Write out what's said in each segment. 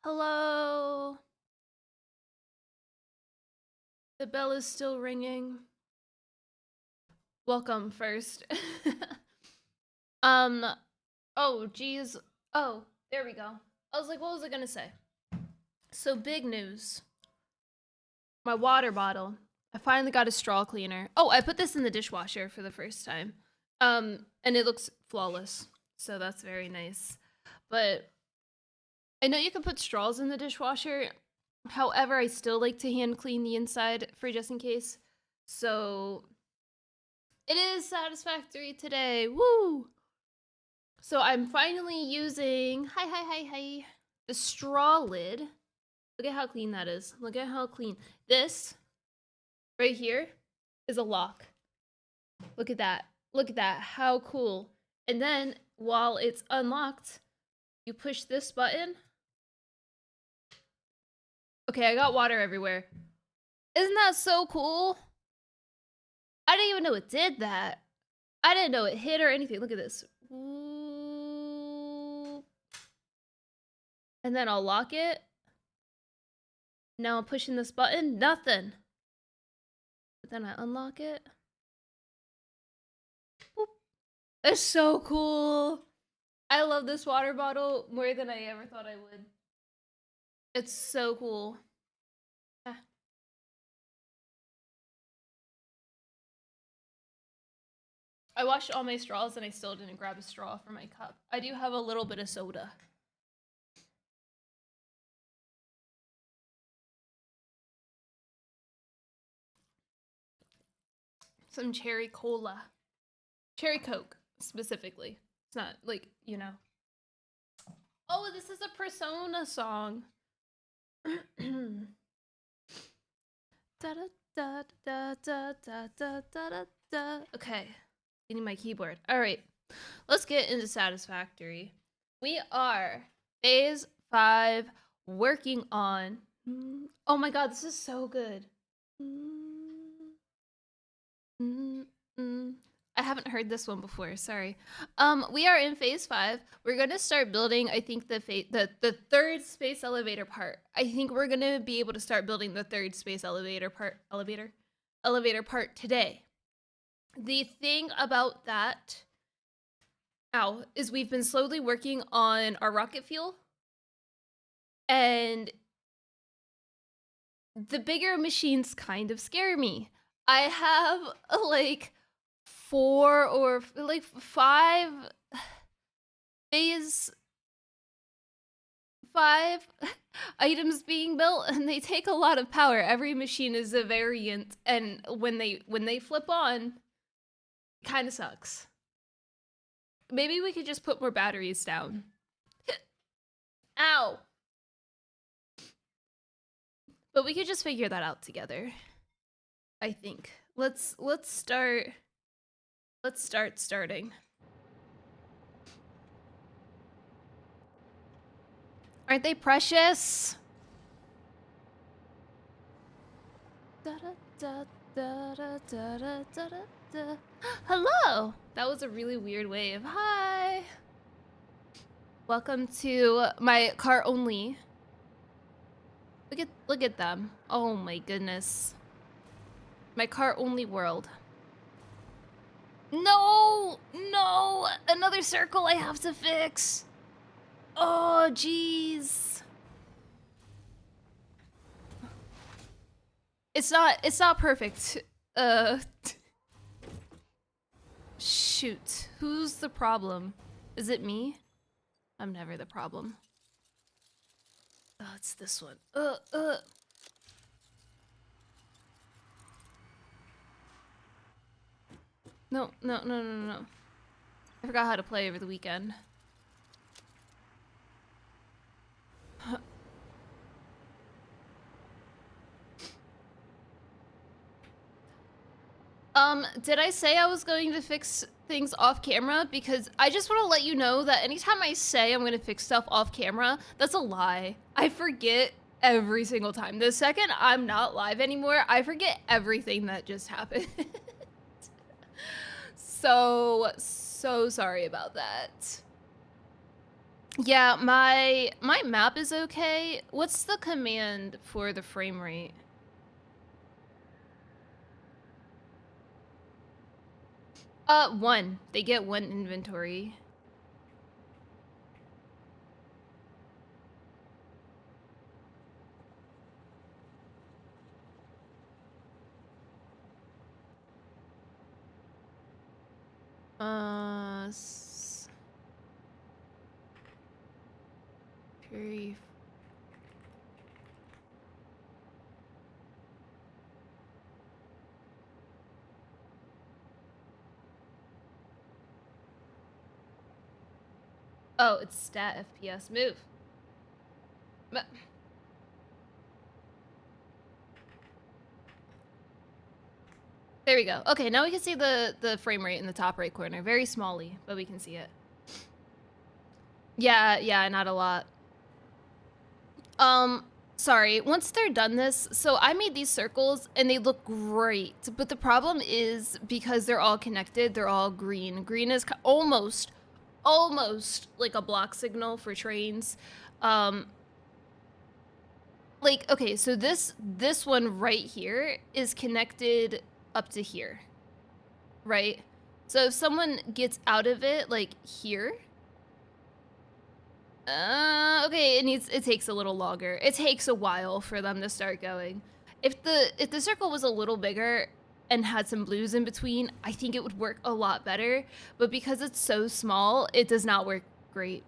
Hello. The bell is still ringing. Welcome first. um, oh geez. Oh, there we go. I was like, what was I gonna say? So big news. My water bottle. I finally got a straw cleaner. Oh, I put this in the dishwasher for the first time. And it looks flawless. So that's very nice. But I know you can put straws in the dishwasher. However, I still like to hand clean the inside for just in case. So it is Satisfactory today. Woo! So I'm finally using the straw lid. Look at how clean that is. Look at how clean. This right here is a lock. Look at that. Look at that. How cool. And then while it's unlocked, you push this button. Okay, I got water everywhere. Isn't that so cool? I didn't even know it did that. I didn't know it hit or anything. Look at this. And then I'll lock it. Now I'm pushing this button. Nothing. But then I unlock it. Boop. It's so cool. I love this water bottle more than I ever thought I would. It's so cool. Ah. I washed all my straws and I still didn't grab a straw for my cup. I do have a little bit of soda. Some cherry cola. Cherry Coke, specifically. It's not like, you know. Oh, this is a Persona song. Okay. Getting my keyboard. All right. Let's get into Satisfactory. We are phase 5 working on. Oh my god, this is so good. I haven't heard this one before. Sorry. We are in phase 5. We're gonna start building. I think the third space elevator part. I think we're gonna be able to start building the third space elevator part. Elevator part today. The thing about that, is we've been slowly working on our rocket fuel, and the bigger machines kind of scare me. I have like 4 or like 5 phase 5 items being built, and they take a lot of power. Every machine is a variant, and when they flip on, it kind of sucks. Maybe we could just put more batteries down. Ow. But we could just figure that out together. I think. Let's start starting. Aren't they precious? Hello! That was a really weird wave. Hi! Welcome to my car only. Look at them. Oh my goodness. My car only world. No! No! Another circle I have to fix. Oh, jeez. It's not perfect. Shoot. Who's the problem? Is it me? I'm never the problem. Oh, it's this one. No. I forgot how to play over the weekend. Did I say I was going to fix things off camera? Because I just want to let you know that anytime I say I'm going to fix stuff off camera, that's a lie. I forget every single time. The second I'm not live anymore, I forget everything that just happened. So sorry about that. Yeah, my map is okay. What's the command for the frame rate? One. They get one inventory. Very. Oh, it's stat FPS. Move. There we go. Okay, now we can see the frame rate in the top right corner. Very smally, but we can see it. Yeah, not a lot. Sorry, once they're done this, so I made these circles and they look great, but the problem is because they're all connected, they're all green. Green is almost like a block signal for trains. Like, okay, so this one right here is connected up to here, right? So if someone gets out of it, like here, okay, it takes a little longer. It takes a while for them to start going. If the circle was a little bigger and had some blues in between, I think it would work a lot better. But because it's so small, it does not work great.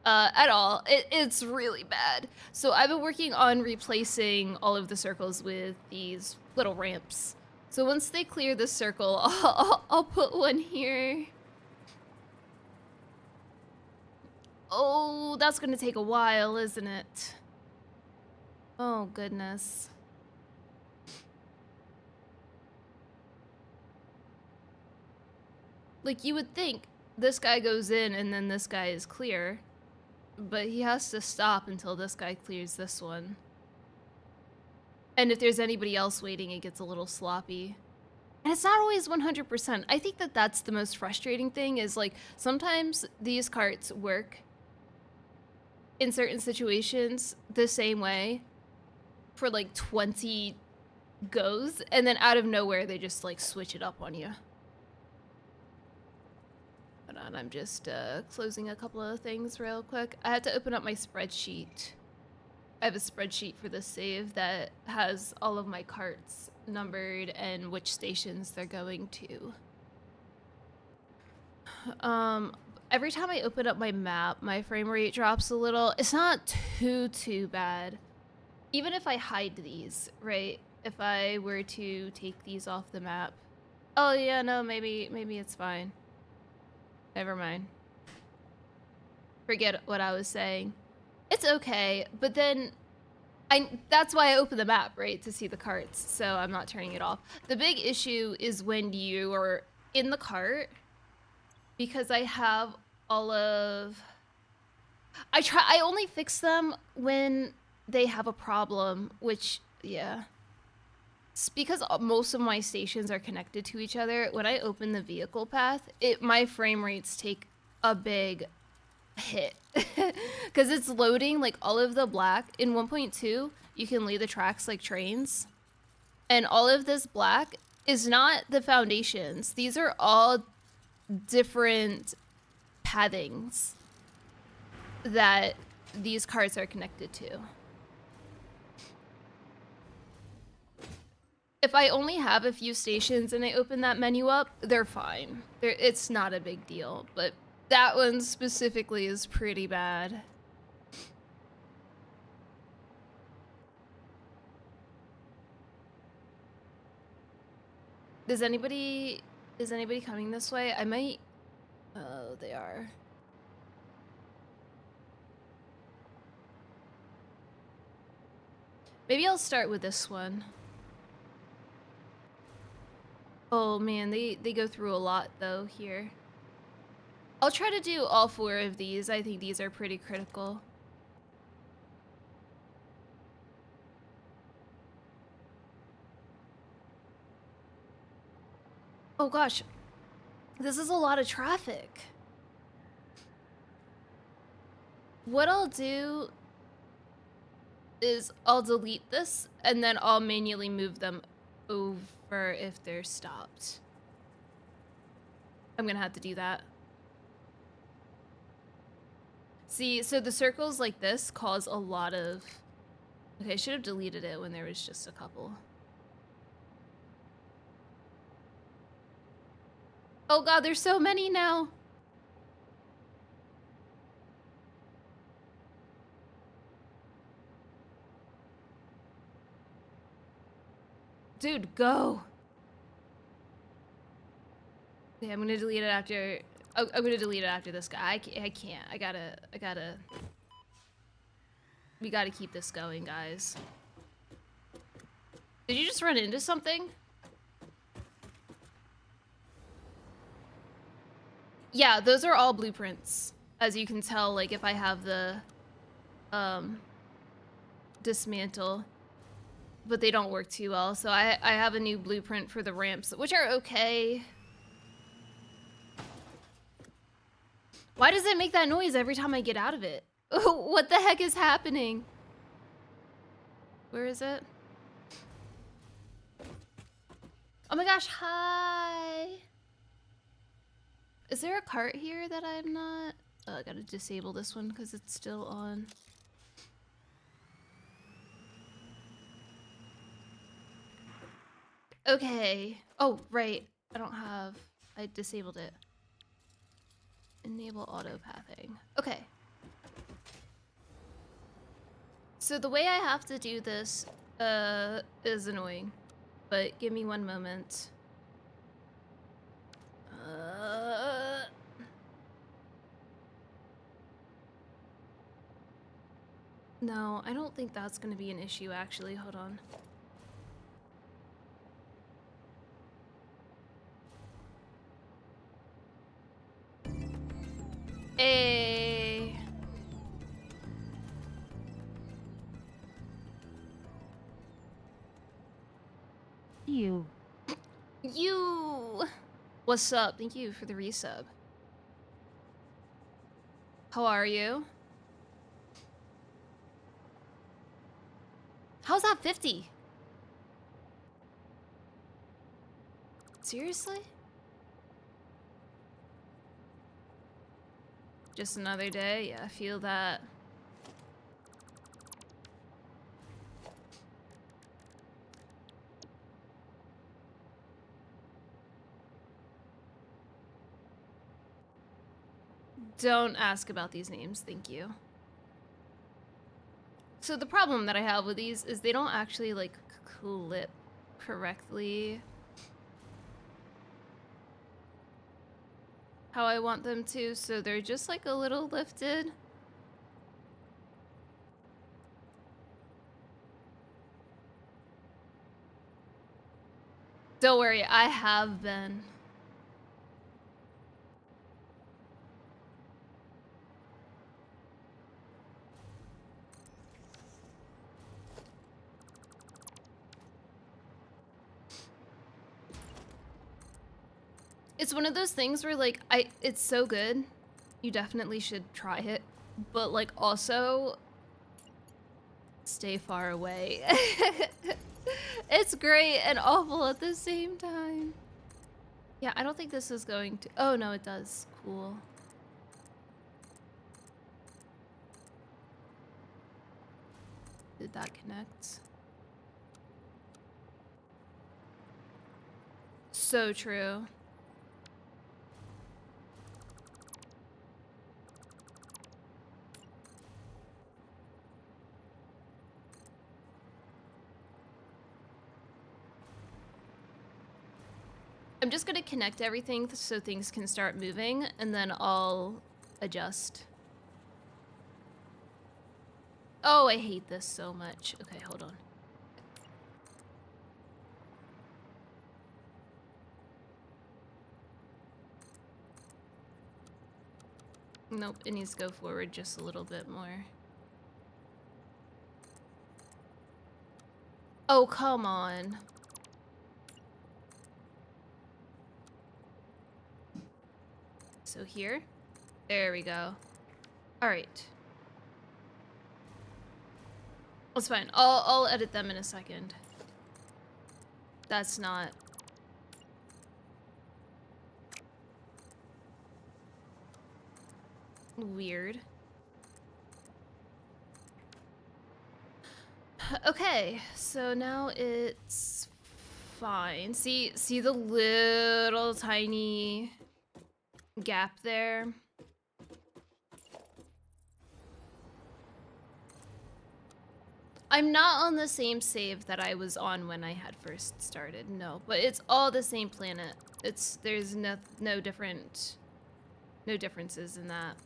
At all. It's really bad. So I've been working on replacing all of the circles with these little ramps. So once they clear this circle, I'll put one here. Oh, that's gonna take a while, isn't it? Oh, goodness. Like, you would think this guy goes in and then this guy is clear, but he has to stop until this guy clears this one. And if there's anybody else waiting, it gets a little sloppy. And it's not always 100%. I think that that's the most frustrating thing is, like, sometimes these carts work in certain situations the same way for, like, 20 goes, and then out of nowhere, they just, like, switch it up on you. Hold on, I'm just closing a couple of things real quick. I had to open up my spreadsheet. I have a spreadsheet for the save that has all of my carts numbered and which stations they're going to. Every time I open up my map, my frame rate drops a little. It's not too bad. Even if I hide these, right? If I were to take these off the map. Oh yeah, no, maybe it's fine. Never mind. Forget what I was saying. It's okay, but then that's why I open the map, right? To see the carts, so I'm not turning it off. The big issue is when you are in the cart, because I have all of... I only fix them when they have a problem, which, yeah. It's because most of my stations are connected to each other. When I open the vehicle path, my frame rates take a big hit because it's loading like all of the black. In 1.2 you can lay the tracks like trains, and all of this black is not the foundations. These are all different pathings that these carts are connected to. If I only have a few stations and I open that menu up, they're fine. It's not a big deal, but that one specifically is pretty bad. Is anybody coming this way? I might... Oh, they are. Maybe I'll start with this one. Oh man, they go through a lot though here. I'll try to do all 4 of these. I think these are pretty critical. Oh gosh, this is a lot of traffic. What I'll do is I'll delete this and then I'll manually move them over if they're stopped. I'm gonna have to do that. See, so the circles like this cause a lot of... Okay, I should have deleted it when there was just a couple. Oh god, there's so many now! Dude, go! Okay, I'm gonna delete it after... Oh, I'm gonna delete it after this guy. I can't. I gotta... We gotta keep this going, guys. Did you just run into something? Yeah, those are all blueprints. As you can tell, like, if I have the... dismantle. But they don't work too well, so I have a new blueprint for the ramps, which are okay. Why does it make that noise every time I get out of it? What the heck is happening? Where is it? Oh my gosh, hi! Is there a cart here that I'm not... Oh, I gotta disable this one because it's still on. Okay. Oh, right. I don't have... I disabled it. Enable auto pathing. Okay. So the way I have to do this is annoying, but give me one moment. No, I don't think that's gonna be an issue actually. Hold on. Hey. You. What's up? Thank you for the resub. How are you? How's that 50? Seriously? Just another day? Yeah, I feel that. Don't ask about these names, thank you. So the problem that I have with these is they don't actually like clip correctly how I want them to, so they're just like a little lifted. Don't worry, I have been. It's one of those things where like it's so good. You definitely should try it, but like also stay far away. It's great and awful at the same time. Yeah, I don't think this is going to... Oh, no, it does. Cool. Did that connect? So true. I'm just gonna connect everything so things can start moving, and then I'll adjust. Oh, I hate this so much. Okay, hold on. Nope, it needs to go forward just a little bit more. Oh, come on. So here. There we go. All right. That's fine. I'll edit them in a second. That's not weird. Okay, so now it's fine. See the little tiny gap there? I'm not on the same save that I was on when I had first started, no. But it's all the same planet. There's no differences in that.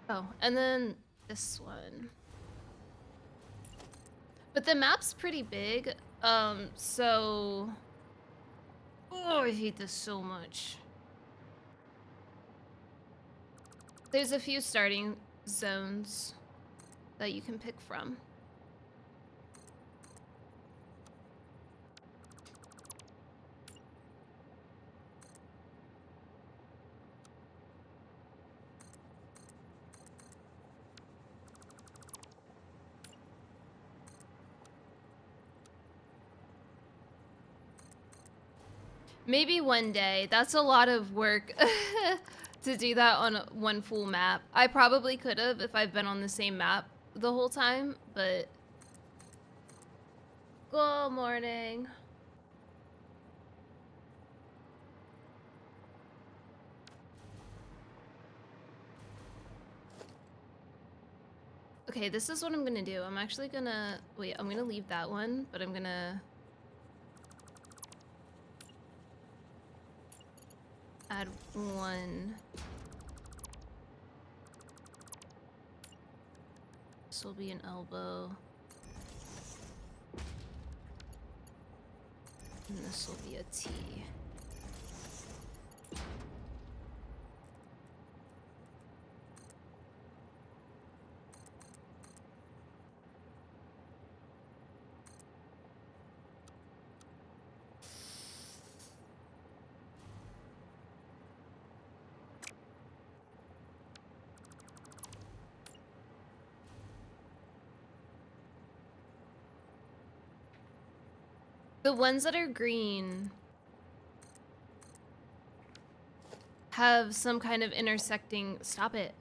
Oh, and then this one. But the map's pretty big, so... Oh, I hate this so much. There's a few starting zones that you can pick from. Maybe one day. That's a lot of work to do that on one full map. I probably could have if I've been on the same map the whole time, but... Good morning. Okay, this is what I'm gonna do. I'm actually gonna... Wait, I'm gonna leave that one, but I'm gonna... add one. This will be an elbow. And this will be a T. The ones that are green have some kind of intersecting, stop it,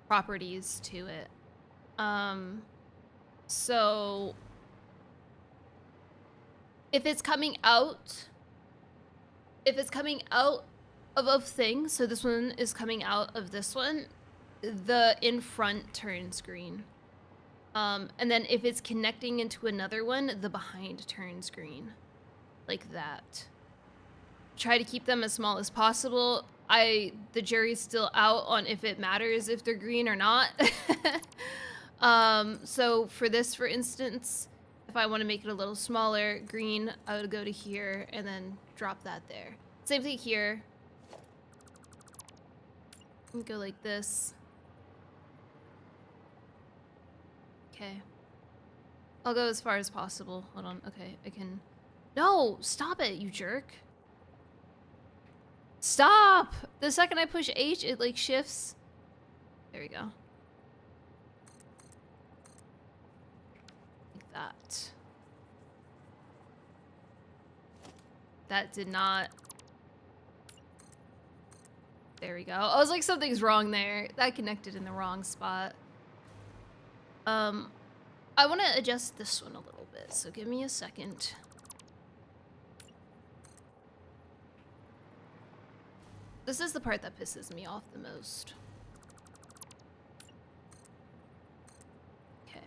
properties to it. So if it's coming out of a thing, so this one is coming out of this one, the in front turns green. And then if it's connecting into another one, the behind turns green. Like that. Try to keep them as small as possible. The jury's still out on if it matters if they're green or not. So for this, for instance, if I want to make it a little smaller, green, I would go to here and then drop that there. Same thing here. Go like this. Okay. I'll go as far as possible. Hold on. Okay, I can... No! Stop it, you jerk. Stop! The second I push H, it, like, shifts. There we go. Like that. That did not... There we go. I was like, something's wrong there. That connected in the wrong spot. I want to adjust this one a little bit, so give me a second. This is the part that pisses me off the most. Okay.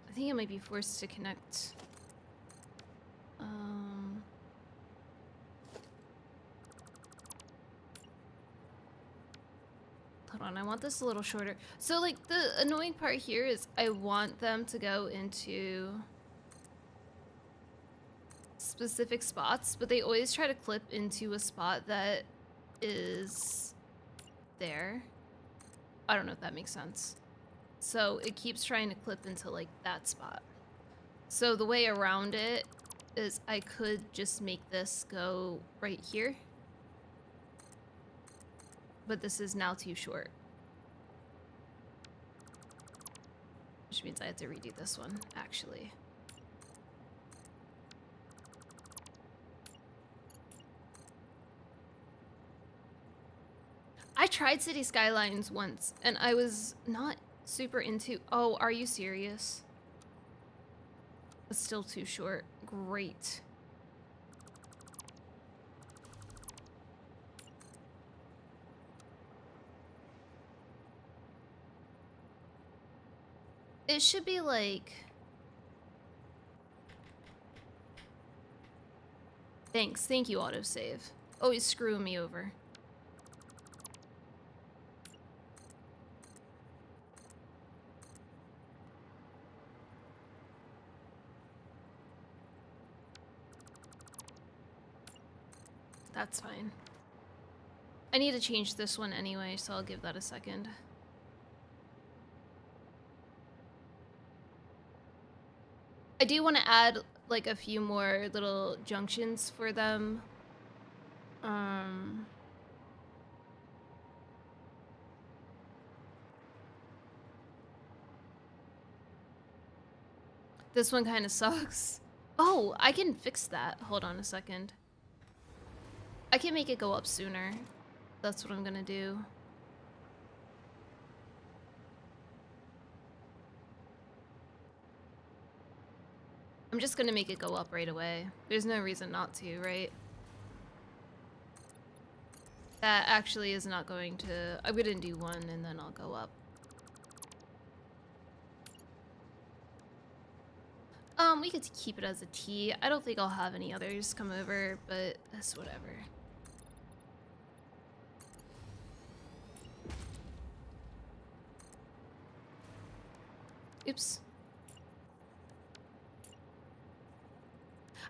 I think I might be forced to connect. Hold on, I want this a little shorter. So, like, the annoying part here is I want them to go into specific spots, but they always try to clip into a spot that is there. I don't know if that makes sense. So it keeps trying to clip into like that spot. So the way around it is I could just make this go right here. But this is now too short. Which means I have to redo this one, actually. I tried City Skylines once, and I was not super into... Oh, are you serious? It's still too short. Great. It should be like... Thanks. Thank you, autosave. Always screwing me over. That's fine. I need to change this one anyway, so I'll give that a second. I do want to add like a few more little junctions for them. This one kind of sucks. Oh, I can fix that. Hold on a second. I can make it go up sooner. That's what I'm gonna do. I'm just gonna make it go up right away. There's no reason not to, right? That actually is not going to... I'm gonna do one and then I'll go up. We could keep it as a T. I don't think I'll have any others come over, but that's whatever. Oops.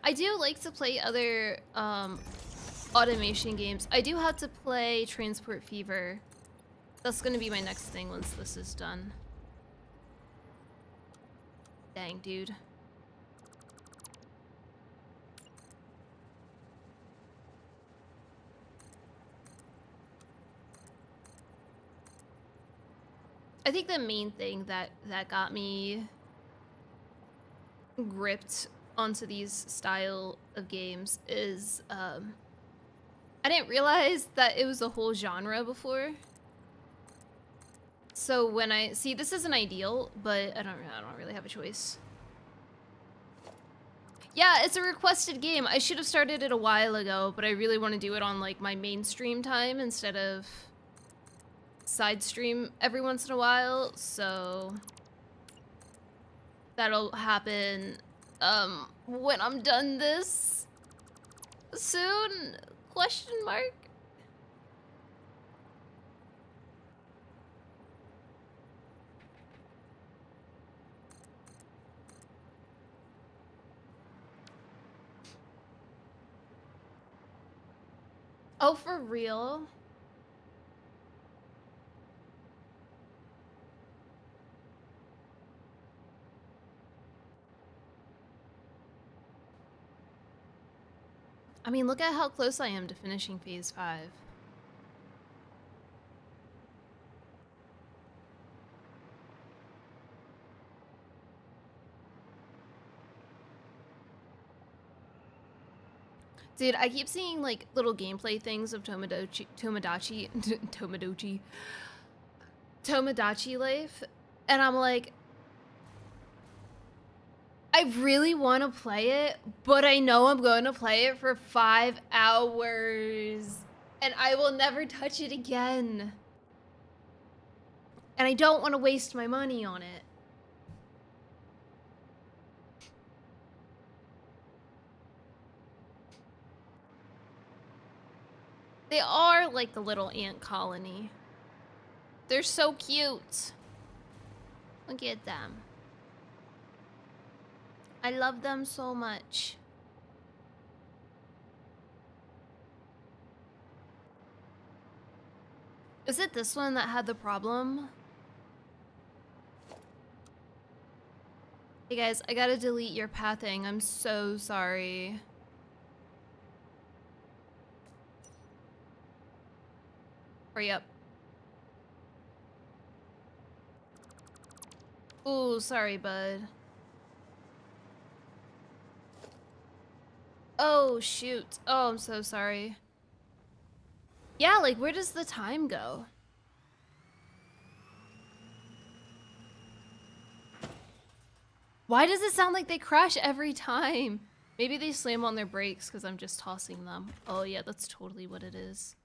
I do like to play other automation games. I do have to play Transport Fever. That's gonna be my next thing once this is done. Dang, dude. I think the main thing that got me gripped onto these style of games is I didn't realize that it was a whole genre before. So when I see, this isn't ideal, but I don't really have a choice. Yeah, it's a requested game. I should have started it a while ago, but I really want to do it on like my mainstream time instead of side stream every once in a while, so that'll happen when I'm done this soon? Question mark? Oh, for real? I mean, look at how close I am to finishing phase 5. Dude, I keep seeing like little gameplay things of Tomodachi Life, and I'm like, I really want to play it, but I know I'm going to play it for 5 hours, and I will never touch it again. And I don't want to waste my money on it. They are like a little ant colony. They're so cute. Look at them. I love them so much. Is it this one that had the problem? Hey guys, I gotta delete your pathing. I'm so sorry. Hurry up. Ooh, sorry, bud. Oh, shoot. Oh, I'm so sorry. Yeah, like, where does the time go? Why does it sound like they crash every time? Maybe they slam on their brakes because I'm just tossing them. Oh, yeah, that's totally what it is.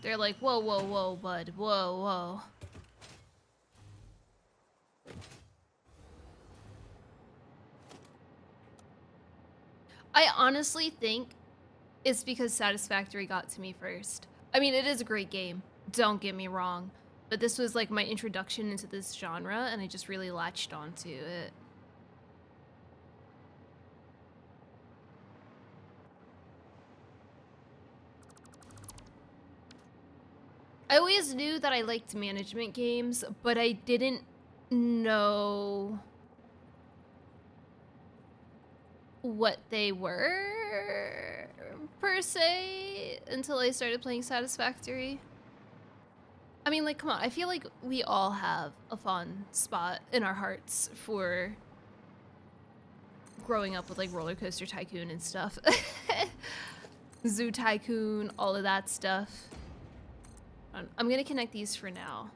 They're like, whoa, whoa, whoa, bud. Whoa, whoa. I honestly think it's because Satisfactory got to me first. I mean, it is a great game. Don't get me wrong. But this was like my introduction into this genre, and I just really latched onto it. I always knew that I liked management games, but I didn't know what they were, per se, until I started playing Satisfactory. I mean, like, come on. I feel like we all have a fond spot in our hearts for growing up with, like, Roller Coaster Tycoon and stuff. Zoo Tycoon, all of that stuff. I'm gonna connect these for now.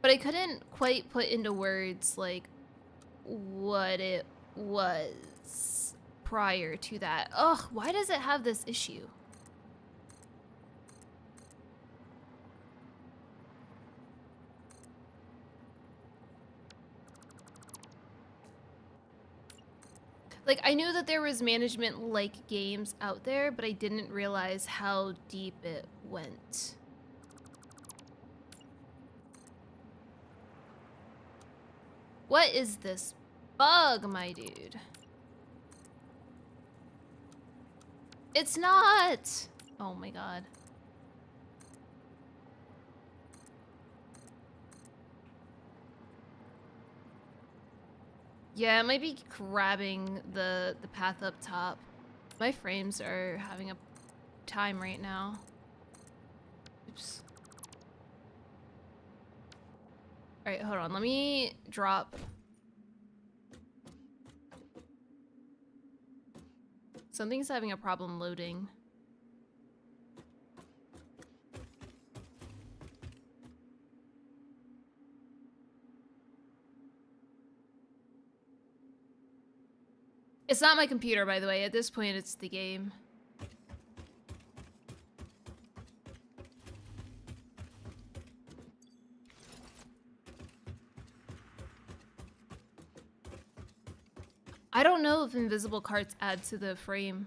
But I couldn't quite put into words, like, what it was prior to that. Ugh, why does it have this issue? Like, I knew that there was management-like games out there, but I didn't realize how deep it went. What is this bug, my dude? It's not! Oh my god. Yeah, it might be grabbing the path up top. My frames are having a time right now. Oops. Alright, hold on. Let me drop. Something's having a problem loading. It's not my computer, by the way. At this point, it's the game. I don't know if invisible carts add to the frame.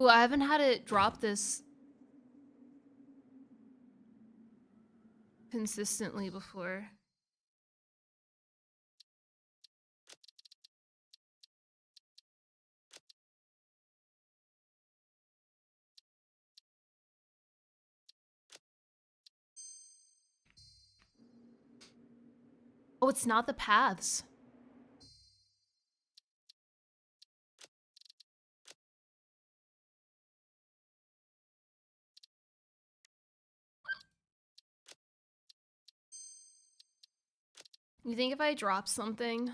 Well, I haven't had it drop this consistently before. Oh, it's not the paths. You think if I drop something?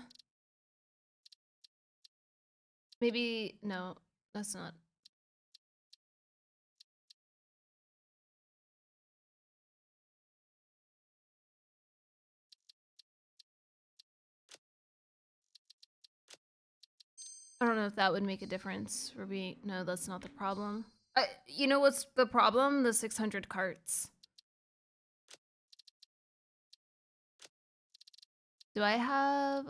Maybe, no, that's not. I don't know if that would make a difference for me. No, that's not the problem. You know what's the problem? The 600 carts. Do I have,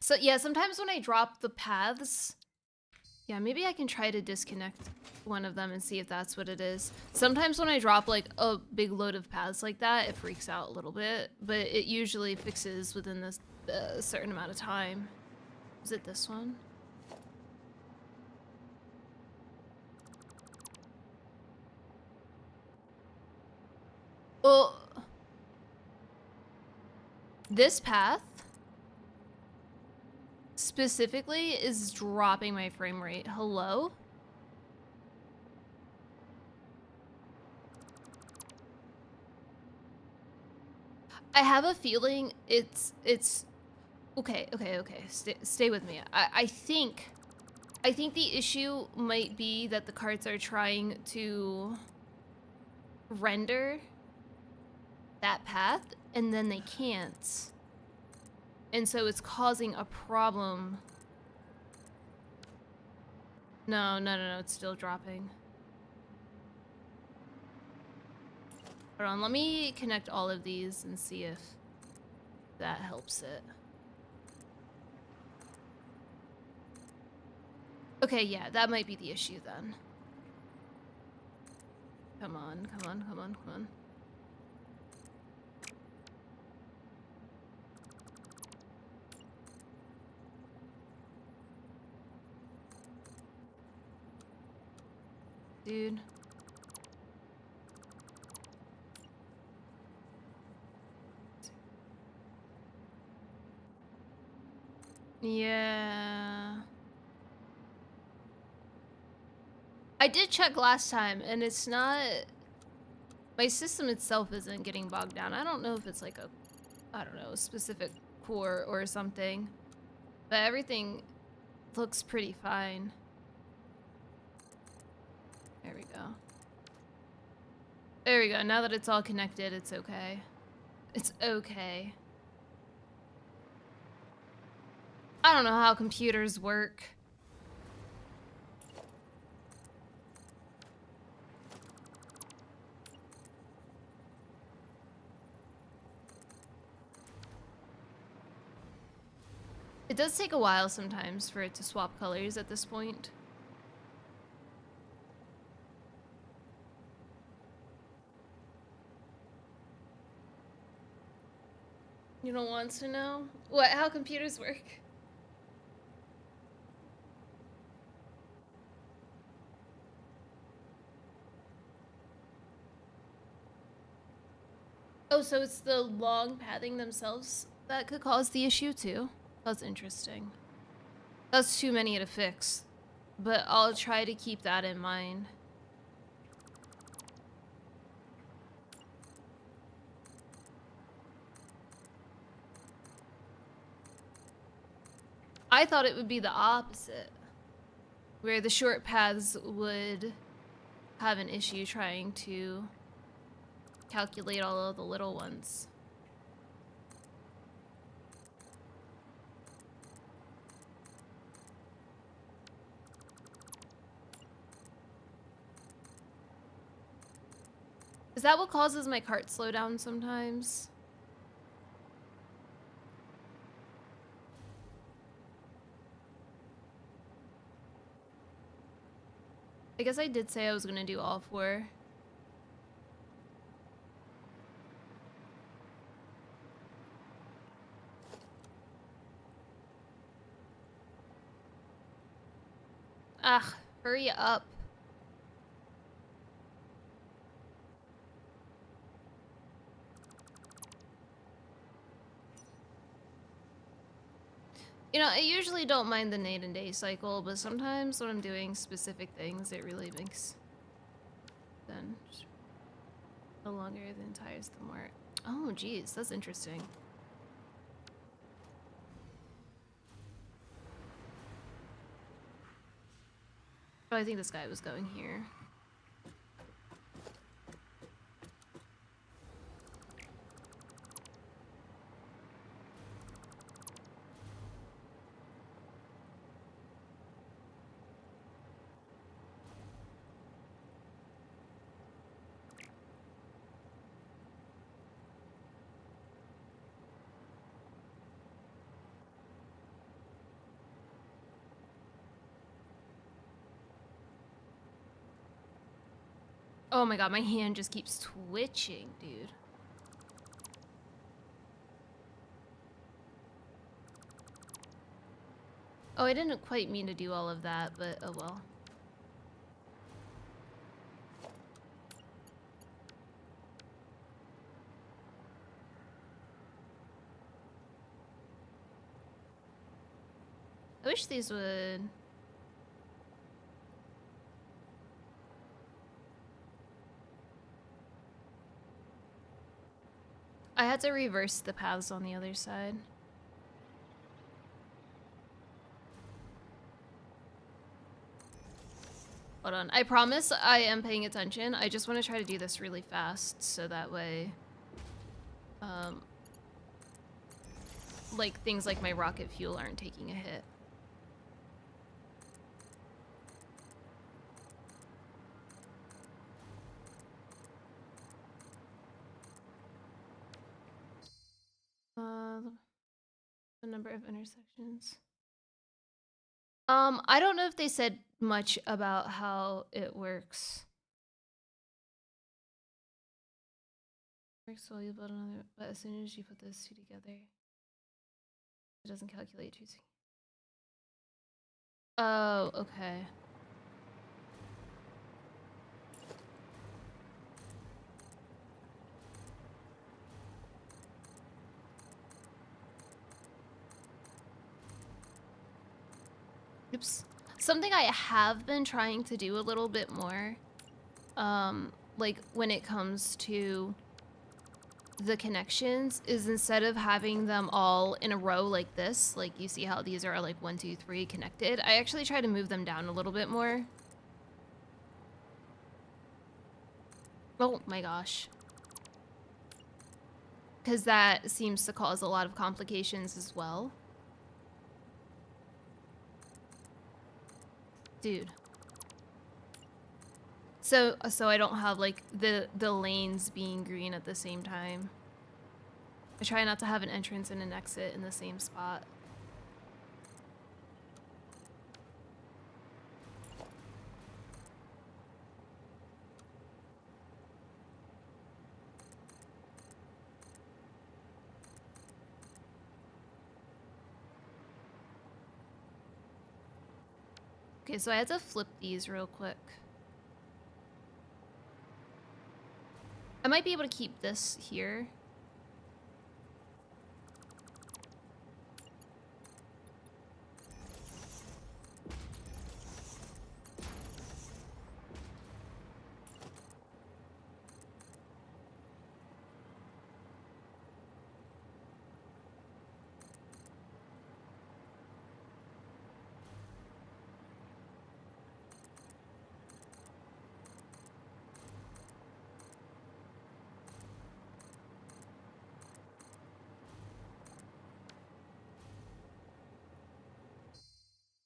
So yeah, sometimes when I drop the paths, Yeah, maybe I can try to disconnect one of them and see if that's what it is. Sometimes when I drop like a big load of paths like that, it freaks out a little bit, but it usually fixes within this certain amount of time. Is it this one? Well, this path specifically is dropping my frame rate. Hello? I have a feeling it's okay. Stay with me. I think the issue might be that the carts are trying to render that path and then they can't. And so it's causing a problem. No, it's still dropping. Hold on, let me connect all of these and see if that helps it. Okay, yeah, that might be the issue then. Come on. Dude. Yeah. I did check last time, and it's not... My system itself isn't getting bogged down. I don't know if it's like a, I don't know, a specific core or something. But everything looks pretty fine. There we go. There we go. Now that it's all connected, it's okay. It's okay. I don't know how computers work. It does take a while sometimes for it to swap colors at this point. You don't want to know? What? How computers work? Oh, so it's the long pathing themselves that could cause the issue too? That's interesting. That's too many to fix. But I'll try to keep that in mind. I thought it would be the opposite. Where the short paths would have an issue trying to calculate all of the little ones. Is that what causes my cart slow down sometimes? I guess I did say I was gonna do all four. Ugh, hurry up. You know, I usually don't mind the night and day cycle, but sometimes when I'm doing specific things, it really makes... Then, the longer the entires, the more... Oh, geez, that's interesting. Oh, I think this guy was going here. Oh my god, my hand just keeps twitching, dude. Oh, I didn't quite mean to do all of that, but oh well. I wish these would... I had to reverse the paths on the other side. Hold on. I promise I am paying attention. I just want to try to do this really fast so that way... like, things like my rocket fuel aren't taking a hit. The number of intersections. I don't know if they said much about how it works. Works slowly, but another. But as soon as you put those two together, it doesn't calculate choosing. Oh, okay. Oops. Something I have been trying to do a little bit more, like when it comes to the connections, is instead of having them all in a row like this, like you see how these are like 1, 2, 3 connected, I actually try to move them down a little bit more. Oh my gosh. Because that seems to cause a lot of complications as well. Dude. So I don't have like the lanes being green at the same time. I try not to have an entrance and an exit in the same spot. Okay, so I had to flip these real quick. I might be able to keep this here.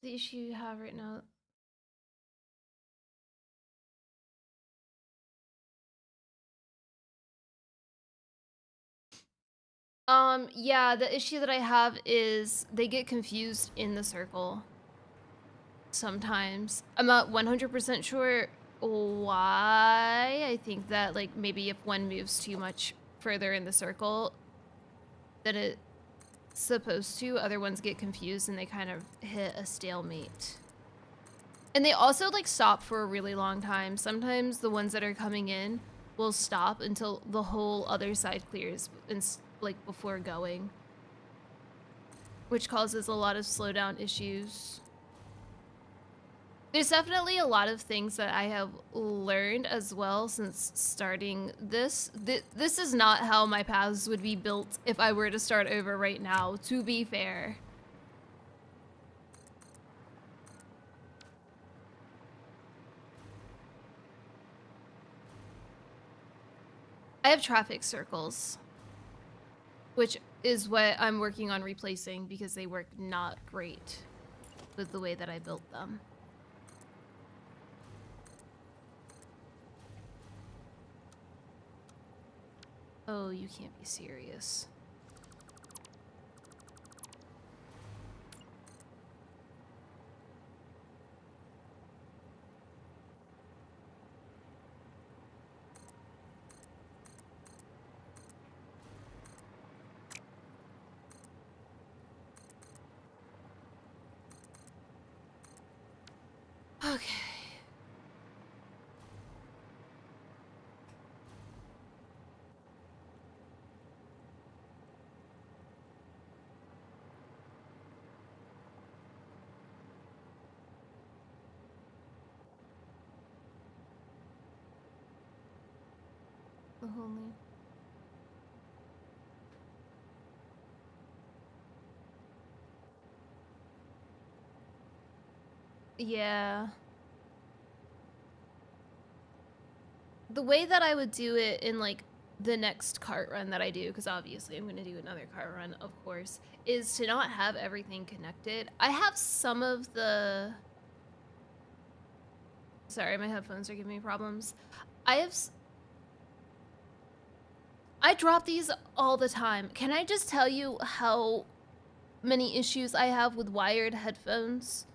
The issue you have right now. Yeah, the issue that I have is they get confused in the circle. Sometimes. I'm not 100% sure why. I think that, like, maybe if one moves too much further in the circle than it's supposed to, other ones get confused and they kind of hit a stalemate. And they also, like, stop for a really long time. Sometimes the ones that are coming in will stop until the whole other side clears, and, like, before going. Which causes a lot of slowdown issues. There's definitely a lot of things that I have learned as well since starting this. This is not how my paths would be built if I were to start over right now, to be fair. I have traffic circles, which is what I'm working on replacing because they work not great with the way that I built them. Oh, you can't be serious. Okay. The homely. Yeah. The way that I would do it in like the next cart run that I do, because obviously I'm going to do another cart run, of course, is to not have everything connected. I have some of the... Sorry, my headphones are giving me problems. I drop these all the time. Can I just tell you how many issues I have with wired headphones?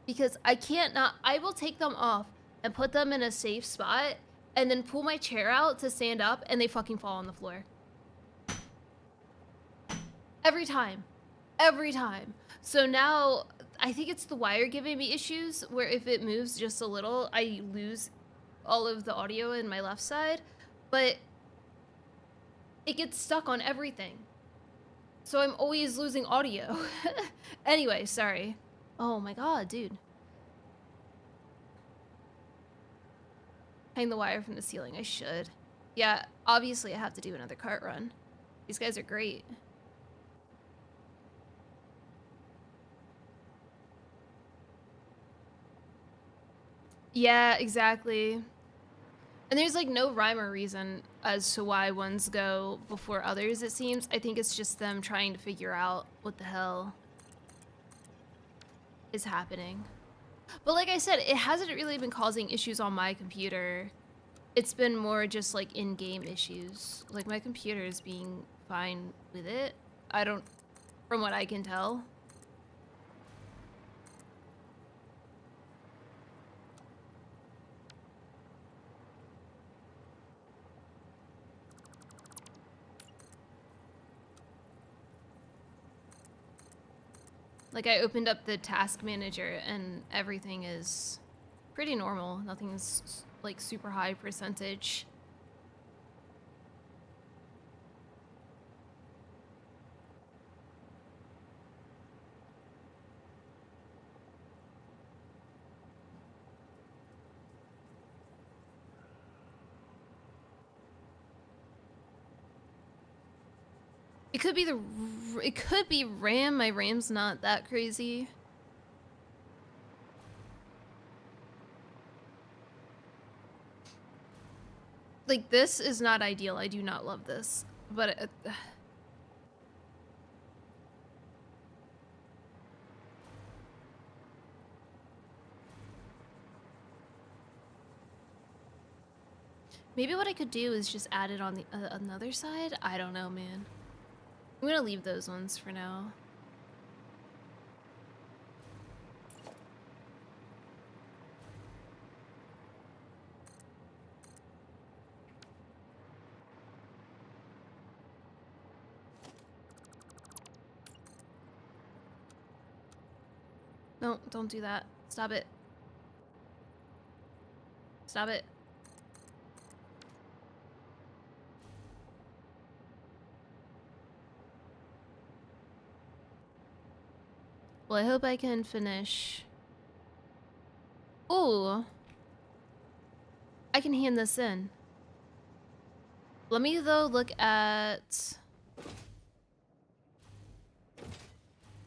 Because I can't not... I will take them off and put them in a safe spot and then pull my chair out to stand up and they fucking fall on the floor. Every time. Every time. So now I think it's the wire giving me issues where if it moves just a little, I lose all of the audio in my left side, but it gets stuck on everything. So I'm always losing audio. Anyway, sorry. Oh my god, dude. Hang the wire from the ceiling. I should. Yeah, obviously I have to do another cart run. These guys are great. Yeah, exactly. And there's like no rhyme or reason as to why ones go before others, it seems. I think it's just them trying to figure out what the hell is happening. But like I said, it hasn't really been causing issues on my computer. It's been more just like in-game issues. Like my computer is being fine with it. I don't, from what I can tell. Like I opened up the task manager and everything is pretty normal. Nothing's like super high percentage. It could be RAM. My RAM's not that crazy. Like this is not ideal. I do not love this, but maybe what I could do is just add it on the another side. I don't know, man. I'm gonna leave those ones for now. No, don't do that. Stop it. Stop it. Well, I hope I can finish. Ooh. I can hand this in. Let me, though, look at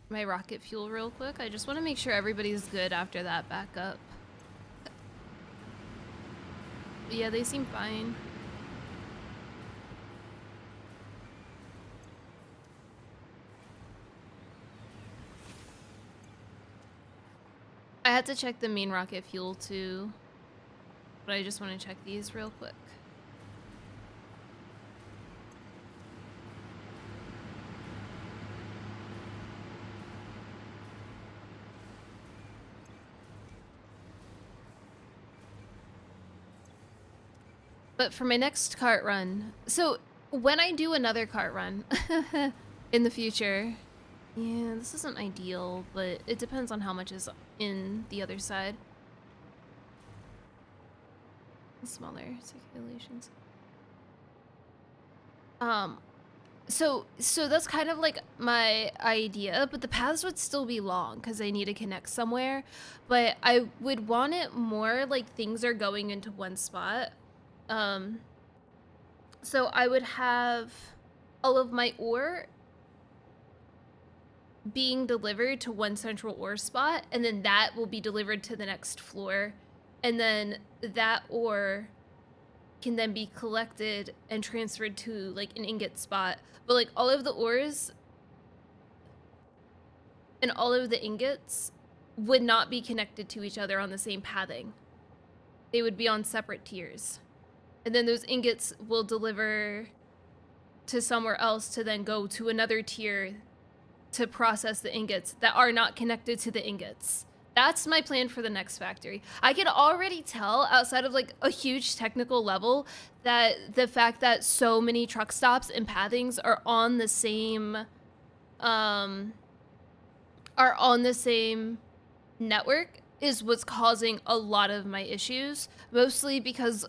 my rocket fuel real quick. I just want to make sure everybody's good after that backup. Yeah, they seem fine. I had to check the main rocket fuel too, but I just want to check these real quick. But for my next cart run, so when I do another cart run in the future, yeah, this isn't ideal, but it depends on how much is in the other side. smaller circulations. So that's kind of like my idea, but the paths would still be long because I need to connect somewhere. But I would want it more like things are going into one spot. So I would have all of my ore being delivered to one central ore spot, and then that will be delivered to the next floor, and then that ore can then be collected and transferred to like an ingot spot. But like all of the ores and all of the ingots would not be connected to each other on the same pathing. They would be on separate tiers. And then those ingots will deliver to somewhere else to then go to another tier to process the ingots that are not connected to the ingots. That's my plan for the next factory. I can already tell outside of like a huge technical level that the fact that so many truck stops and pathings are on the same network is what's causing a lot of my issues, mostly because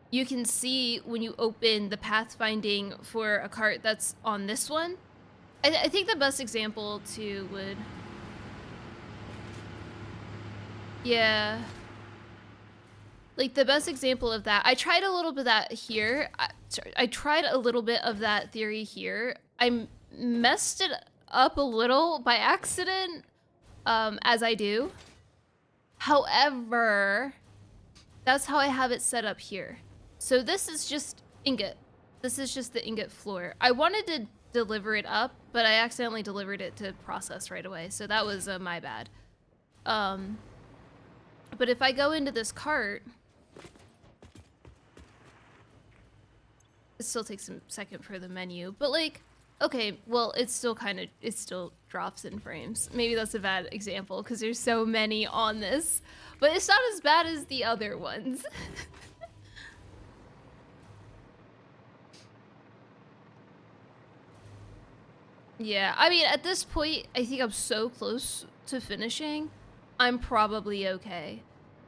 you can see when you open the pathfinding for a cart that's on this one. I think the best example too would, yeah, like the best example of that, I tried a little bit of that here. I tried a little bit of that theory here. I messed it up a little by accident, as I do. However, that's how I have it set up here. So this is just ingot. This is just the ingot floor. I wanted to deliver it up, but I accidentally delivered it to process right away. So that was my bad. But if I go into this cart, it still takes a second for the menu, but like, okay, well, it still drops in frames. Maybe that's a bad example because there's so many on this, but it's not as bad as the other ones. Yeah, I mean, at this point, I think I'm so close to finishing. I'm probably okay.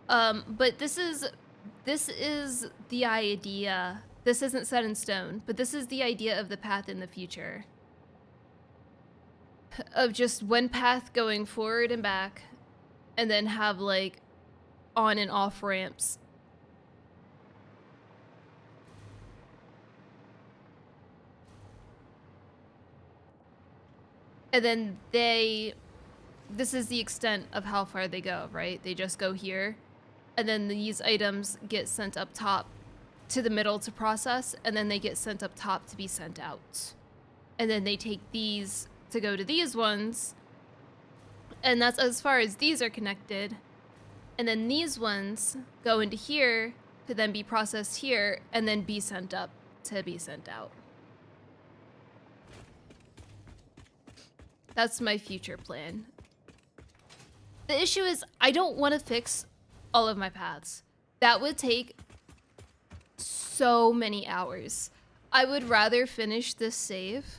But this is the idea. This isn't set in stone, but this is the idea of the path in the future. Of just one path going forward and back, and then have like on and off ramps. And then this is the extent of how far they go, right? They just go here, and then these items get sent up top to the middle to process, and then they get sent up top to be sent out. And then they take these to go to these ones, and that's as far as these are connected. And then these ones go into here to then be processed here, and then be sent up to be sent out. That's my future plan. The issue is I don't want to fix all of my paths. That would take so many hours. I would rather finish this save.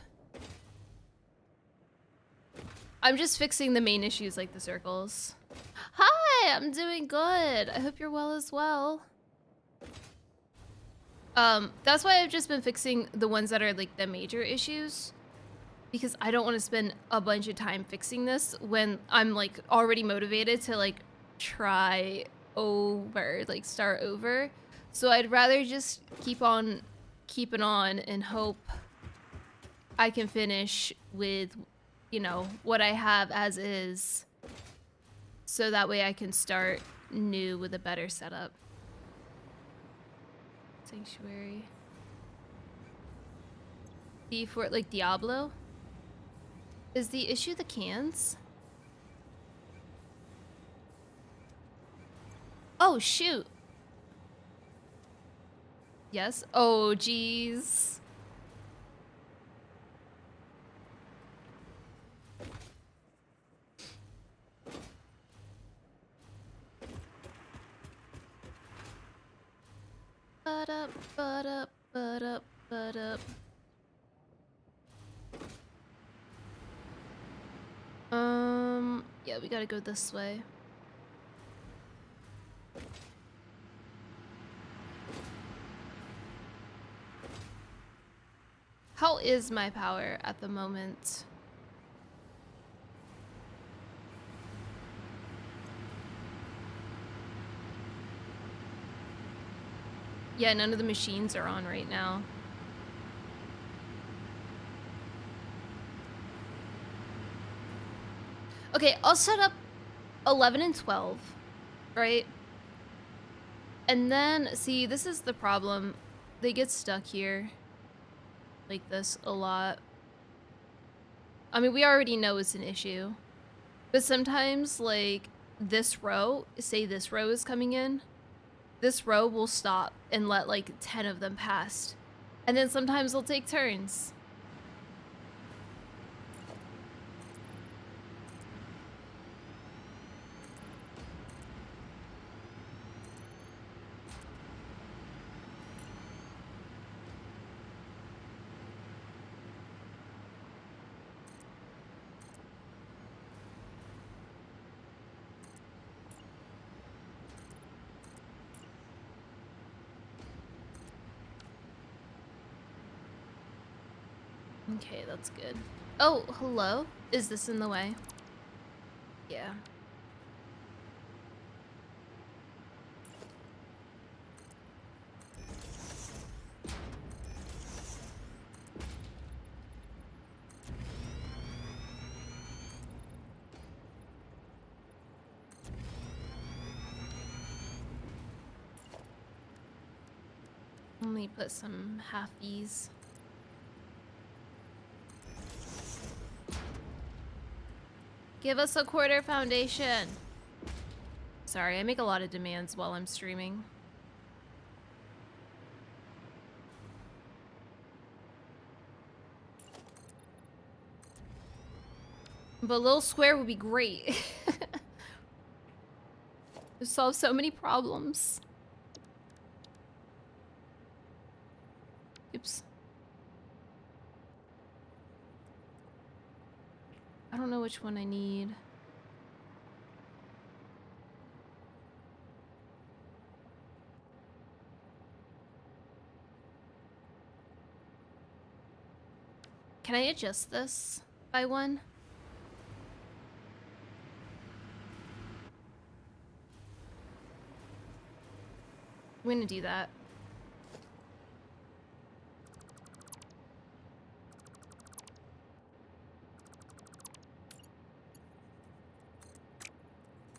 I'm just fixing the main issues like the circles. Hi, I'm doing good. I hope you're well as well. That's why I've just been fixing the ones that are like the major issues, because I don't want to spend a bunch of time fixing this when I'm like already motivated to like try over, like start over. So I'd rather just keep on keeping on and hope I can finish with, you know, what I have as is, so that way I can start new with a better setup. Sanctuary. D4, like Diablo? Is the issue the cans? Oh, shoot. Yes? Oh, jeez. But up, but up, but up, but up. Yeah, we gotta go this way. How is my power at the moment? Yeah, none of the machines are on right now. Okay, I'll set up 11 and 12, right? And then, see, this is the problem. They get stuck here like this a lot. I mean, we already know it's an issue. But sometimes, like, this row, say this row is coming in, this row will stop and let, like, 10 of them pass. And then sometimes they'll take turns. Okay, that's good. Oh, hello? Is this in the way? Yeah. Let me put some halfies. Give us a quarter foundation. Sorry, I make a lot of demands while I'm streaming. But a little square would be great. To solve so many problems. Oops. I don't know which one I need. Can I adjust this by one? I'm gonna do that.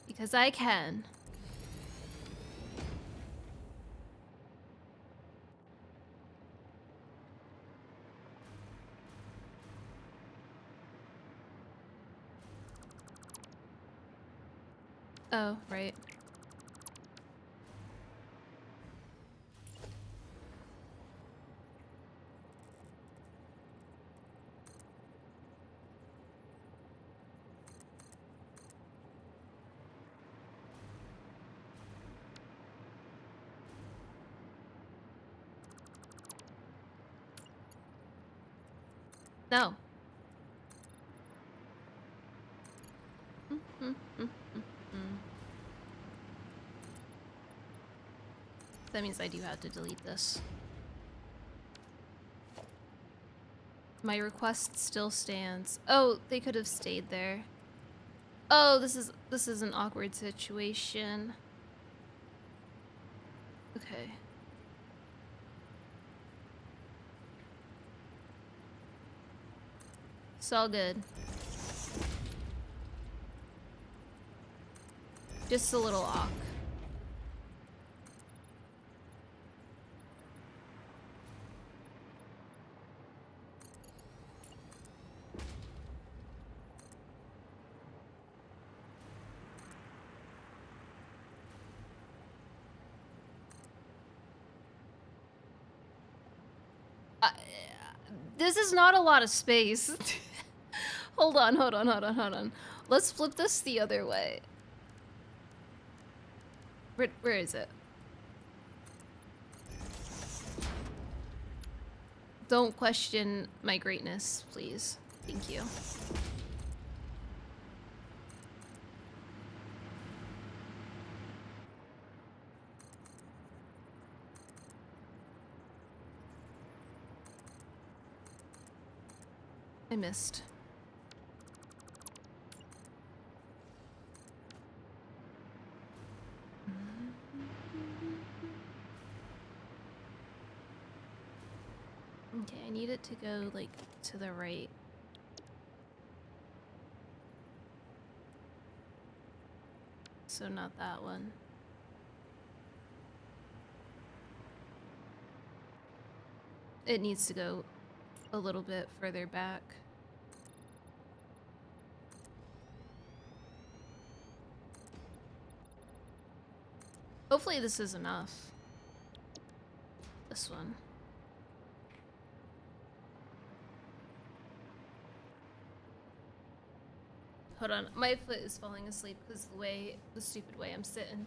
Because I can. Oh, right. No. That means I do have to delete this. My request still stands. Oh, they could have stayed there. Oh, this is an awkward situation. Okay. It's all good. Just a little awk. This is not a lot of space. Hold on. Let's flip this the other way. Where is it? Don't question my greatness, please. Thank you. I missed. Okay, I need it to go, like, to the right. So not that one. It needs to go a little bit further back. Hopefully this is enough. This one. Hold on, my foot is falling asleep because the stupid way I'm sitting.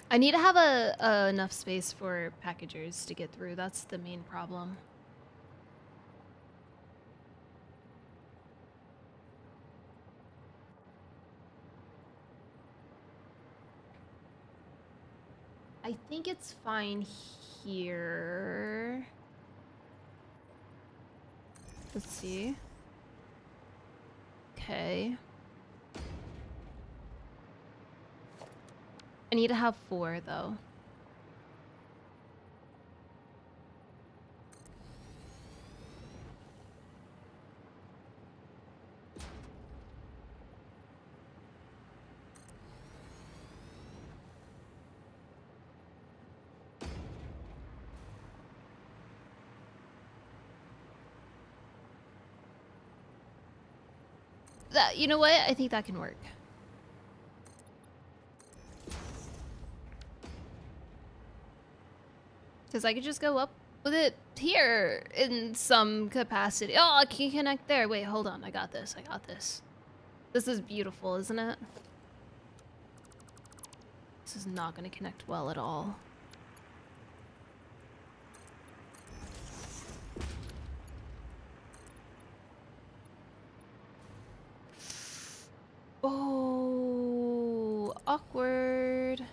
I need to have enough space for packagers to get through. That's the main problem. I think it's fine here. Let's see. Okay. I need to have 4 though. You know what? I think that can work. Because I could just go up with it here in some capacity. Oh, I can connect there. Wait, hold on. I got this. I got this. This is beautiful, isn't it? This is not going to connect well at all. Oh, awkward.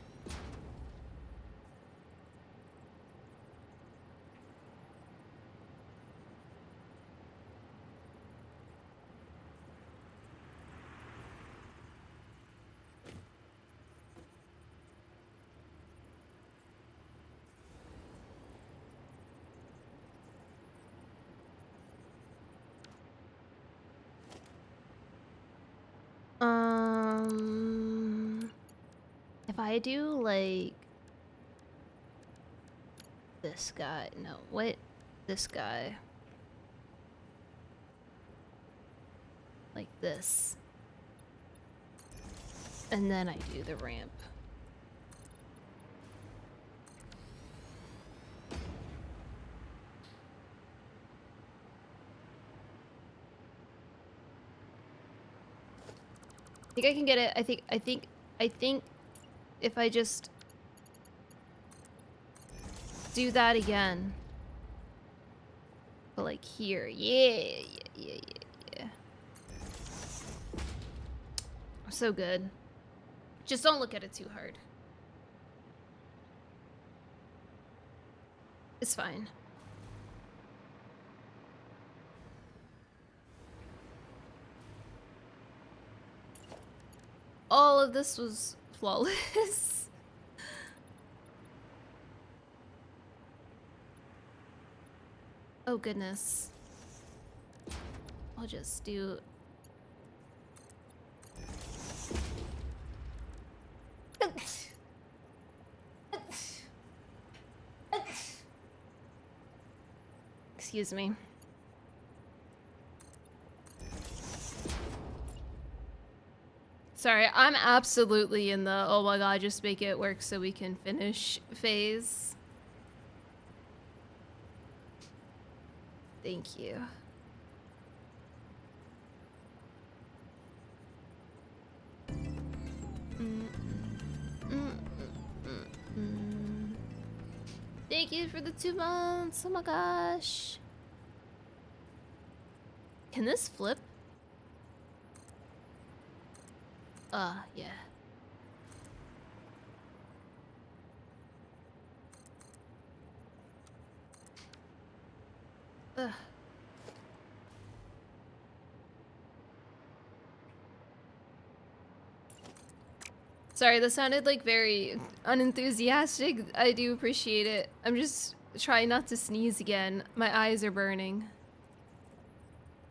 If I do like this guy, no, what? This guy. Like this. And then I do the ramp. I think I can get it. I think if I just do that again. But like here. Yeah. I'm so good. Just don't look at it too hard. It's fine. All of this was flawless. Oh goodness. I'll just do... Excuse me. Sorry, I'm absolutely in the oh my god, just make it work so we can finish phase. Thank you. Thank you for the 2 months. Oh my gosh. Can this flip? Yeah. Ugh. Sorry, that sounded like very unenthusiastic. I do appreciate it. I'm just trying not to sneeze again. My eyes are burning.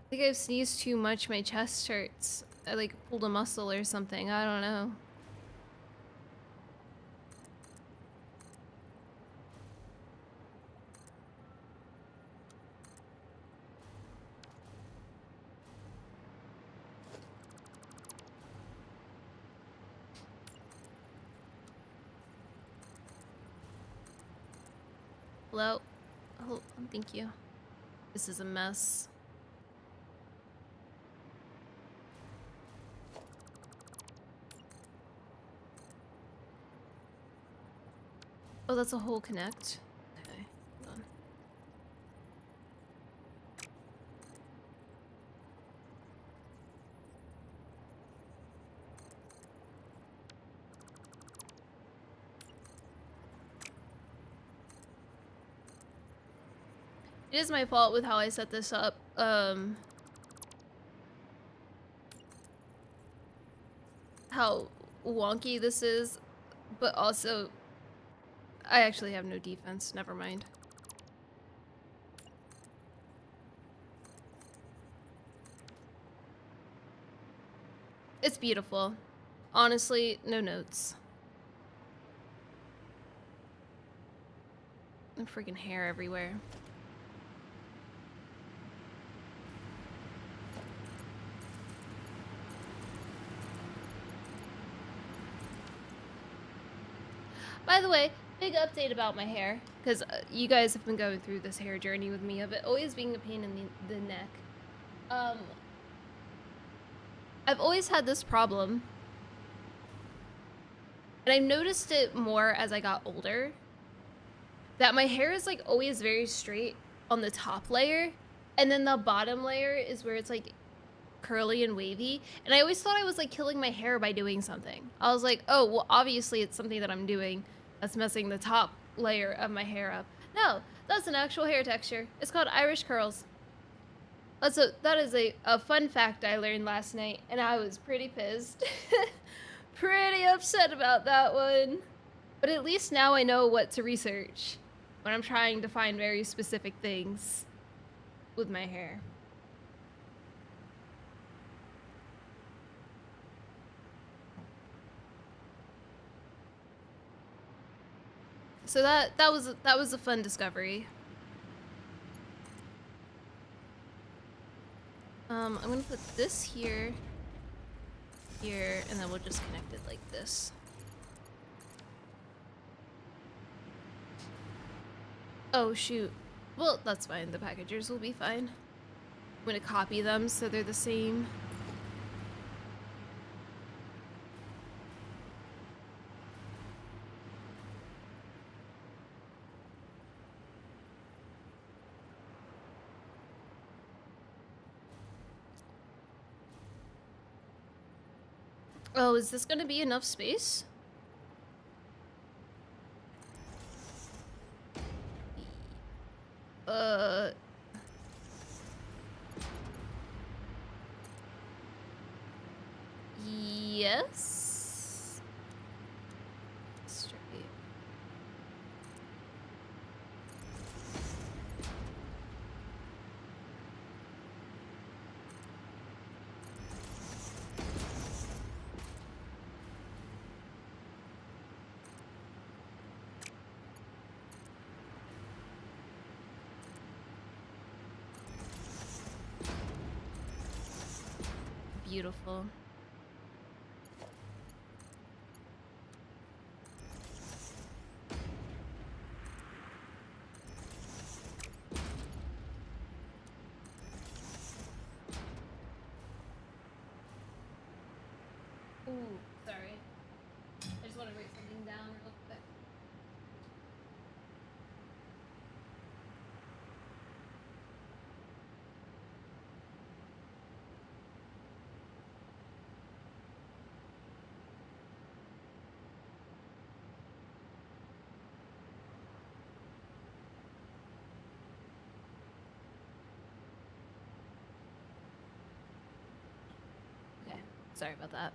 I think I've sneezed too much. My chest hurts. I like pulled a muscle or something. I don't know. Hello? Oh, thank you. This is a mess. Oh, that's a whole connect. Okay, hold on. It is my fault with how I set this up. How wonky this is, but also I actually have no defense. Never mind. It's beautiful. Honestly, no notes. And freaking hair everywhere. By the way, big update about my hair, because you guys have been going through this hair journey with me of it always being a pain in the neck. I've always had this problem, and I've noticed it more as I got older, that my hair is like always very straight on the top layer, and then the bottom layer is where it's like curly and wavy, and I always thought I was like killing my hair by doing something. I was like, oh, well, obviously it's something that I'm doing that's messing the top layer of my hair up. No, that's an actual hair texture. It's called Irish curls. That is a fun fact I learned last night, and I was pretty pissed. Pretty upset about that one. But at least now I know what to research when I'm trying to find very specific things with my hair. So that was a fun discovery. I'm gonna put this here, here, and then we'll just connect it like this. Oh shoot. Well, that's fine. The packagers will be fine. I'm gonna copy them so they're the same. Oh, is this gonna be enough space? Uh... Yes? Straight. Beautiful. Ooh, sorry. I just want to write something down real quick. Sorry about that.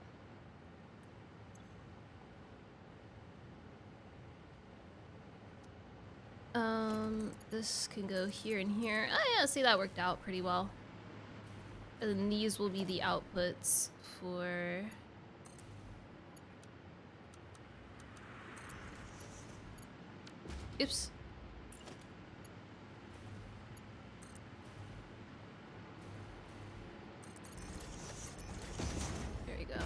This can go here and here. Oh yeah, see, that worked out pretty well. And then these will be the outputs for... Oops. There you go.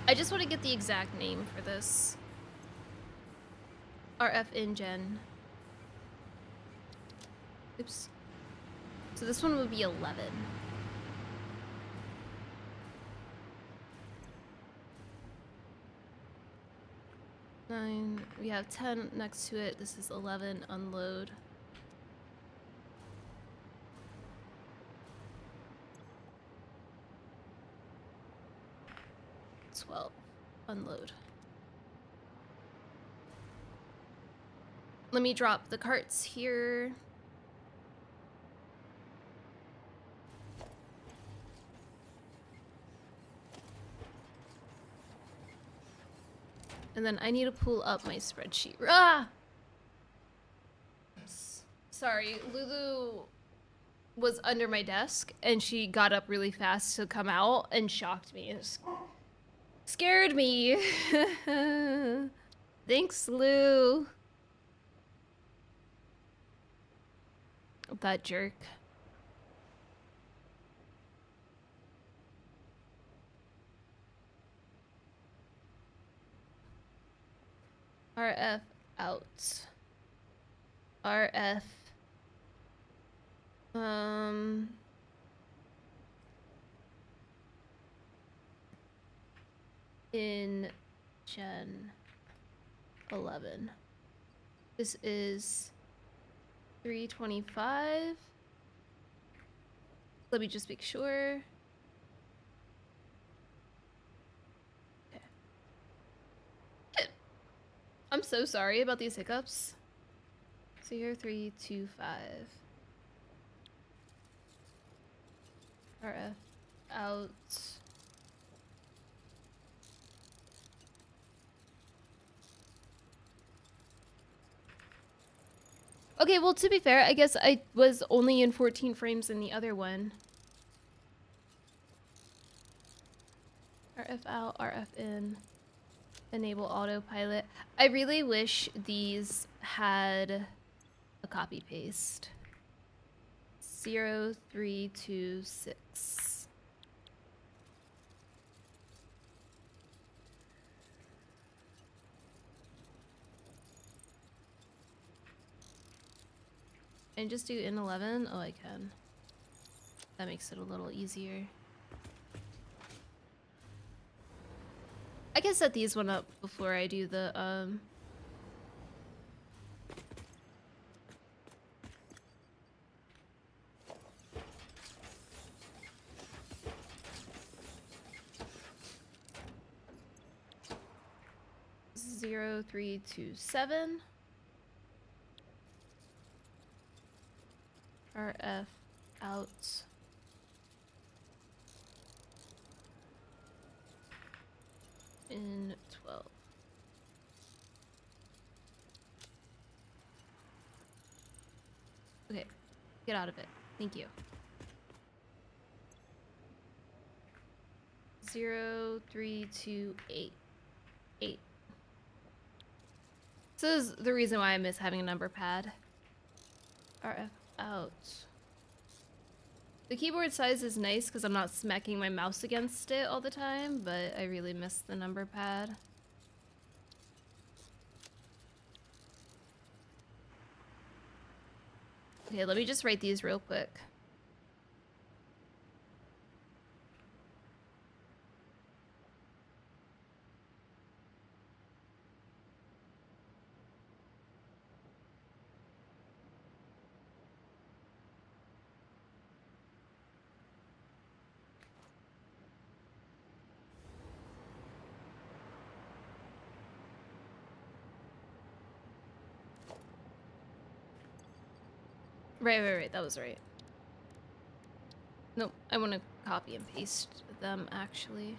I just want to get the exact name for this. RF InGen. Oops. So this one would be 11. Nine. We have 10 next to it. This is 11. Unload. Unload. Let me drop the carts here. And then I need to pull up my spreadsheet. Ah! Sorry, Lulu was under my desk and she got up really fast to come out and shocked me. It scared me. Thanks, Lou. That jerk. RF out. RF. In Gen 11. This is 325. Let me just make sure. Okay. I'm so sorry about these hiccups. 0325. RF out. Okay, well, to be fair, I guess I was only in 14 frames in the other one. RF out, RF in. Enable autopilot. I really wish these had a copy paste. 0326. And just do in 11? Oh, I can. That makes it a little easier. I can set these one up before I do the, 0327. RF out. In 12. Okay, get out of it. Thank you. 0328. 8. So this is the reason why I miss having a number pad. RF out. The keyboard size is nice because I'm not smacking my mouse against it all the time, but I really miss the number pad. Okay, let me just write these real quick. Right, that was right. Nope, I want to copy and paste them actually.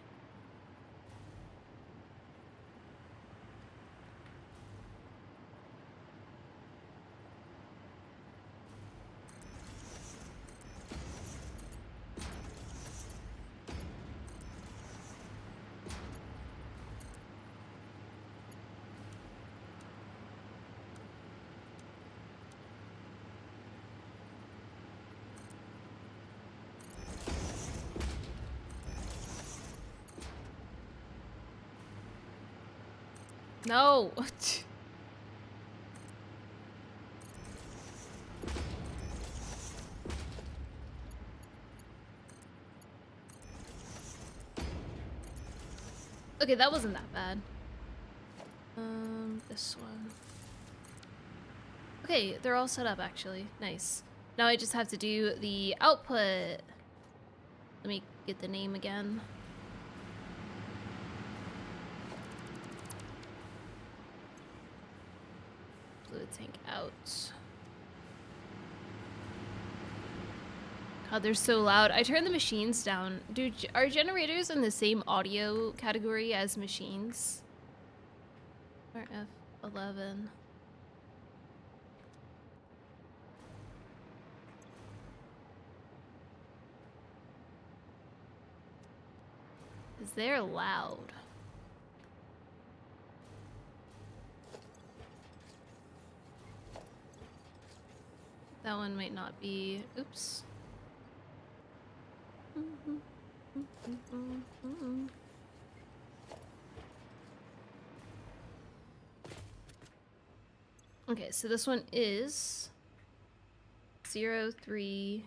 No. Okay, that wasn't that bad. This one. Okay, they're all set up actually. Nice. Now I just have to do the output. Let me get the name again. Fluid tank out. God, they're so loud. I turned the machines down. Dude, are generators in the same audio category as machines? RF11. Because they're loud. That one might not be. Oops. Okay, so this one is 03.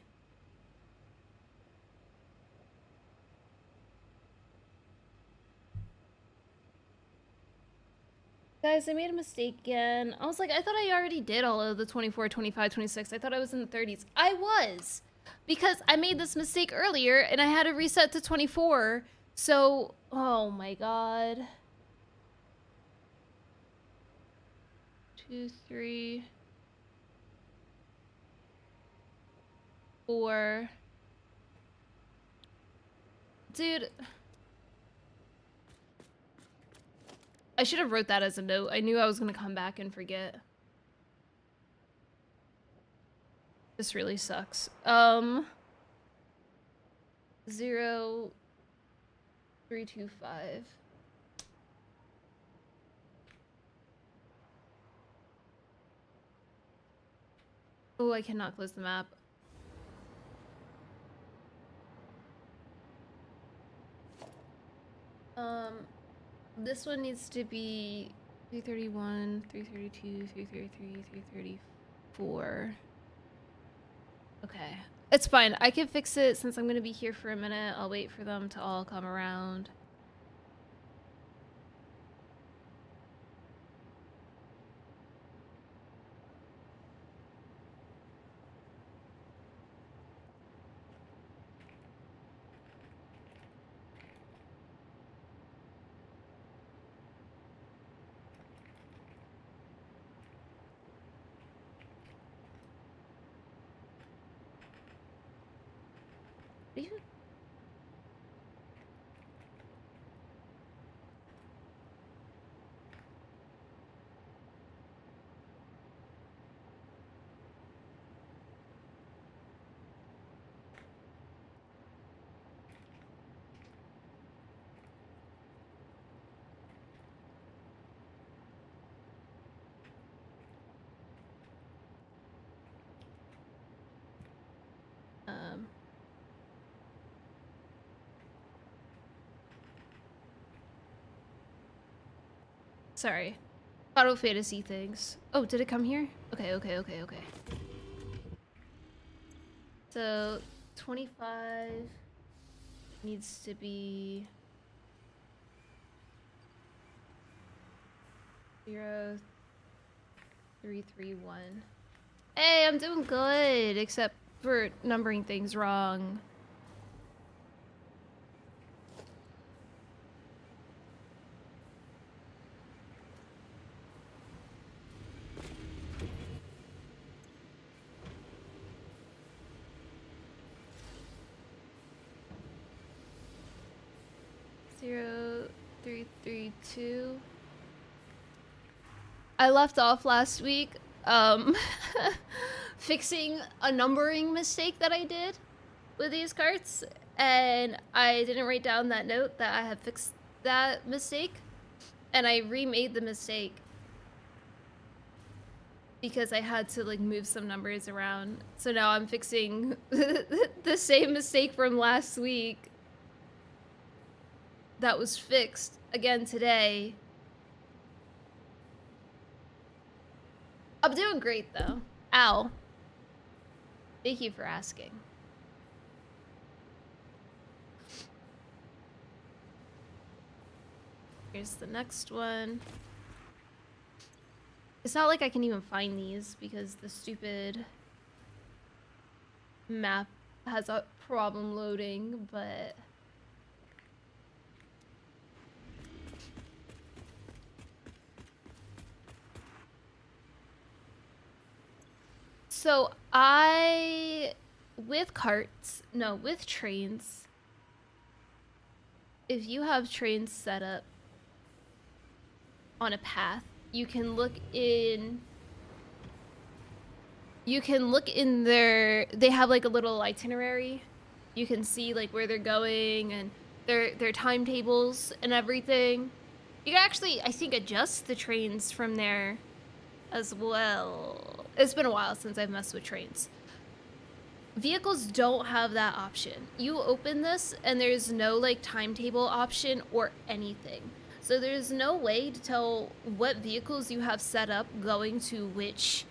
Guys, I made a mistake again. I was like, I thought I already did all of the 24, 25, 26. I thought I was in the 30s. I was! Because I made this mistake earlier and I had to reset to 24. So, oh my god. 2, 3, 4. Dude. I should have wrote that as a note. I knew I was gonna come back and forget. This really sucks. 0, 3, 2, 5. Oh, I cannot close the map. This one needs to be 331, 332, 333, 334. Okay. It's fine. I can fix it since I'm gonna be here for a minute. I'll wait for them to all come around. Are you... Um... Sorry. Auto fantasy things. Oh, did it come here? Okay, okay, okay, okay. So, 25 needs to be 0, 3, 3, 1. Hey, I'm doing good, except for numbering things wrong. 332. I left off last week fixing a numbering mistake that I did with these carts, and I didn't write down that note that I had fixed that mistake, and I remade the mistake because I had to like move some numbers around. So now I'm fixing the same mistake from last week that was fixed again today. I'm doing great though. Ow. Thank you for asking. Here's the next one. It's not like I can even find these because the stupid map has a problem loading, but so with trains, if you have trains set up on a path, you can look in they have like a little itinerary. You can see like where they're going and their timetables and everything. You can actually, I think, adjust the trains from there as well. It's been a while since I've messed with trains. Vehicles don't have that option. You open this and there's no like timetable option or anything. So there's no way to tell what vehicles you have set up going to which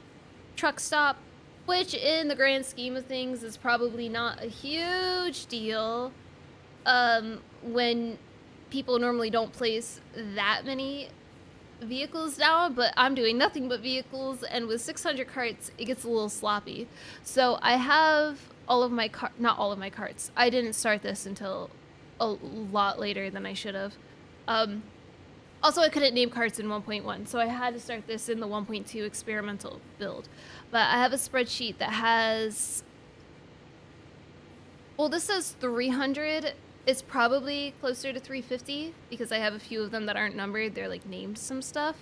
truck stop, which in the grand scheme of things is probably not a huge deal when people normally don't place that many vehicles down, but I'm doing nothing but vehicles, and with 600 carts it gets a little sloppy. So I have all of my not all of my carts. I didn't start this until a lot later than I should have. Also, I couldn't name carts in 1.1, so I had to start this in the 1.2 experimental build. But I have a spreadsheet that has, well, this says 300. It's probably closer to 350 because I have a few of them that aren't numbered. They're like named some stuff.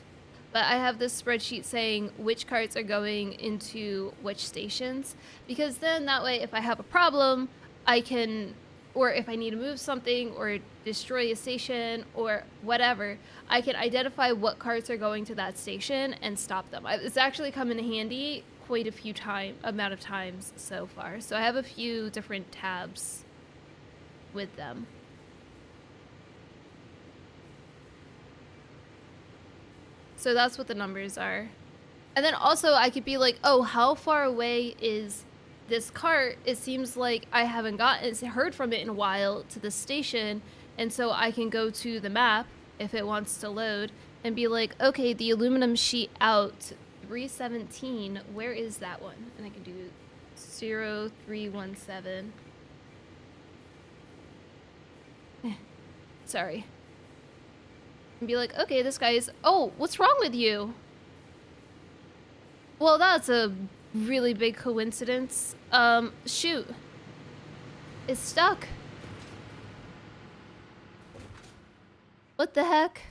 But I have this spreadsheet saying which carts are going into which stations, because then that way if I have a problem, I can, or if I need to move something or destroy a station or whatever, I can identify what carts are going to that station and stop them. It's actually come in handy quite a few amount of times so far. So I have a few different tabs with them. So that's what the numbers are. And then also I could be like, oh, how far away is this cart? It seems like I haven't heard from it in a while to the station. And so I can go to the map if it wants to load and be like, okay, the aluminum sheet out 317, where is that one? And I can do 0317. Sorry. And be like, okay, this guy's, oh, what's wrong with you? Well, that's a really big coincidence. Shoot. It's stuck. What the heck?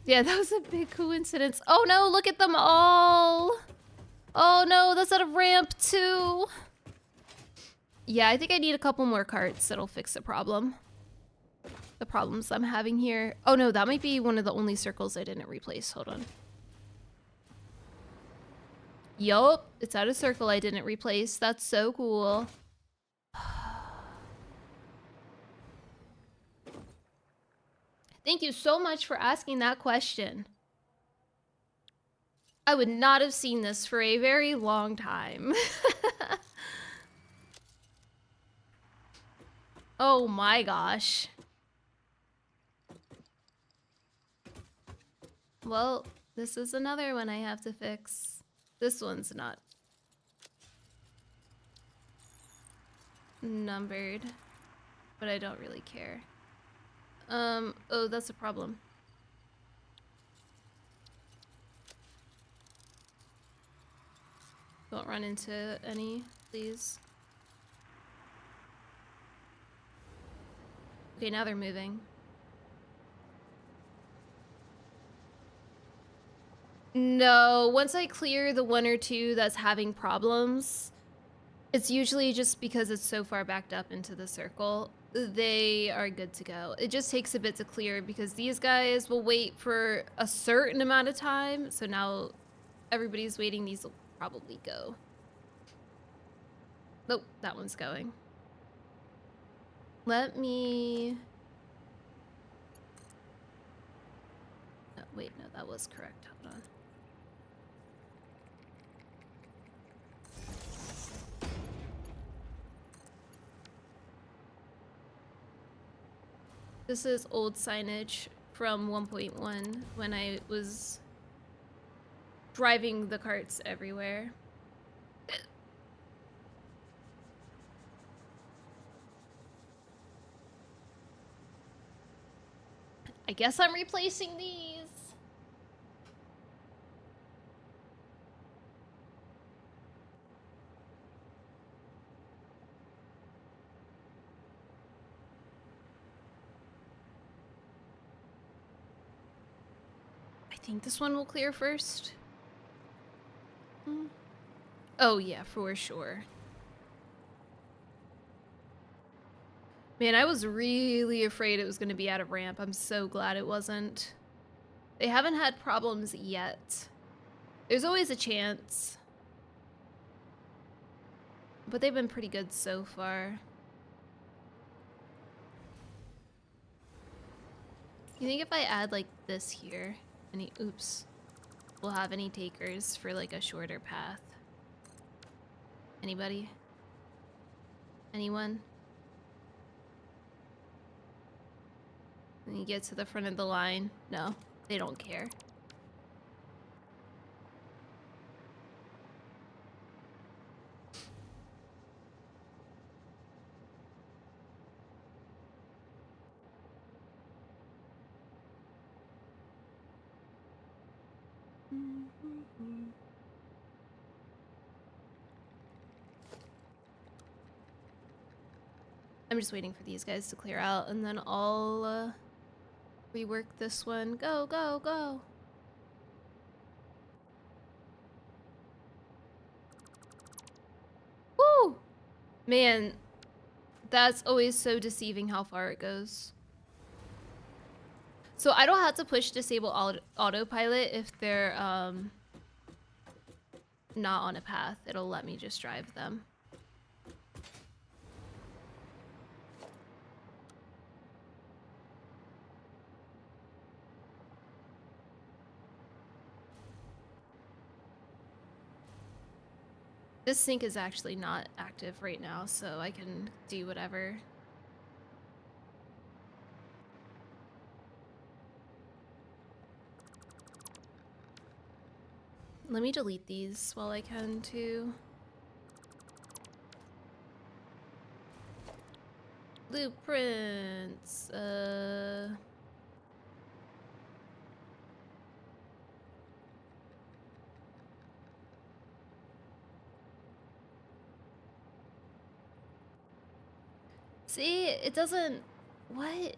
Yeah, that was a big coincidence. Oh no, look at them all. Oh no, that's at a ramp too. Yeah, I think I need a couple more carts that'll fix the problem. The problems I'm having here. Oh no, that might be one of the only circles I didn't replace. Hold on. Yup, it's at a circle I didn't replace. That's so cool. Thank you so much for asking that question. I would not have seen this for a very long time. Oh my gosh. Well, this is another one I have to fix. This one's not numbered, but I don't really care. Oh, that's a problem. Don't run into any, please. Okay, now they're moving. No, once I clear the one or two that's having problems, it's usually just because it's so far backed up into the circle. They are good to go. It just takes a bit to clear because these guys will wait for a certain amount of time. So now everybody's waiting. These will probably go. Nope, that one's going. Let me... No, wait, no, that was correct. Hold on. This is old signage from 1.1 when I was driving the carts everywhere. I guess I'm replacing these. I think this one will clear first. Oh yeah, for sure. Man, I was really afraid it was going to be out of ramp. I'm so glad it wasn't. They haven't had problems yet. There's always a chance. But they've been pretty good so far. You think if I add like this here, any oops, we'll have any takers for like a shorter path? Anybody? Anyone? When you get to the front of the line, no, they don't care. I'm just waiting for these guys to clear out, and then I'll rework this one. Go, go, go! Woo! Man, that's always so deceiving how far it goes. So I don't have to push disable autopilot if they're not on a path. It'll let me just drive them. This sync is actually not active right now, so I can do whatever. Let me delete these while I can too. Blueprints, see, it doesn't... What?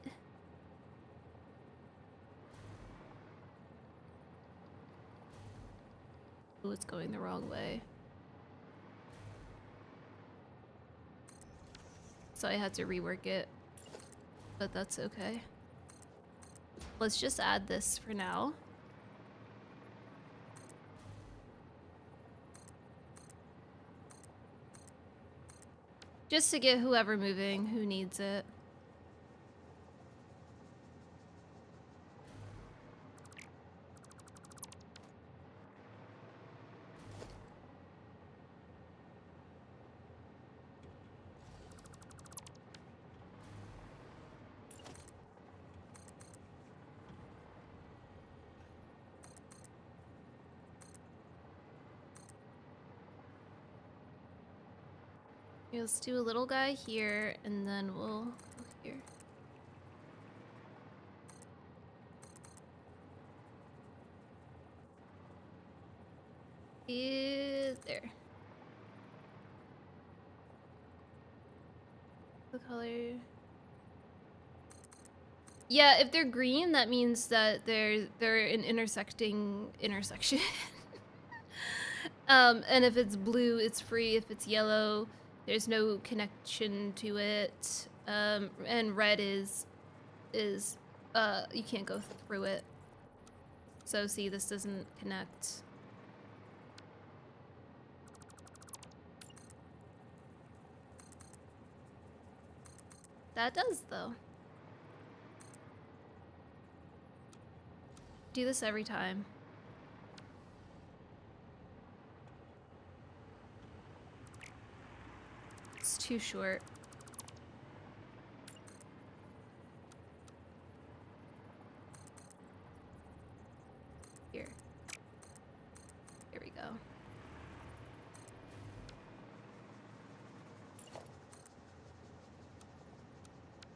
Oh, it's going the wrong way. So I had to rework it. But that's okay. Let's just add this for now. Just to get whoever moving who needs it. Okay, let's do a little guy here, and then we'll go here. There. The color. Yeah, if they're green, that means that they're an intersection. And if it's blue, it's free. If it's yellow, there's no connection to it. And red is you can't go through it. So see, this doesn't connect. That does though. Do this every time. It's too short. Here. Here we go.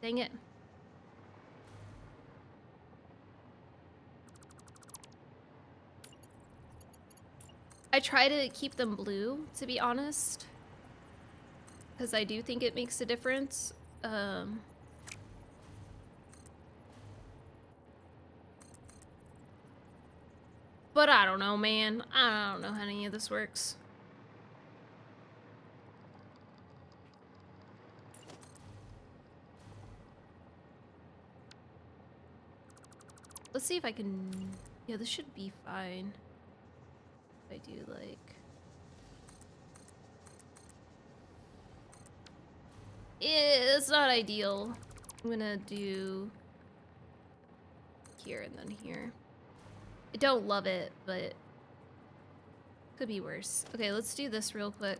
Dang it. I try to keep them blue, to be honest. Because I do think it makes a difference. But I don't know, man. I don't know how any of this works. Let's see if I can... Yeah, this should be fine. I do like... It's not ideal. I'm gonna do... here and then here. I don't love it, but... could be worse. Okay, let's do this real quick.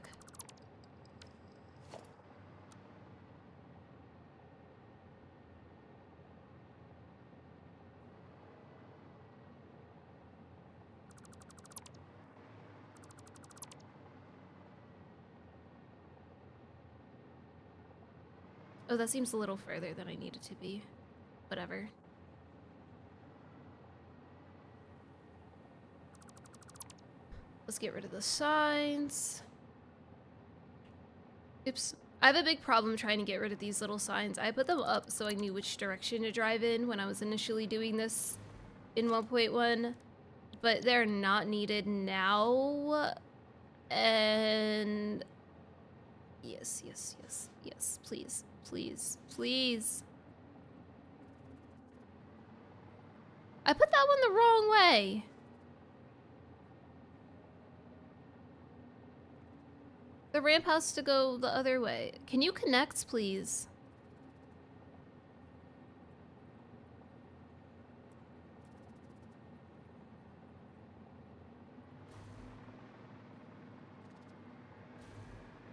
Oh, that seems a little further than I need it to be. Whatever. Let's get rid of the signs. Oops. I have a big problem trying to get rid of these little signs. I put them up so I knew which direction to drive in when I was initially doing this in 1.1, but they're not needed now. And yes, yes, yes, yes, please, please, please. I put that one the wrong way. The ramp has to go the other way. Can you connect, please?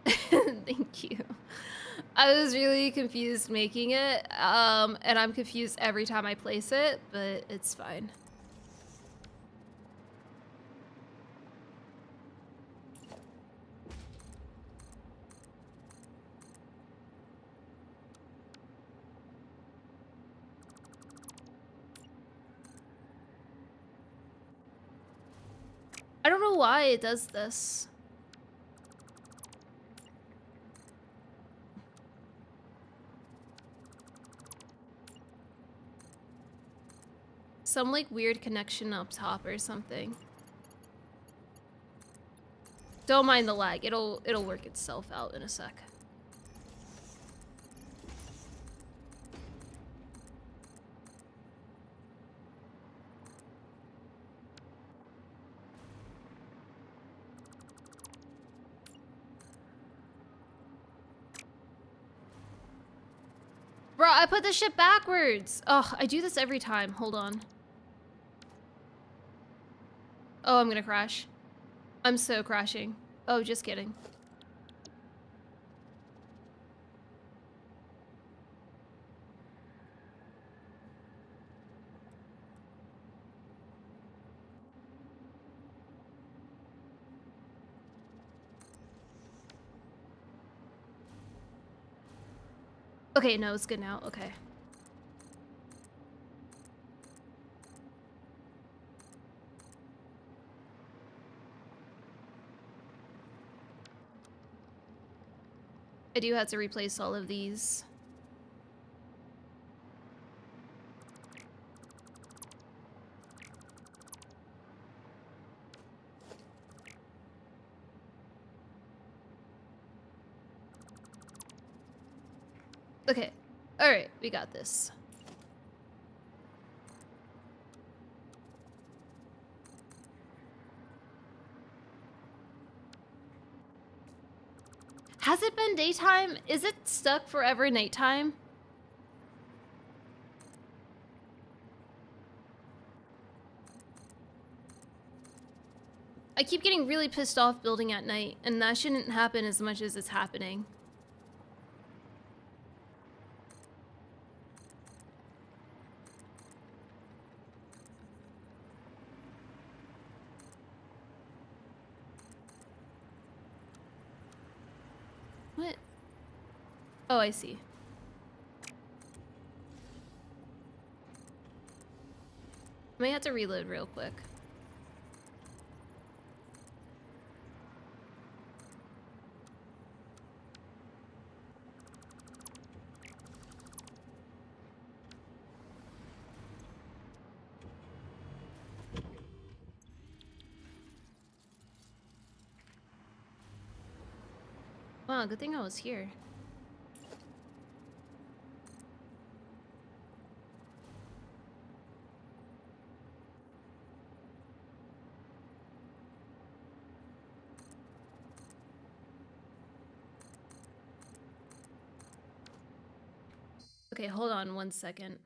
Thank you. I was really confused making it, and I'm confused every time I place it, but it's fine. I don't know why it does this. Some like weird connection up top or something. Don't mind the lag. It'll work itself out in a sec. Bro, I put the shit backwards. Ugh, I do this every time. Hold on. Oh, I'm gonna crash. I'm so crashing. Oh, just kidding. Okay, no, it's good now. Okay. I do have to replace all of these. Okay. Alright, we got this. Has it been daytime? Is it stuck forever nighttime? I keep getting really pissed off building at night, and that shouldn't happen as much as it's happening. What? Oh, I see. I might have to reload real quick. Wow, good thing I was here. Okay, hold on 1 second.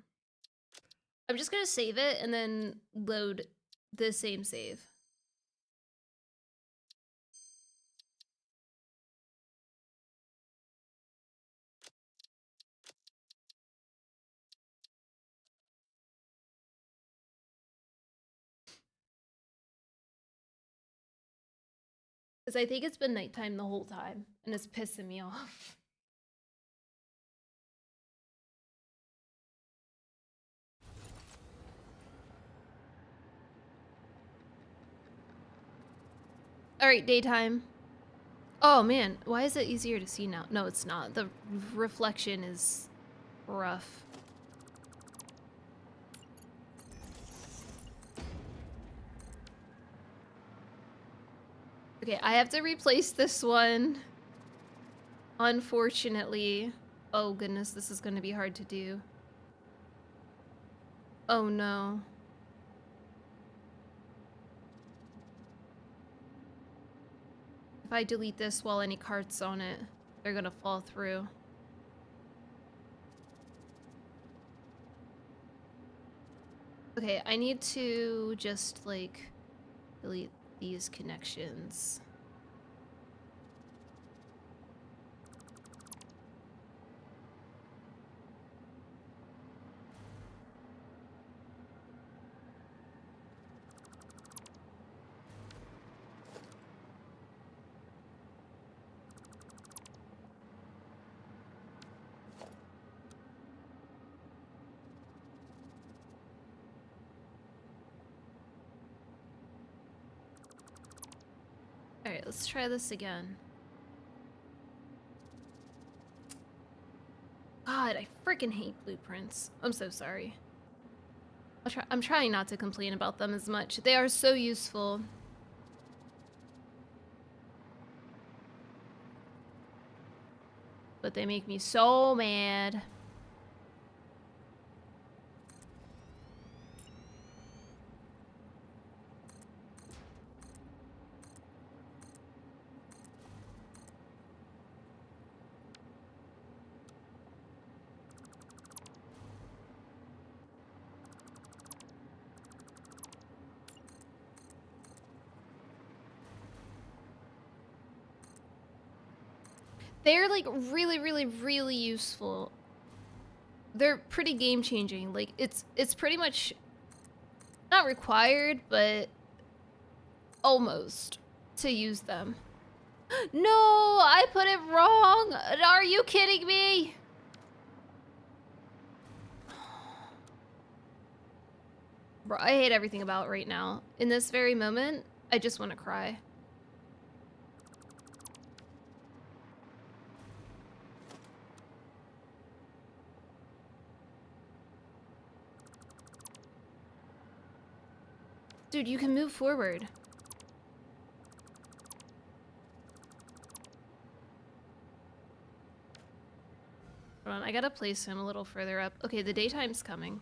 I'm just gonna save it and then load the same save. Because I think it's been nighttime the whole time, and it's pissing me off. Alright, daytime. Oh man, why is it easier to see now? No, it's not. The reflection is rough. Okay, I have to replace this one. Unfortunately. Oh goodness, this is gonna be hard to do. Oh no. If I delete this while any cart's on it, they're gonna fall through. Okay, I need to just like delete these connections. Alright, let's try this again. God, I freaking hate blueprints. I'm so sorry. I'm trying not to complain about them as much. They are so useful. But they make me so mad. They're like really, really, really useful. They're pretty game changing. Like it's pretty much not required, but almost to use them. No, I put it wrong. Are you kidding me? Bro, I hate everything about it right now. In this very moment, I just want to cry. Dude, you can move forward. Hold on, I gotta place him a little further up. Okay, the daytime's coming.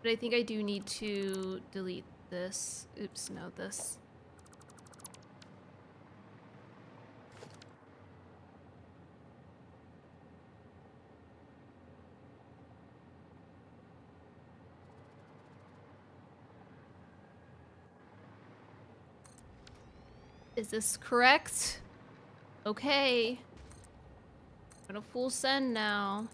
But I think I do need to delete this. Oops, no, this. Is this correct? Okay. I'm gonna full send now.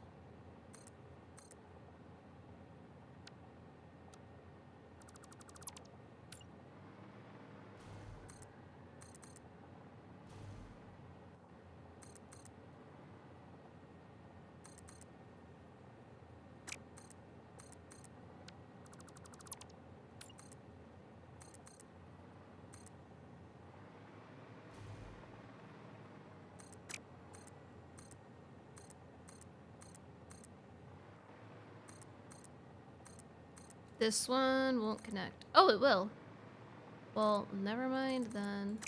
This one won't connect. Oh, it will. Well, never mind then.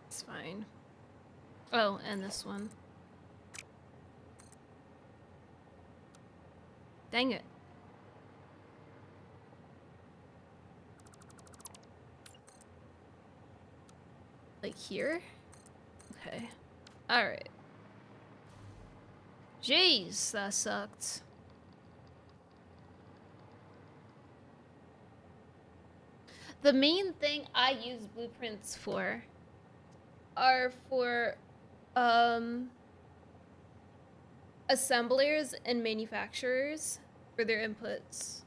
It's fine. Oh, and this one. Dang it. Like here? Okay. Alright. Jeez, that sucked. The main thing I use blueprints for are for assemblers and manufacturers for their inputs.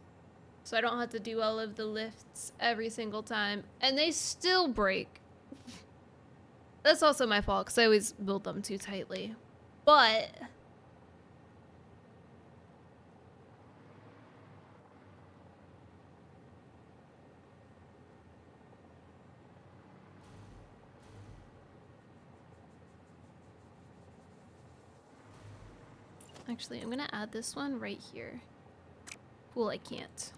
So I don't have to do all of the lifts every single time. And they still break. That's also my fault because I always build them too tightly. But actually, I'm gonna add this one right here. Well, I can't.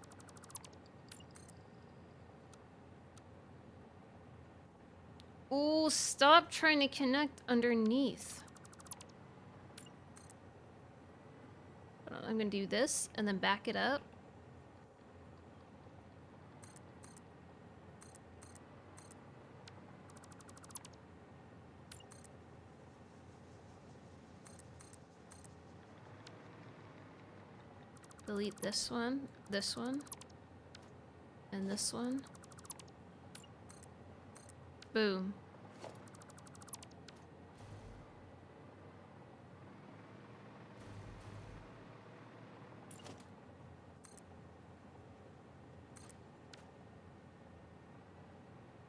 Ooh, stop trying to connect underneath. Hold on, I'm gonna do this and then back it up. Delete this one, and this one. Boom.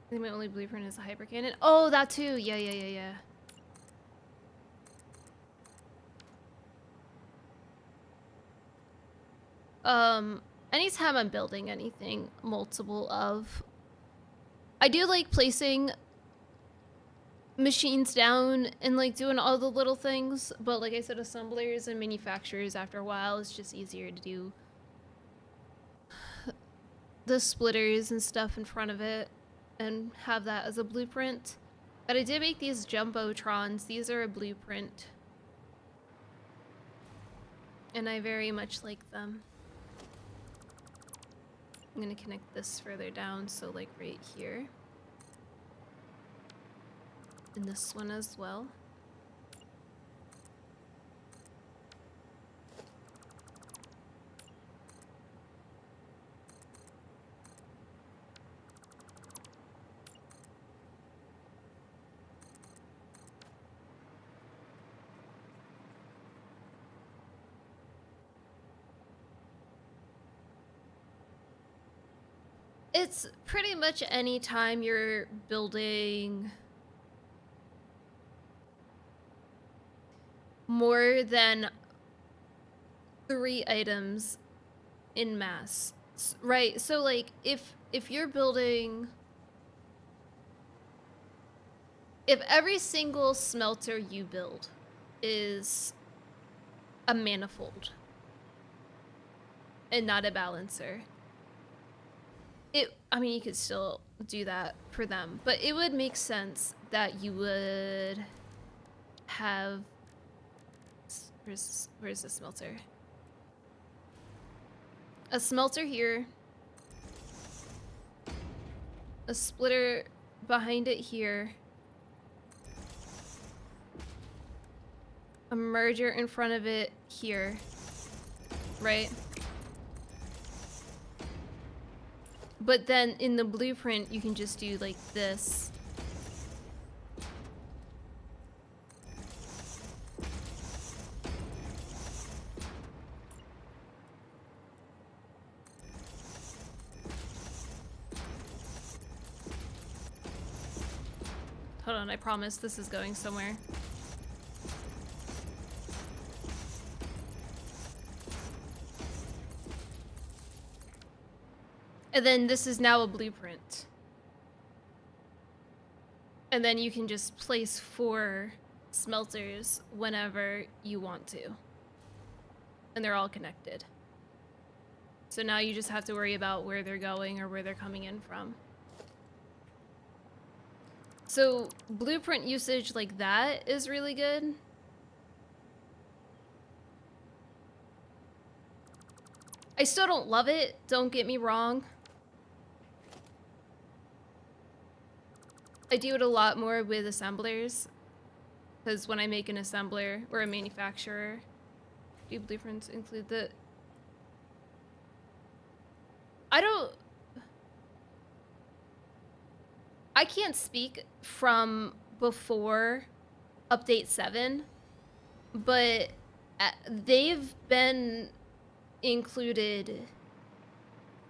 I think my only blueprint is a hyper cannon. Oh, that too. Yeah. Anytime I'm building anything multiple of, I do like placing machines down and like doing all the little things, but like I said, assemblers and manufacturers after a while it's just easier to do the splitters and stuff in front of it and have that as a blueprint. But I did make these jumbotrons. These are a blueprint. And I very much like them. I'm gonna connect this further down, so like right here. And this one as well. It's pretty much any time you're building more than 3 items in mass, right? So like if you're building, if every single smelter you build is a manifold and not a balancer, I mean, you could still do that for them, but it would make sense that you would have, where's the smelter? A smelter here, a splitter behind it here, a merger in front of it here, right? But then in the blueprint, you can just do like this. Hold on, I promise this is going somewhere. And then this is now a blueprint. And then you can just place 4 smelters whenever you want to. And they're all connected. So now you just have to worry about where they're going or where they're coming in from. So blueprint usage like that is really good. I still don't love it, don't get me wrong. I do it a lot more with assemblers, because when I make an assembler or a manufacturer, do blueprints include the... I can't speak from before update 7, but they've been included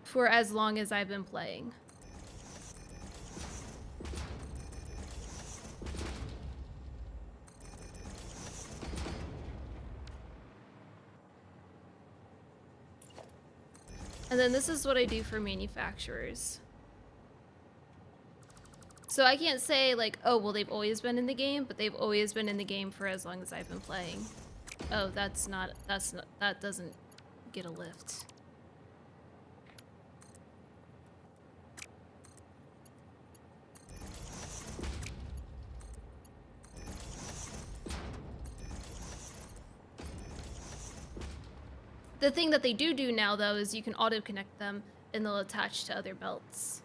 for as long as I've been playing. And then this is what I do for manufacturers. So I can't say like, oh, well, they've always been in the game, but they've always been in the game for as long as I've been playing. Oh, that doesn't get a lift. The thing that they do now, though, is you can auto-connect them and they'll attach to other belts.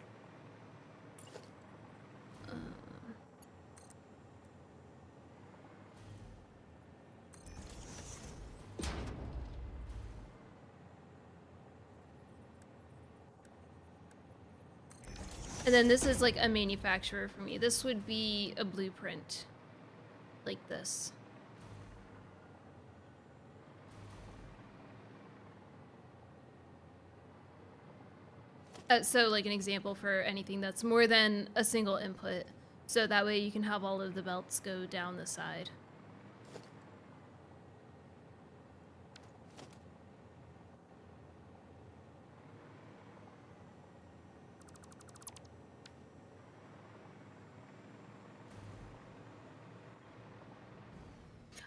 And then this is like a manufacturer for me. This would be a blueprint like this. So like an example for anything that's more than a single input. So that way you can have all of the belts go down the side.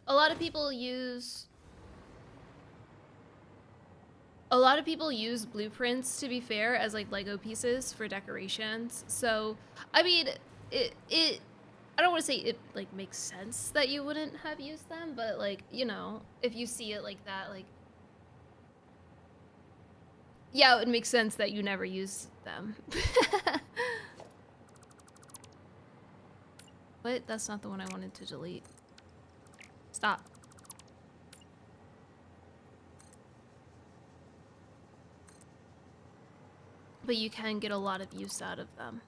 A lot of people use blueprints, to be fair, as like Lego pieces for decorations. So, I mean, I don't want to say it like makes sense that you wouldn't have used them, but like, you know, if you see it like that, like, yeah, it would make sense that you never use them. What? That's not the one I wanted to delete. Stop. But you can get a lot of use out of them.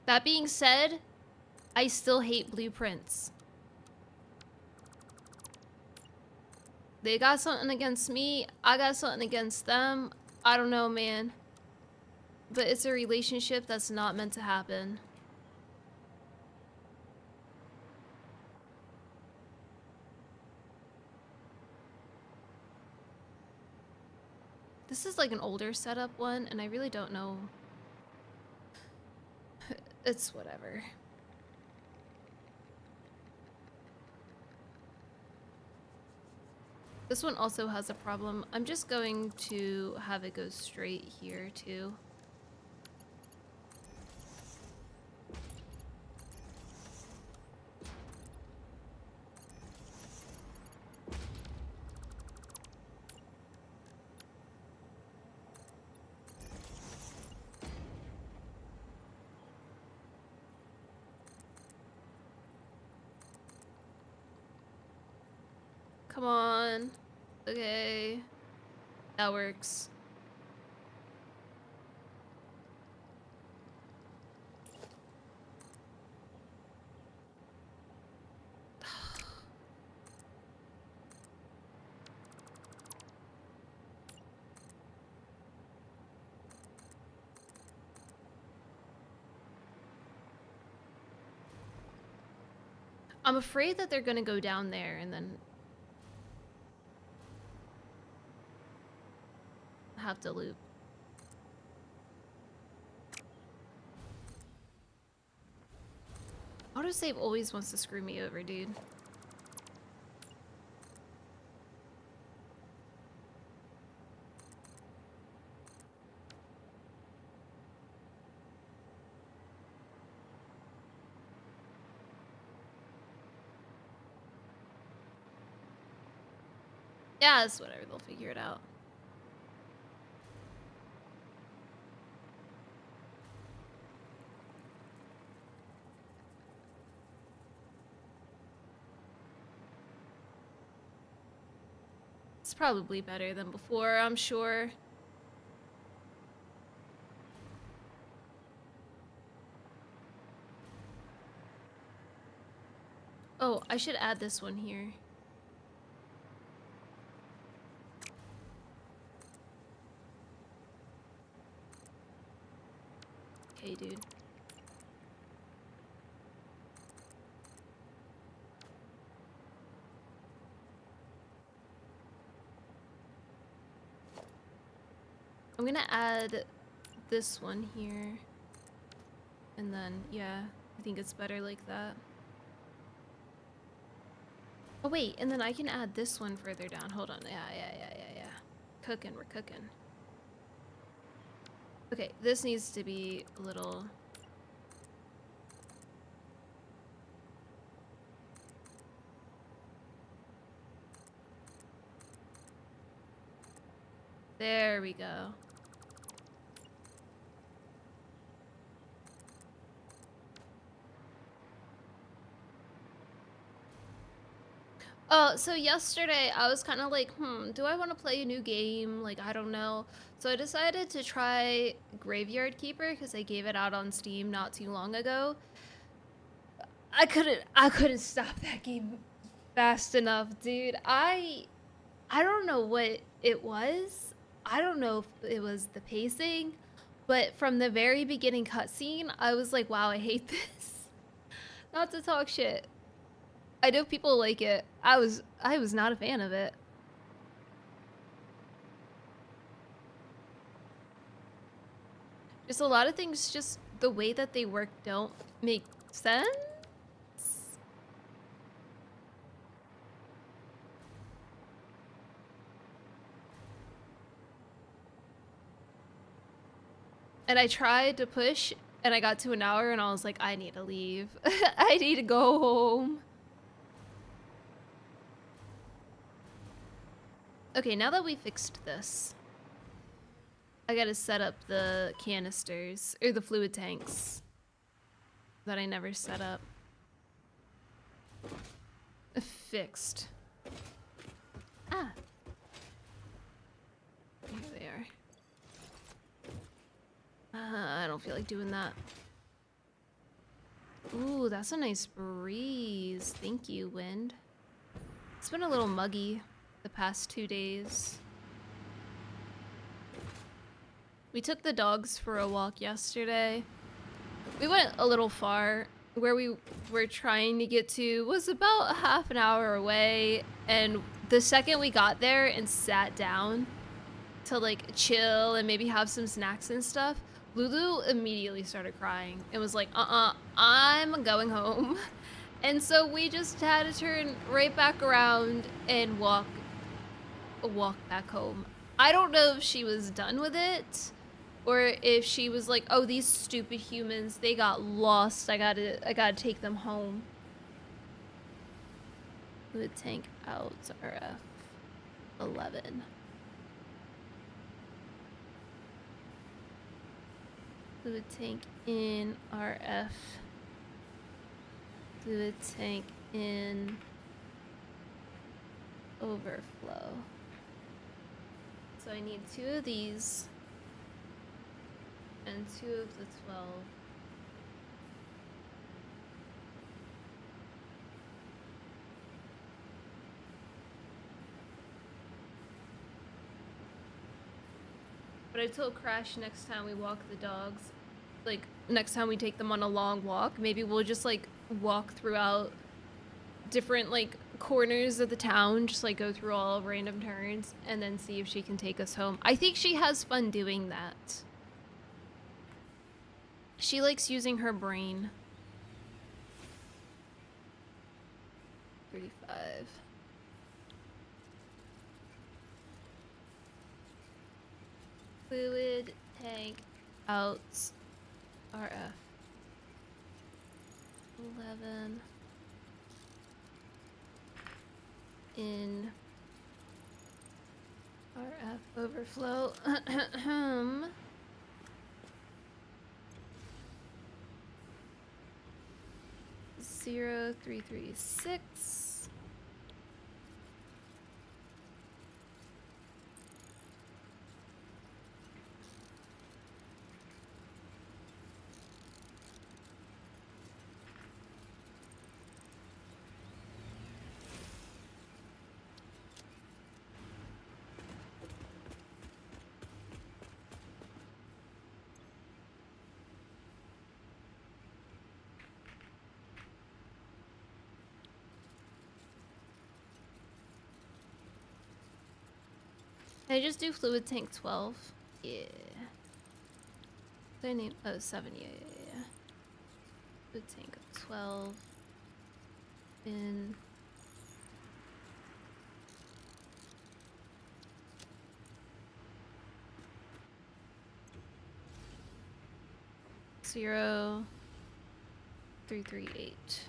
That being said, I still hate blueprints. They got something against me, I got something against them. I don't know, man. But it's a relationship that's not meant to happen. This is like an older setup one, and I really don't know. It's whatever. This one also has a problem. I'm just going to have it go straight here too. Come on. Okay. That works. I'm afraid that they're gonna go down there and then have to loop. Autosave always wants to screw me over, dude. Yeah, it's whatever, they'll figure it out. It's probably better than before, I'm sure. Oh, I should add this one here. Okay, dude. I'm gonna add this one here. And then, yeah, I think it's better like that. Oh, wait, and then I can add this one further down. Hold on. Yeah. Cooking, we're cooking. Okay, this needs to be a little... There we go. So yesterday I was kind of like, do I want to play a new game? Like, I don't know. So I decided to try Graveyard Keeper because I gave it out on Steam not too long ago. I couldn't stop that game fast enough, dude. I don't know what it was. I don't know if it was the pacing, but from the very beginning cutscene, I was like, wow, I hate this. Not to talk shit. I know people like it. I was not a fan of it. Just a lot of things, just the way that they work don't make sense. And I tried to push and I got to an hour and I was like, I need to leave. I need to go home. Okay, now that we fixed this, I gotta set up the canisters, or the fluid tanks that I never set up. Fixed. Ah. Here they are. I don't feel like doing that. Ooh, that's a nice breeze. Thank you, wind. It's been a little muggy the past 2 days. We took the dogs for a walk yesterday. We went a little far. Where we were trying to get to was about a half an hour away, and the second we got there and sat down to like chill and maybe have some snacks and stuff, Lulu immediately started crying and was like, I'm going home. And so we just had to turn right back around and walk back home. I don't know if she was done with it or if she was like, oh, these stupid humans, they got lost. I gotta take them home. Fluid tank out, RF 11. Fluid tank in, RF. Fluid tank in, overflow. So I need 2 of these and 2 of the 12. But I told Crash next time we walk the dogs, like next time we take them on a long walk, maybe we'll just like walk throughout different like corners of the town, just like go through all random turns and then see if she can take us home. I think she has fun doing that. She likes using her brain. 35. Fluid tank out, RF 11 in, RF overflow. 0336. Can I just do fluid tank 12? Yeah. I need, oh, 7, yeah. Fluid tank 12 in. Zero, 338.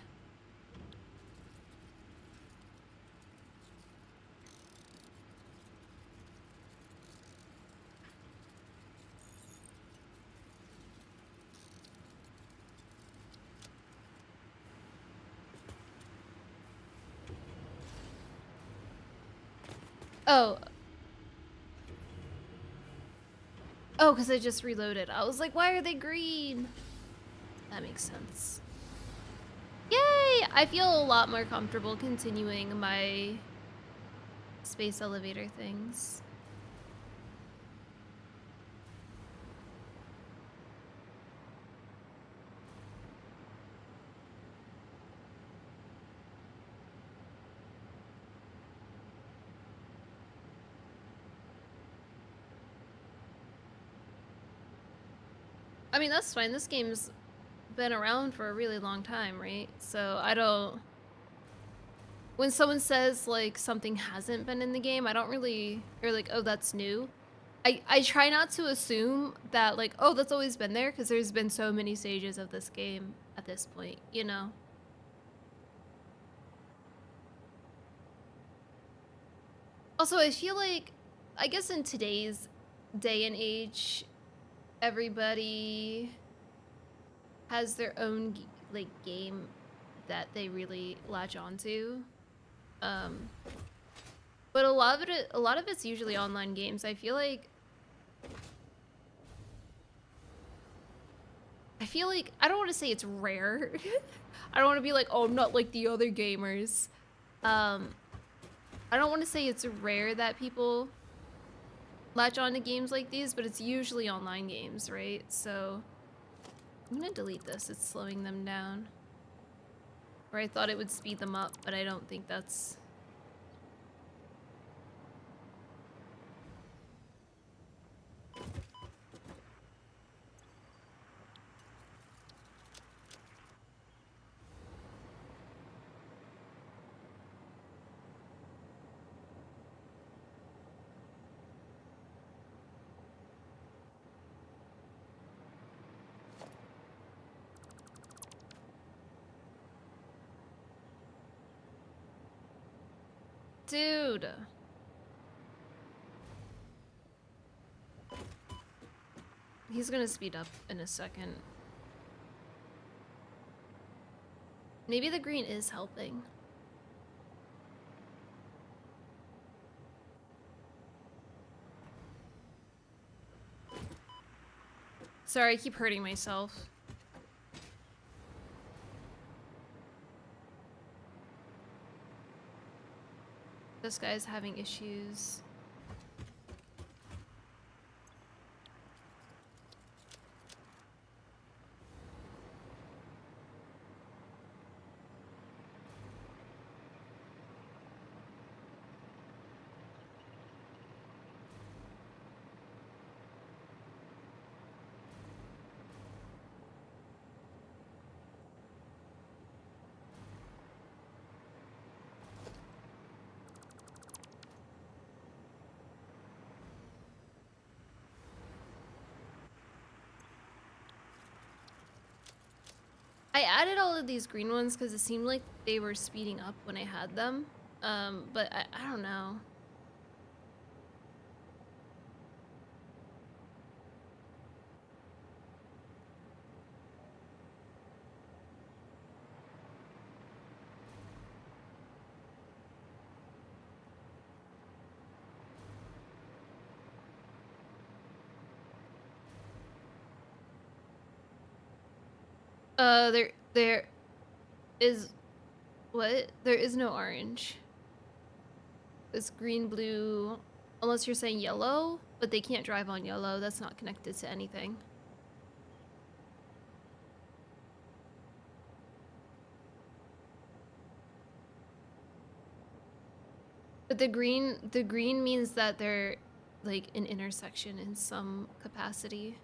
Oh. Oh, because I just reloaded. I was like, why are they green? That makes sense. Yay! I feel a lot more comfortable continuing my space elevator things. I mean, that's fine. This game's been around for a really long time, right? So I don't... When someone says, like, something hasn't been in the game, I don't really... Or, like, oh, that's new. I try not to assume that, like, oh, that's always been there, because there's been so many stages of this game at this point, you know? Also, I feel like, I guess in today's day and age, everybody has their own like game that they really latch onto. But a lot of it's usually online games. I I feel like, I don't want to say it's rare. I don't want to be like, oh, I'm not like the other gamers. I don't want to say it's rare that people latch on to games like these, but it's usually online games, right? So I'm gonna delete this. It's slowing them down. Or I thought it would speed them up, but I don't think that's... Dude. He's gonna speed up in a second. Maybe the green is helping. Sorry, I keep hurting myself. This guy's having issues. I added all of these green ones because it seemed like they were speeding up when I had them. But I don't know. There is... What? There is no orange. It's green, blue, unless you're saying yellow, but they can't drive on yellow. That's not connected to anything. But the green means that they're like an intersection in some capacity.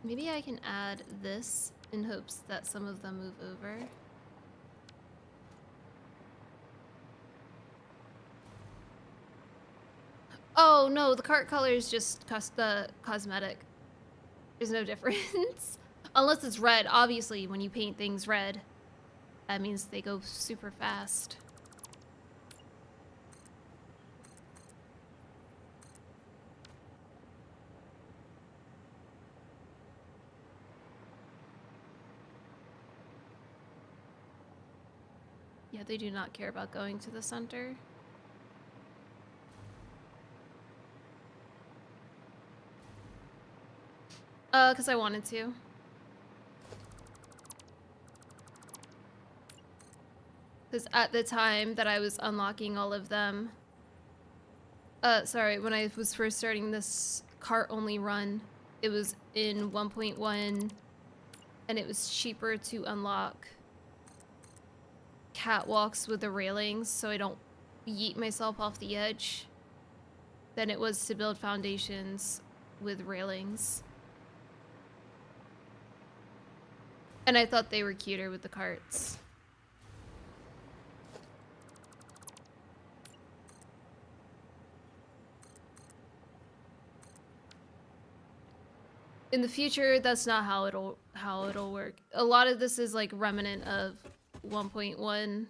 Maybe I can add this in hopes that some of them move over. Oh no, the cart color is just the cosmetic. There's no difference. Unless it's red. Obviously, when you paint things red, that means they go super fast. Yeah, they do not care about going to the center. Because I wanted to. Because at the time that I was unlocking all of them... sorry, when I was first starting this cart-only run, it was in 1.1, and it was cheaper to unlock catwalks with the railings so I don't yeet myself off the edge than it was to build foundations with railings. And I thought they were cuter with the carts. In the future, that's not how it'll work. A lot of this is like remnant of 1.1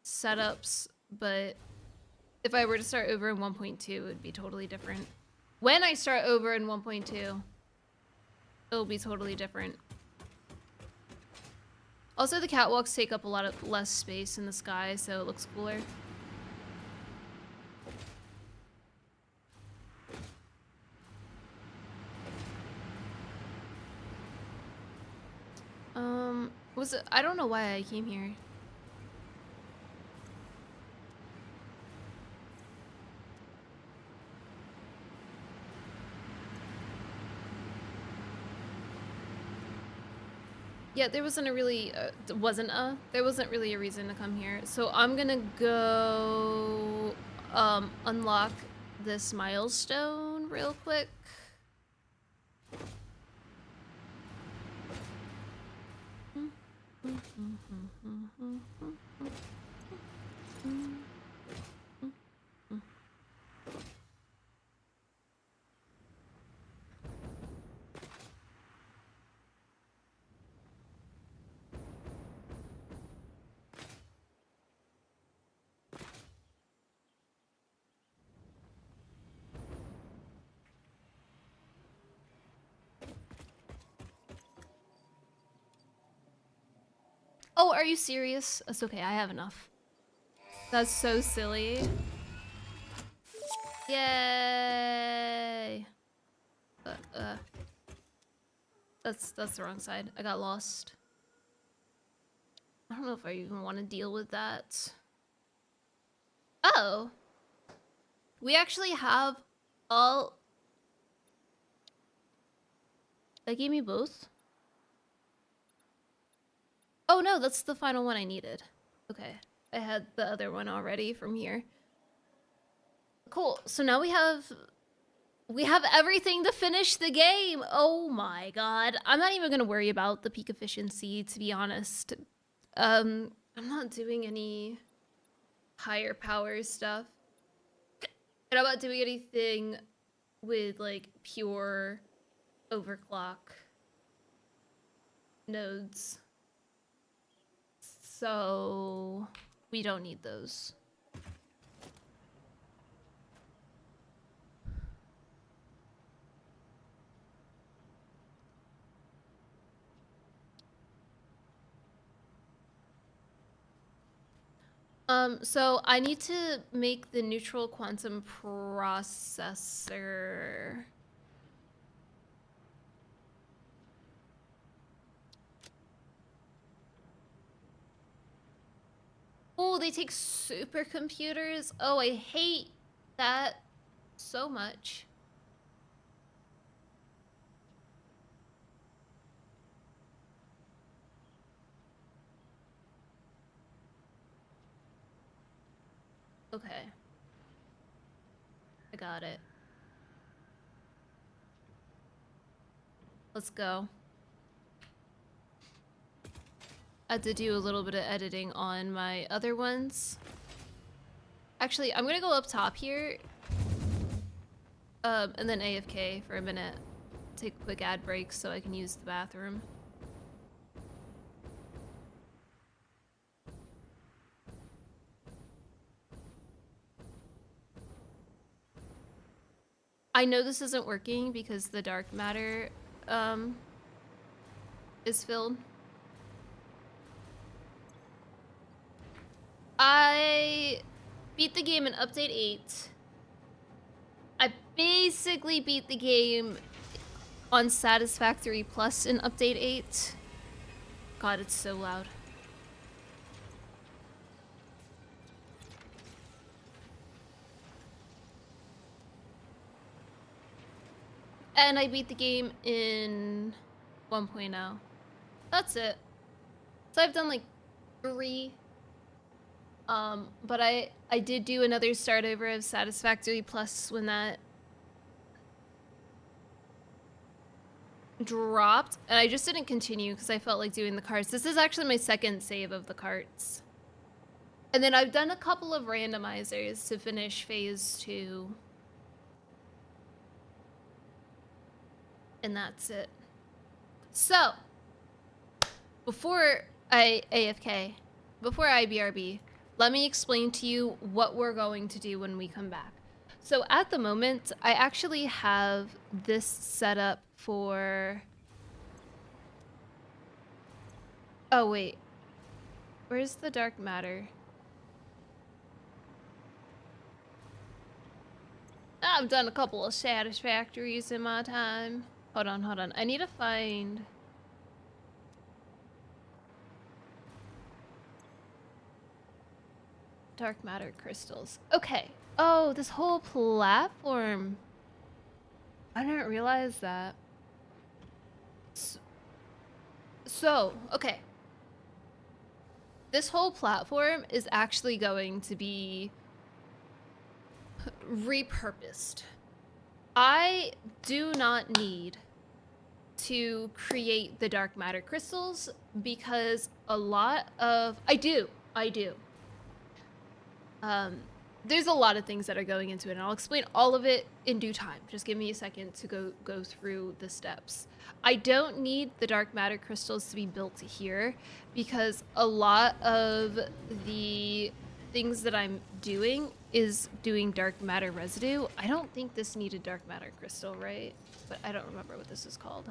setups, but if I were to start over in 1.2, it would be totally different. When I start over in 1.2, it'll be totally different. Also, the catwalks take up a lot of less space in the sky, so it looks cooler. Was it? I don't know why I came here. Yeah, there wasn't really a reason to come here. So I'm gonna go unlock this milestone real quick. Oh, are you serious? That's okay, I have enough. That's so silly. Yay! That's the wrong side. I got lost. I don't know if I even want to deal with that. Oh! We actually have all... That gave me both? Oh no, that's the final one I needed. Okay. I had the other one already from here. Cool. So now we have everything to finish the game. Oh my god. I'm not even going to worry about the peak efficiency, to be honest. I'm not doing any higher power stuff. And I'm not doing anything with like pure overclock nodes. So we don't need those. So I need to make the neutral quantum processor. Oh, they take supercomputers? Oh, I hate that so much. Okay. I got it. Let's go. I had to do a little bit of editing on my other ones. Actually, I'm gonna go up top here. And then AFK for a minute. Take a quick ad break so I can use the bathroom. I know this isn't working because the dark matter is filled. I beat the game in update 8. I basically beat the game on Satisfactory Plus in update 8. God, it's so loud. And I beat the game in 1.0. That's it. So I've done like 3. But I did do another start over of Satisfactory Plus when that dropped. And I just didn't continue because I felt like doing the carts. This is actually my second save of the carts. And then I've done a couple of randomizers to finish phase 2. And that's it. So, before I AFK, before I BRB, let me explain to you what we're going to do when we come back. So at the moment, I actually have this set up for... Oh, wait. Where's the dark matter? I've done a couple of Satisfactories in my time. Hold on. I need to find... dark matter crystals. Okay. Oh, this whole platform. I didn't realize that. So, okay. This whole platform is actually going to be repurposed. I do not need to create the dark matter crystals because a lot of I do. There's a lot of things that are going into it, and I'll explain all of it in due time. Just give me a second to go through the steps. I don't need the dark matter crystals to be built here because a lot of the things that I'm doing is doing dark matter residue. I don't think this needed dark matter crystal, right? But I don't remember what this is called.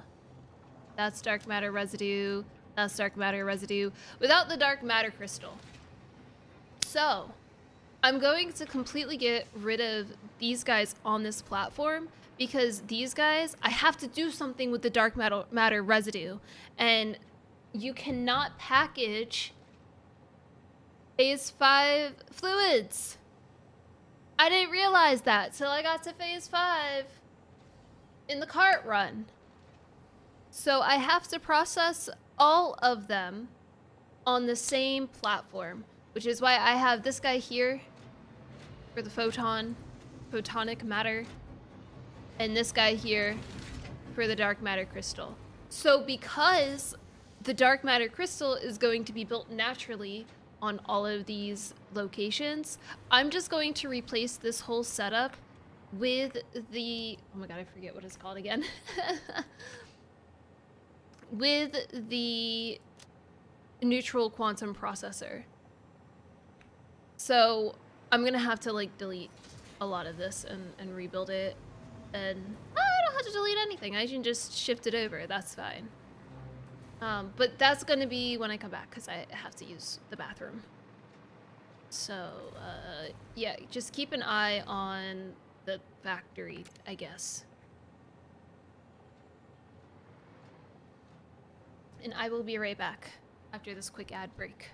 That's dark matter residue. That's dark matter residue. Without the dark matter crystal. So, I'm going to completely get rid of these guys on this platform because these guys, I have to do something with the dark matter residue. And you cannot package phase 5 fluids. I didn't realize that till I got to phase 5 in the cart run. So I have to process all of them on the same platform, which is why I have this guy here for the photonic matter, and this guy here for the dark matter crystal. So because the dark matter crystal is going to be built naturally on all of these locations, I'm just going to replace this whole setup with the, oh my god, I forget what it's called again. With the neutral quantum processor. So I'm gonna have to like delete a lot of this and rebuild it. And I don't have to delete anything. I can just shift it over. That's fine. But that's gonna be when I come back because I have to use the bathroom. So yeah, just keep an eye on the factory, I guess. And I will be right back after this quick ad break.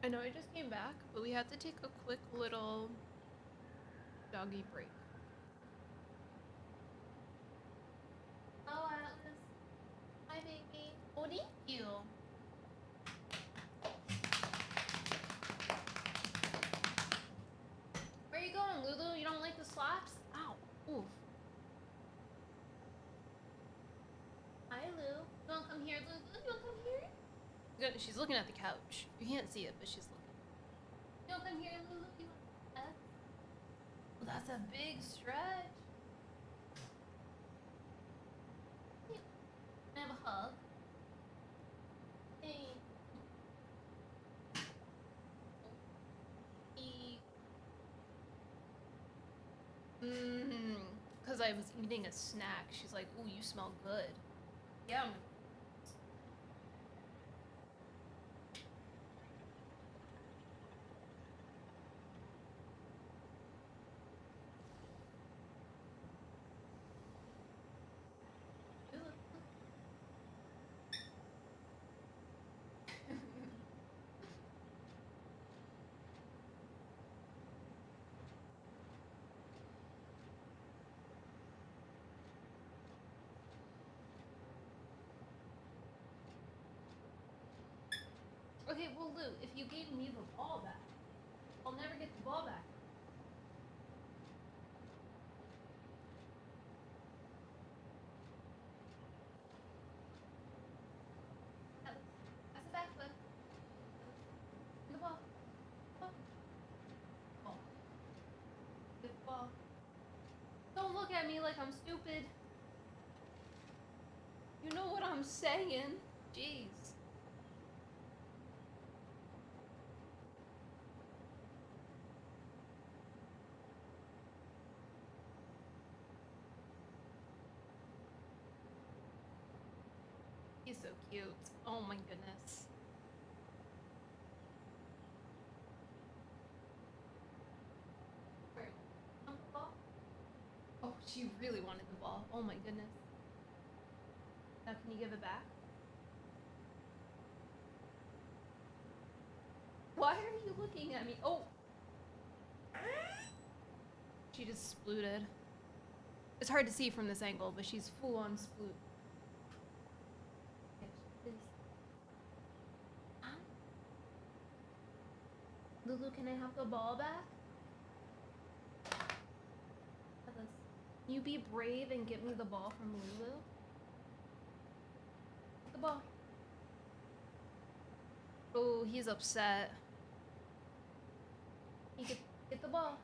I know I just came back, but we had to take a quick little doggy break. Oh, Atlas. Hi, baby. Oh, thank you. Where are you going, Lulu? You don't like the slaps? Ow. Oof. Hi, Lou. You wanna come here, Lulu? You wanna come here? She's looking at the couch. You can't see it, but she's looking. You wanna come here, Lulu? You wanna... Well, that's a big stretch. Can I have a hug? Hey. Because I was eating a snack. She's like, ooh, you smell good. Yeah. Okay, well, Lou, if you gave me the ball back, I'll never get the ball back. That's a back foot. The ball. Ball. Ball. Get the ball. Don't look at me like I'm stupid. You know what I'm saying. Jeez. He's so cute. Oh my goodness. Where? On the ball? Oh, she really wanted the ball. Oh my goodness. Now can you give it back? Why are you looking at me? Oh! She just splooted. It's hard to see from this angle, but she's full on sploot. Lulu, can I have the ball back? Can you be brave and get me the ball from Lulu? Get the ball. Oh, he's upset. You get the ball.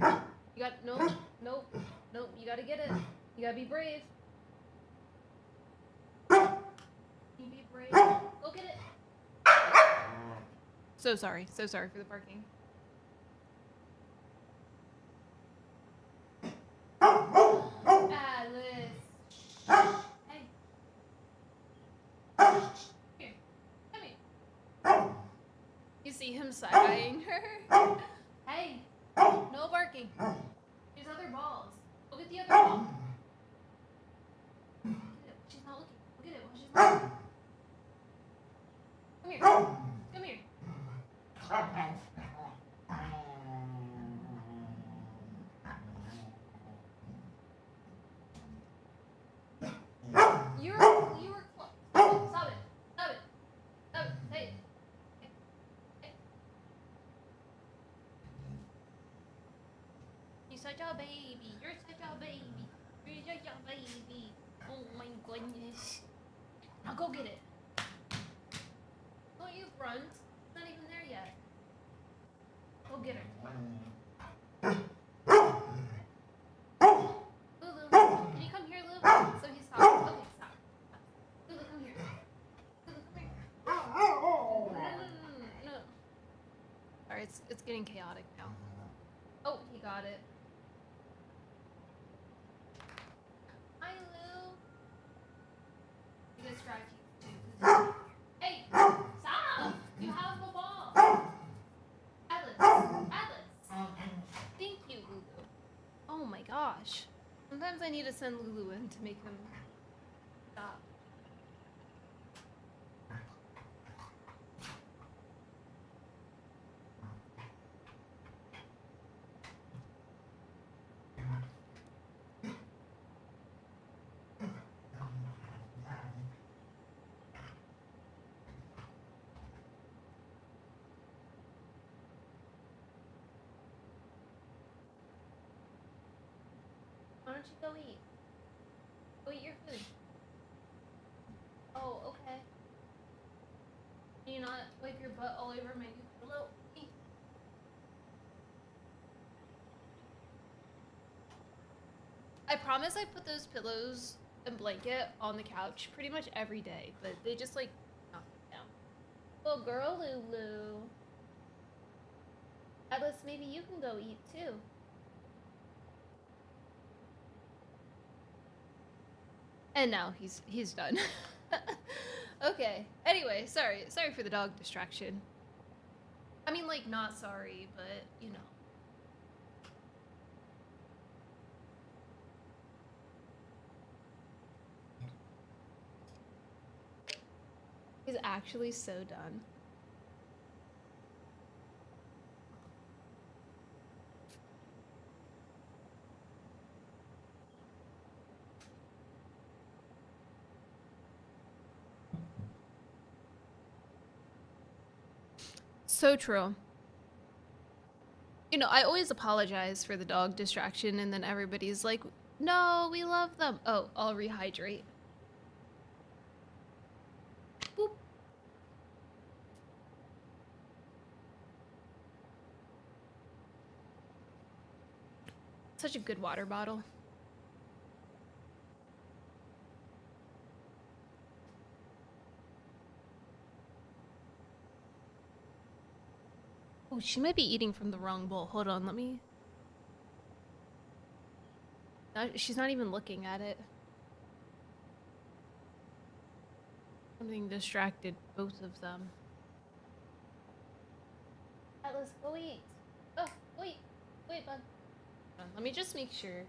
You got nope. You gotta get it. You gotta be brave. You be brave. Go get it. So sorry for the barking. Alice. Hey. Here. Come here. You see him side-eyeing her? Hey. No barking. There's other balls. Go get the other ball. She's not looking. Go get it while she's not looking. Come here. Come here. You were close. Stop it. Stop it. Stop it. Hey. Hey. You're such a baby. You're such a baby. You're such a baby. Oh my goodness. Now go get it. Don't you front. It's not even there yet. Go get her. Lulu, can you come here, Lulu? So he stopped. Okay, stop. Lulu, come here. Lulu, come here. No. Sorry, it's getting chaotic now. Oh, he got it. Hi, Lou. You guys scratch too. Hey, stop! You have the ball. Atlas. Thank you, Lulu. Oh my gosh. Sometimes I need to send Lulu in to make him stop. don't you go eat? Go eat your food. Oh, okay. Can you not wipe your butt all over my new pillow? Eat. I promise I put those pillows and blanket on the couch pretty much every day, but they just like knock me down. Well, girl, Lulu. Atlas, maybe you can go eat too. And now he's done. Okay. Anyway, sorry for the dog distraction. I mean, like, not sorry, but you know. He's actually so done. So true. You know, I always apologize for the dog distraction, and then everybody's like, no, we love them. Oh, I'll rehydrate. Boop. Such a good water bottle. Oh, she might be eating from the wrong bowl. Hold on, let me... she's not even looking at it. Something distracted both of them. Atlas, go eat. Oh, wait. Wait, bud. Hold on, let me just make sure.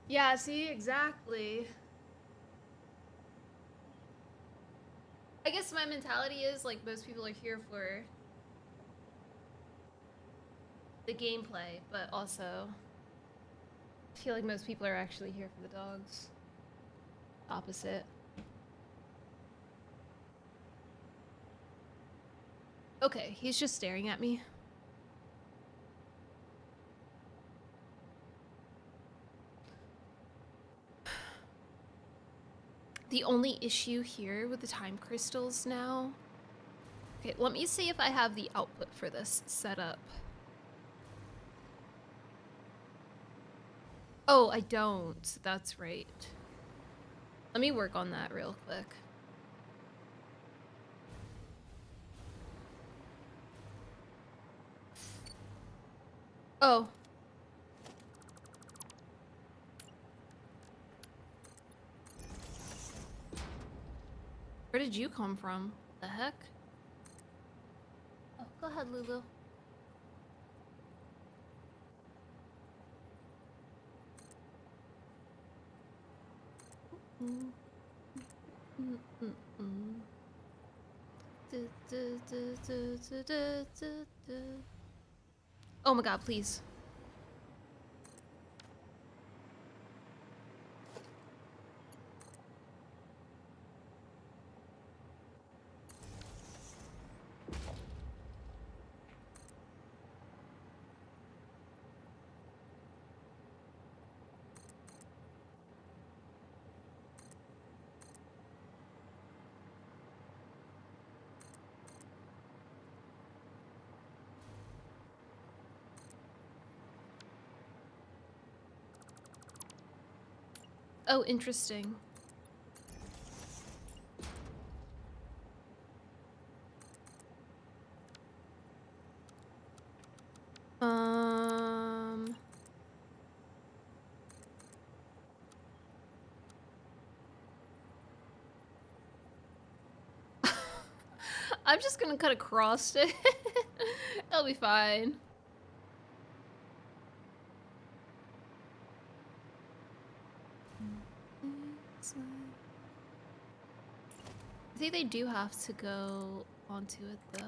Yeah, see, exactly. I guess my mentality is like most people are here for the gameplay, but also I feel like most people are actually here for the dogs. Opposite. Okay, he's just staring at me. The only issue here with the time crystals now... Okay, let me see if I have the output for this set up. Oh, I don't. That's right. Let me work on that real quick. Oh. Where did you come from? The heck? Oh, go ahead, Lulu. Mm, mm, mm, mm. Du, du, du, du, du, du, du, du. Oh my god, please. Oh, interesting. Um... I'm just gonna cut across it. It'll be fine. think they do have to go onto it though.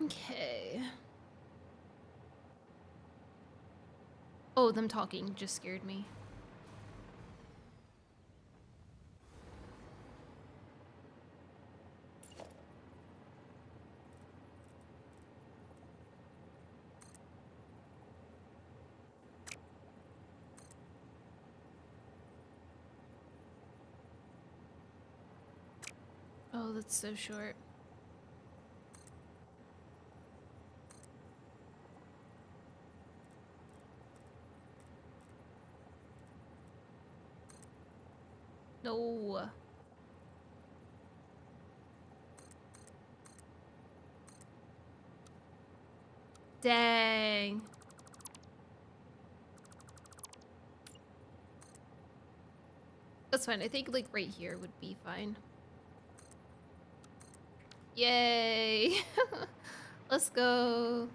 Okay. Oh, them talking just scared me. Oh, that's so short. No. Dang. That's fine. I think like right here would be fine. Yay. Let's go.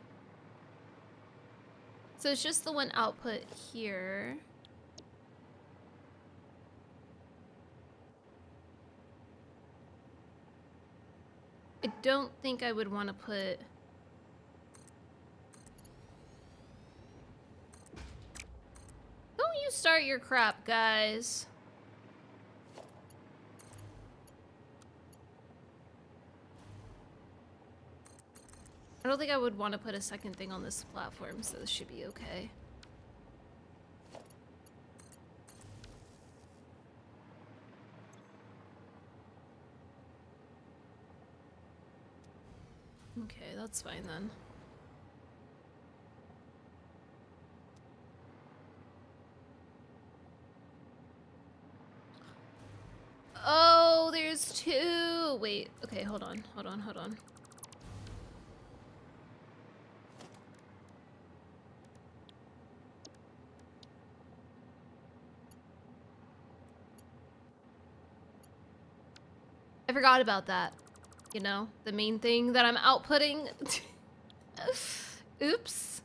So it's just the one output here. I don't think I would want to put... Don't you start your crap, guys. I don't think I would want to put a second thing on this platform, so this should be okay. Okay, that's fine then. Oh, there's two. Wait, okay, hold on. I forgot about that. You know, the main thing that I'm outputting. Oops.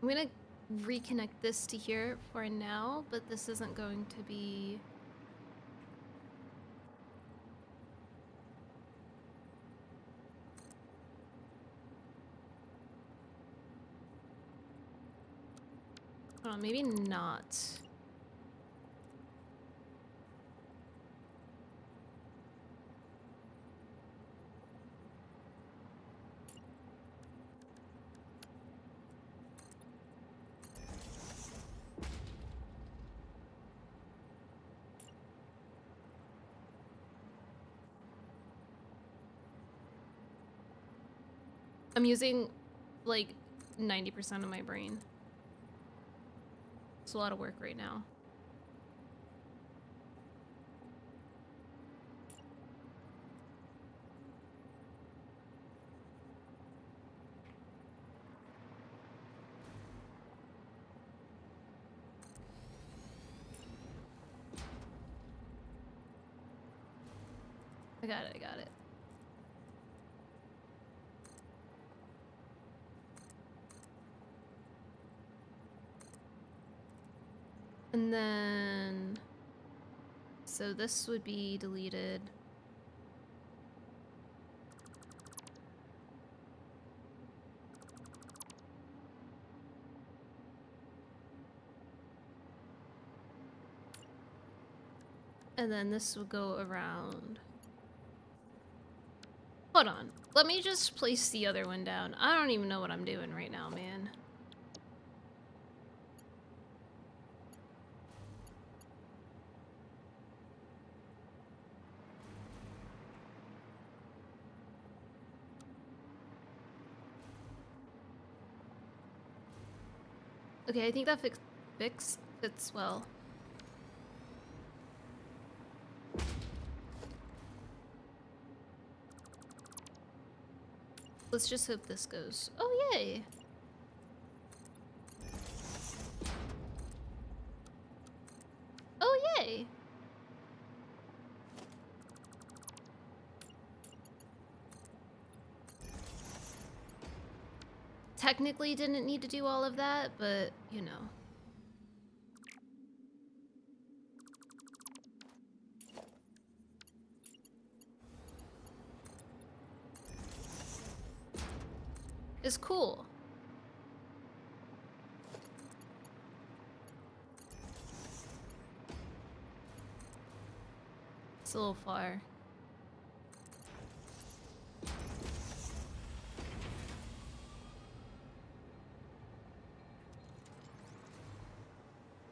I'm gonna reconnect this to here for now, but this isn't going to be... Oh, maybe not. I'm using like 90% of my brain. It's a lot of work right now. I got it. And then... So this would be deleted. And then this will go around. Hold on. Let me just place the other one down. I don't even know what I'm doing right now, man. Okay, I think that fits well. Let's just hope this goes. Oh, yay! Oh, yay! Technically didn't need to do all of that, but, you know. It's cool. It's a little far.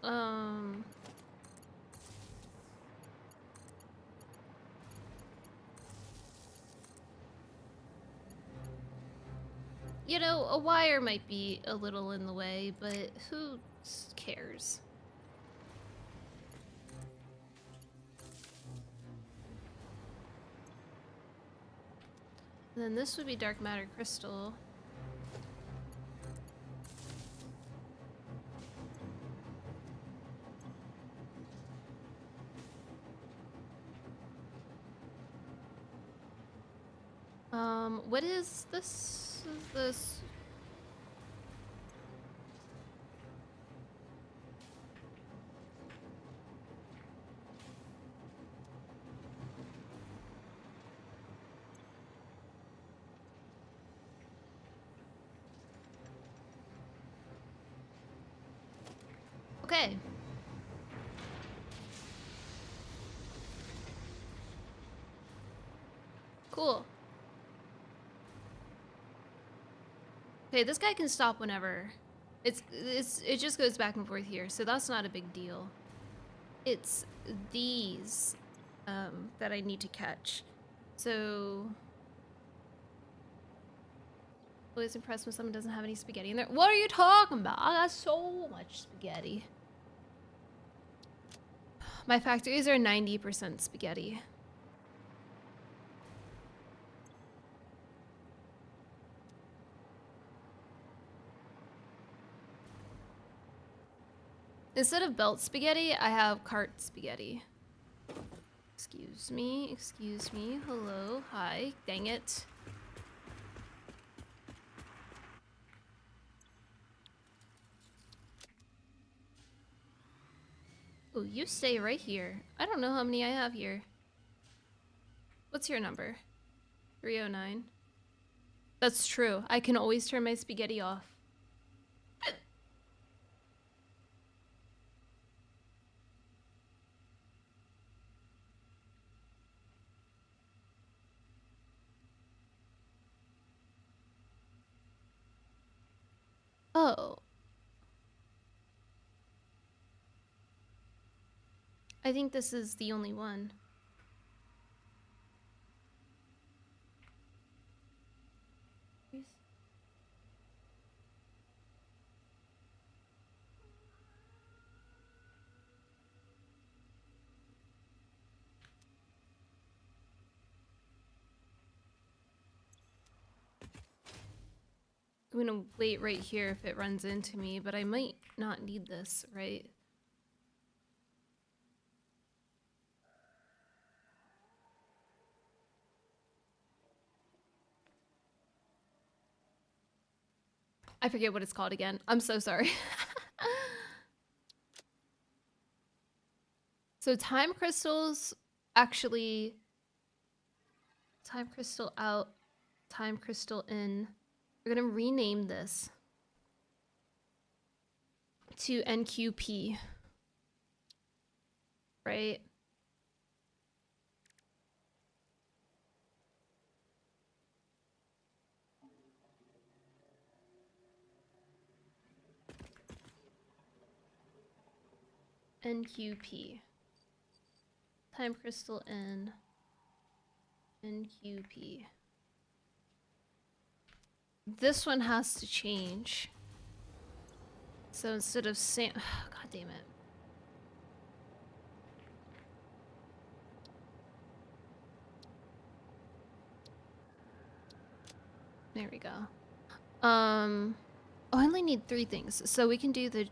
Um... You know, a wire might be a little in the way, but who cares? And then this would be dark matter crystal. What is this? Is this? Okay. Cool. Okay, this guy can stop whenever. It just goes back and forth here, so that's not a big deal. It's these that I need to catch. So always impressed when someone doesn't have any spaghetti in there. What are you talking about? I got so much spaghetti. My factories are 90% spaghetti. Instead of belt spaghetti, I have cart spaghetti. Excuse me, hello, hi, dang it. Oh, you stay right here. I don't know how many I have here. What's your number? 309. That's true. I can always turn my spaghetti off. Oh. I think this is the only one. I'm gonna wait right here if it runs into me, but I might not need this, right? I forget what it's called again. I'm so sorry. So time crystals actually, time crystal out, time crystal in. We're gonna rename this to NQP, right? NQP. Time crystal N. NQP. This one has to change. So instead of sand, god damn it. There we go. Oh, I only need 3 things, so we can do the.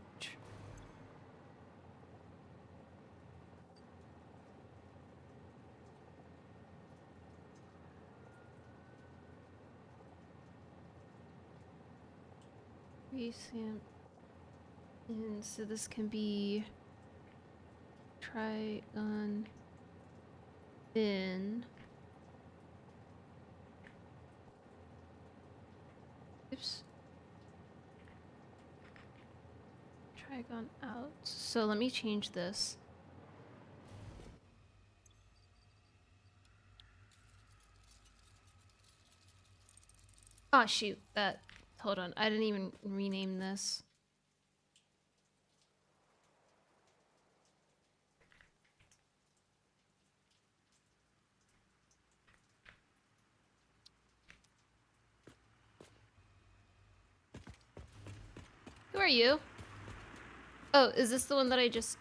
Recent. And so this can be Trigon in. Oops. Trigon out. So let me change this. Oh shoot, that. Hold on, I didn't even rename this. Who are you? Oh, is this the one that I just...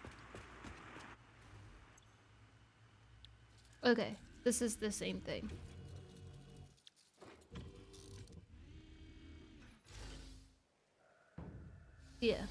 Okay, this is the same thing. Yeah.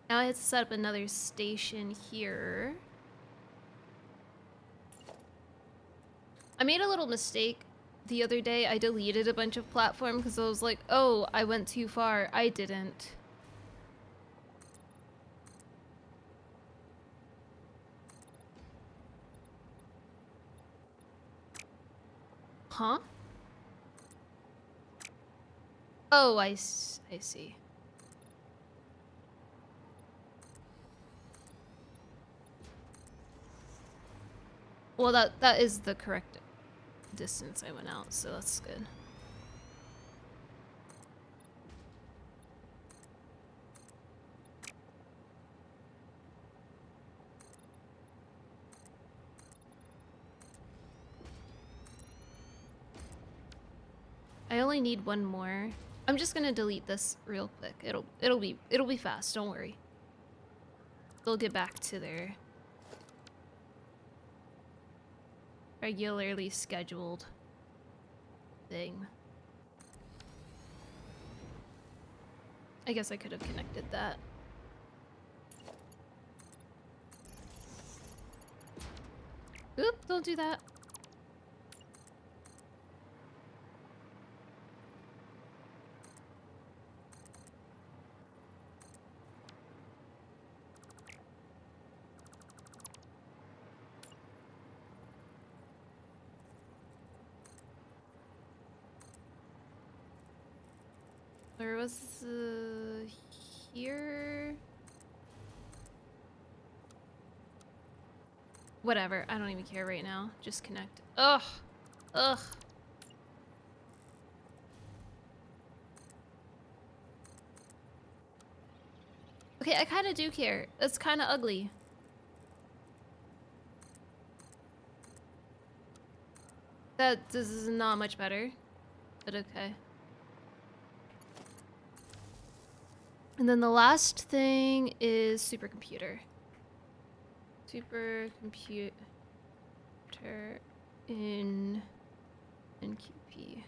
Now I have to set up another station here. I made a little mistake the other day. I deleted a bunch of platform because I was like, oh, I went too far. I didn't. Huh? Oh, I see. Well, that is the correct distance I went out, so that's good. I only need one more. I'm just gonna delete this real quick. It'll be fast, don't worry. They'll get back to their regularly scheduled thing. I guess I could have connected that. Oop, don't do that. Where was here? Whatever, I don't even care right now. Just connect. Ugh. Ugh. Okay, I kind of do care. It's kind of ugly. This is not much better, but okay. And then the last thing is supercomputer. Supercomputer in NQP.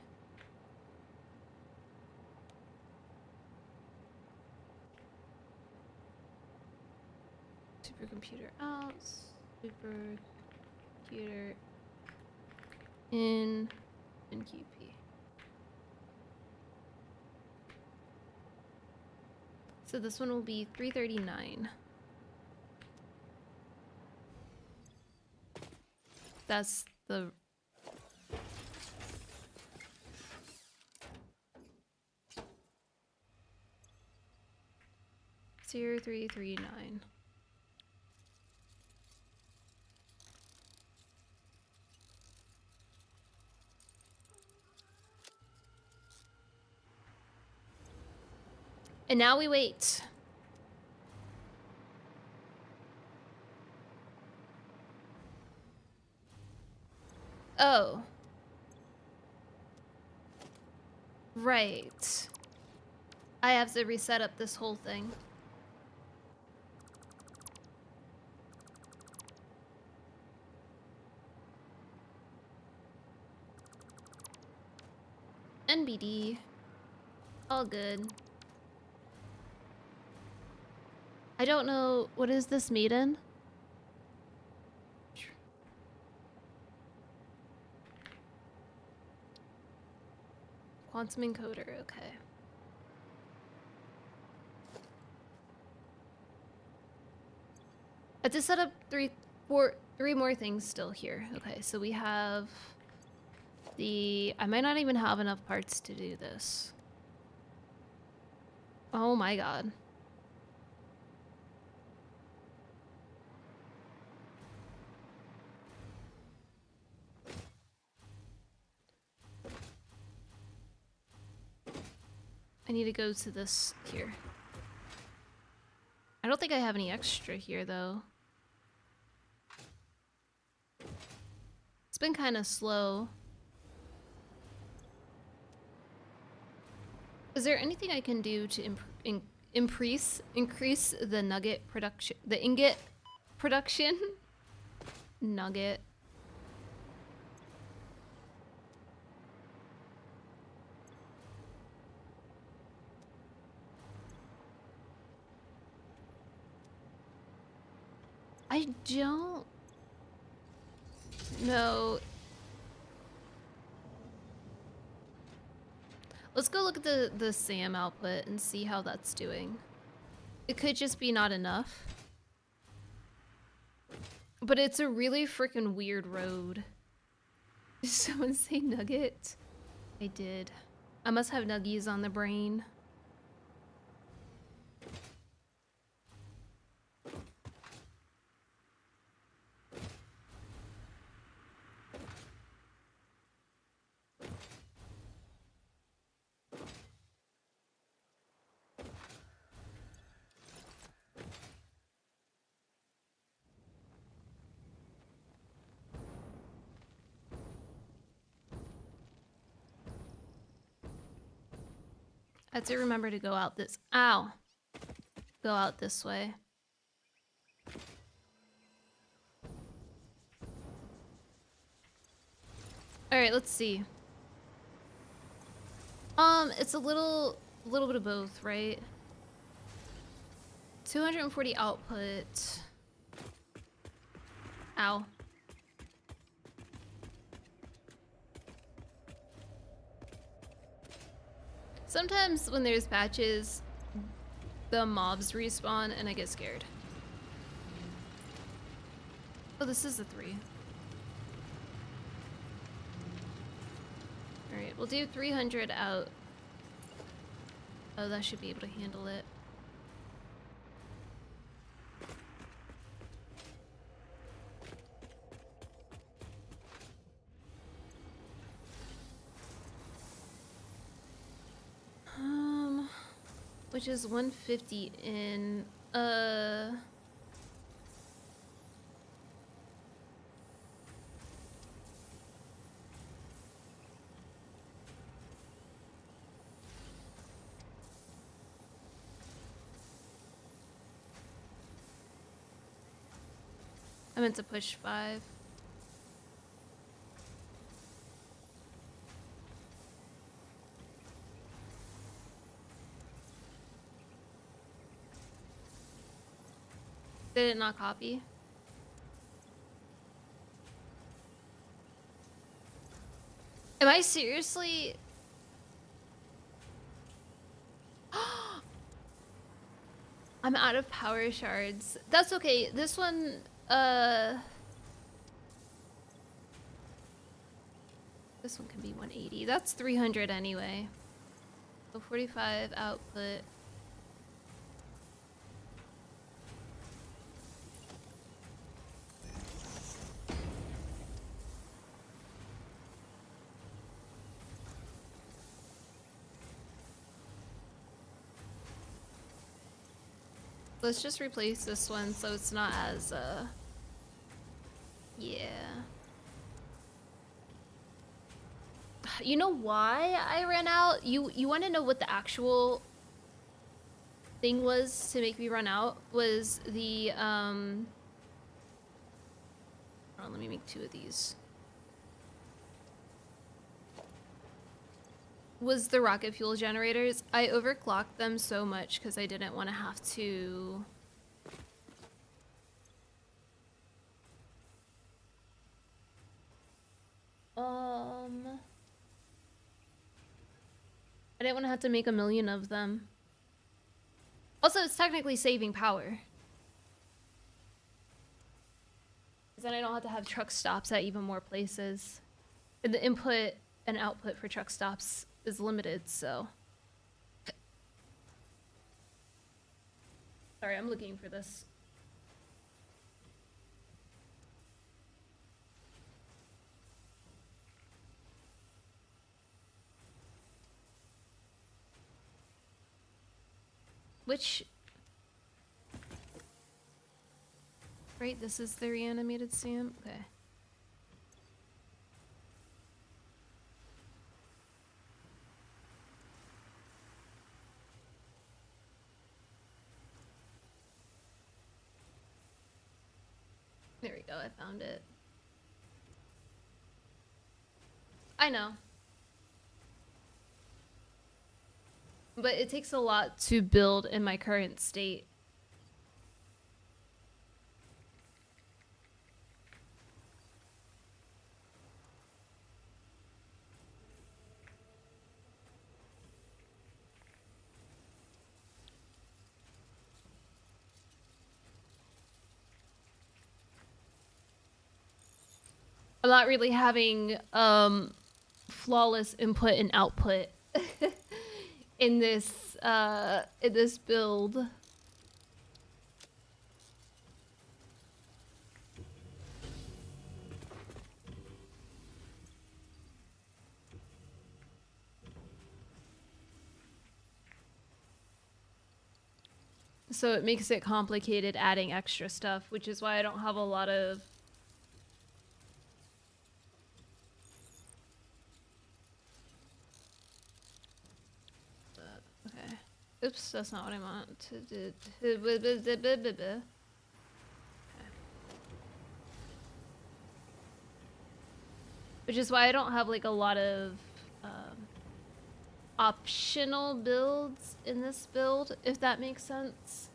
Supercomputer out. Supercomputer in NQP. So this one will be 339. That's the... Zero, 3, 3, 9. And now we wait. Oh. Right. I have to reset up this whole thing. NBD. All good. I don't know. What is this made in? Quantum encoder. Okay. I have to set up three more things still here. Okay, so we have the... I might not even have enough parts to do this. Oh my god. I need to go to this here. I don't think I have any extra here though. It's been kind of slow. Is there anything I can do to increase the nugget production, the ingot production? Nugget. I don't know. Let's go look at the SAM output and see how that's doing. It could just be not enough. But it's a really freaking weird road. Did someone say nugget? I did. I must have nuggies on the brain. I have to remember to go out this... Ow! Go out this way. Alright, let's see. It's a little bit of both, right? 240 output. Ow. Sometimes when there's patches, the mobs respawn and I get scared. Oh, this is a 3. Alright, we'll do 300 out. Oh, that should be able to handle it. Which is 150 in, I meant to push 5. Did it not copy? Am I seriously? I'm out of power shards. That's okay. This one, This one can be 180. That's 300 anyway. So 45 output. Let's just replace this one so it's not as, yeah. You know why I ran out? You want to know what the actual thing was to make me run out? Was the, hold on, let me make 2 of these. Was the rocket fuel generators. I overclocked them so much because I didn't want to have to... I didn't want to have to make a million of them. Also, it's technically saving power. Because then I don't have to have truck stops at even more places. And the input and output for truck stops is limited, so... Sorry, I'm looking for this. Which... Right, this is the reanimated Sam? Okay. There we go, I found it. I know. But it takes a lot to build in my current state. I'm not really having flawless input and output in this build. So it makes it complicated adding extra stuff, which is why I don't have a lot of... Okay. Oops, that's not what I want to do. Okay. Which is why I don't have like a lot of optional builds in this build, if that makes sense.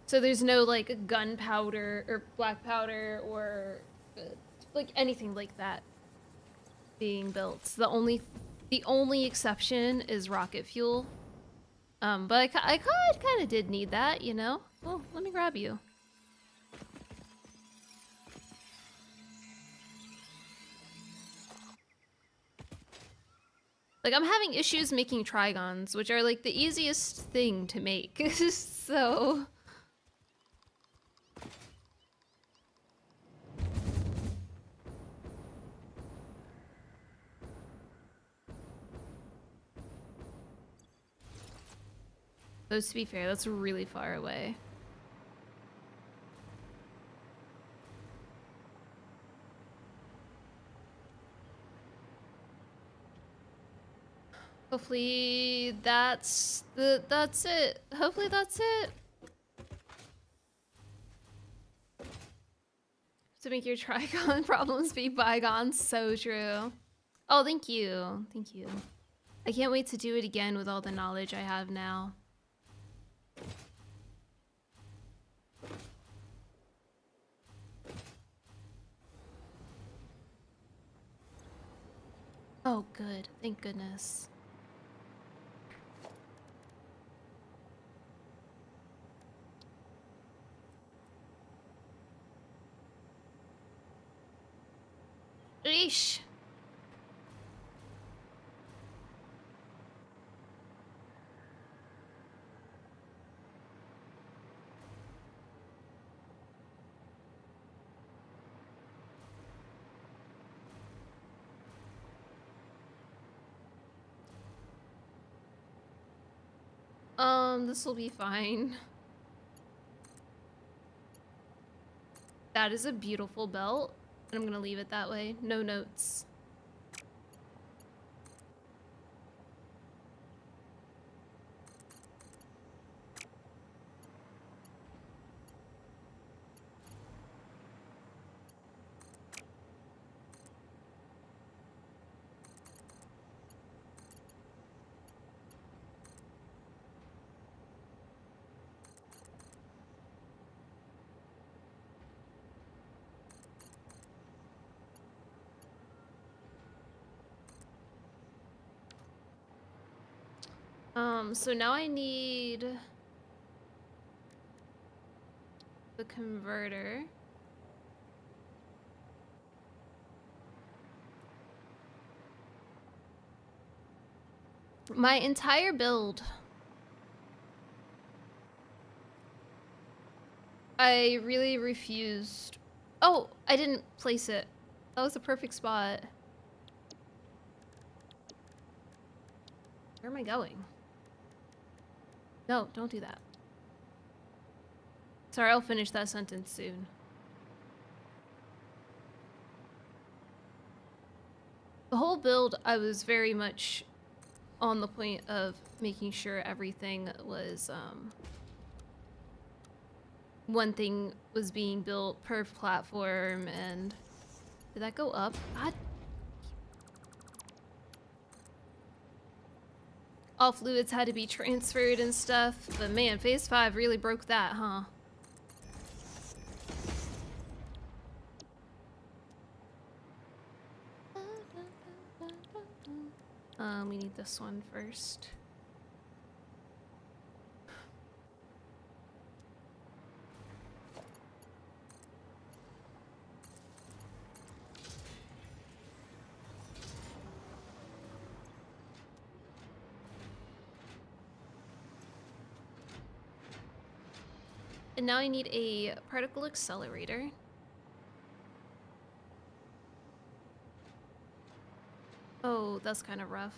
So there's no like gunpowder or black powder or like anything like that being built. The only exception is rocket fuel. But I kind of did need that, you know? Oh, let me grab you. Like, I'm having issues making trigons, which are like the easiest thing to make. So... Though to be fair, that's really far away. Hopefully that's it. Hopefully that's it. To make your Trigon problems be bygones, so true. Oh, thank you. Thank you. I can't wait to do it again with all the knowledge I have now. Oh, good. Thank goodness. Yeesh. This will be fine. That is a beautiful belt, and I'm gonna leave it that way. No notes. So now I need the converter. My entire build. I really refused. Oh, I didn't place it. That was a perfect spot. Where am I going? No, don't do that. Sorry, I'll finish that sentence soon. The whole build, I was very much on the point of making sure everything was, one thing was being built per platform, and did that go up? God. All fluids had to be transferred and stuff, but man, phase 5 really broke that, huh? We need this one first. And now I need a particle accelerator. Oh, that's kind of rough.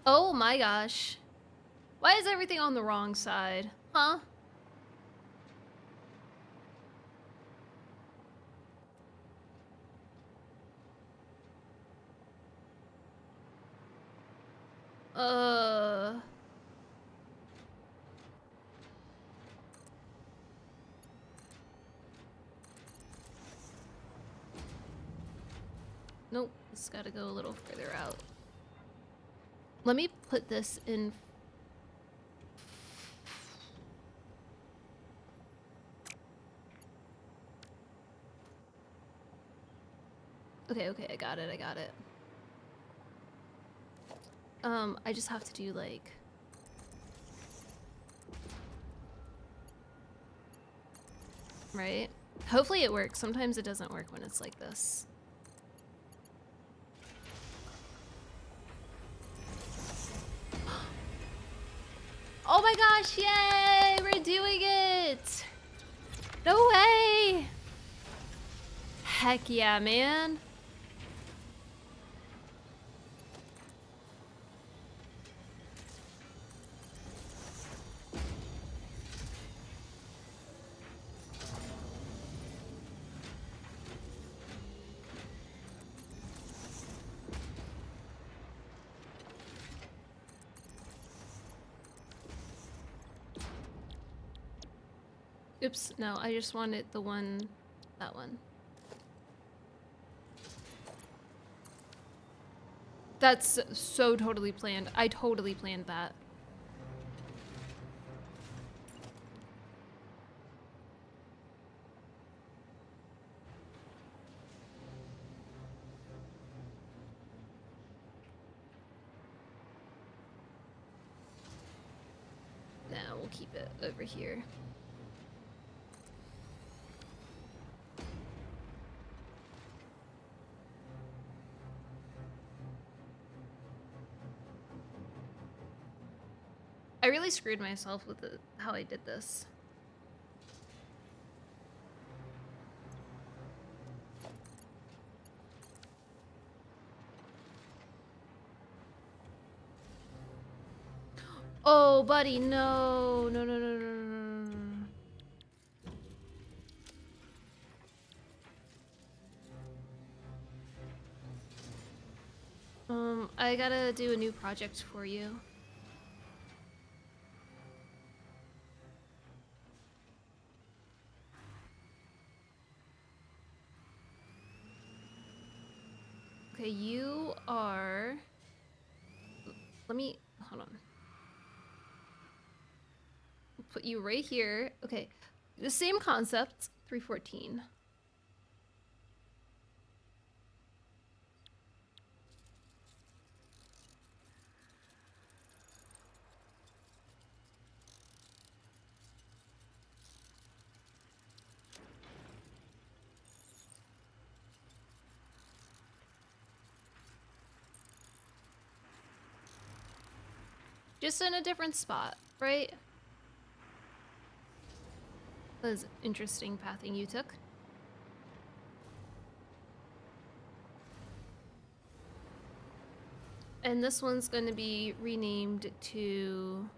Oh my gosh. Why is everything on the wrong side? Huh? Uh... Nope, it's gotta go a little further out. Let me put this in. Okay, I got it, I just have to do like... Right? Hopefully it works. Sometimes it doesn't work when it's like this. Oh my gosh, yay! We're doing it! No way! Heck yeah, man. Oops, no, I just wanted the one, that one. That's so totally planned. I totally planned that. we'll keep it over here. I really screwed myself with how I did this. Oh, buddy, no. No, no, no, no, no, no. I gotta do a new project for you. Okay, you are... Let me... Hold on. Put you right here. Okay, the same concept, 314. Just in a different spot, right? That was interesting pathing you took. And this one's going to be renamed to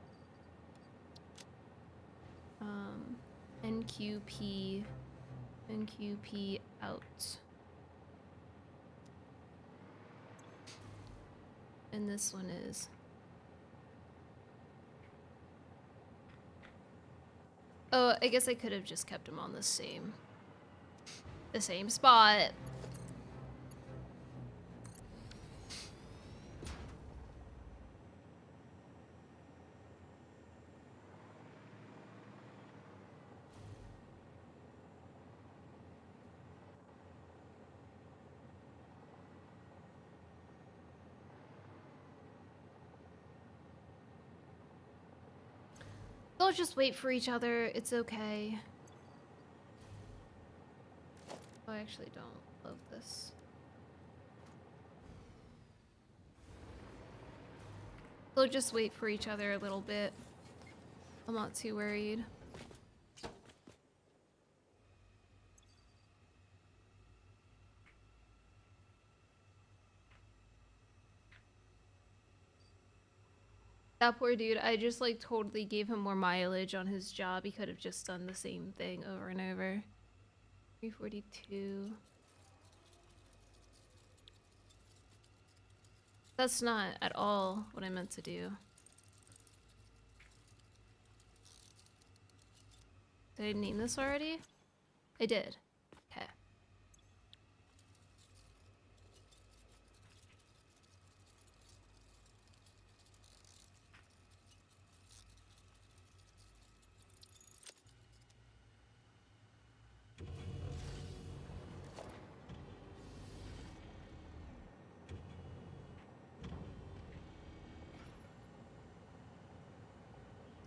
NQP out. And this one is oh, I guess I could have just kept them on the same spot. They'll just wait for each other. It's okay. Oh, I actually don't love this. They'll just wait for each other a little bit. I'm not too worried. That poor dude, I just like totally gave him more mileage on his job. He could have just done the same thing over and over. 342. That's not at all what I meant to do. Did I name this already? I did. Okay.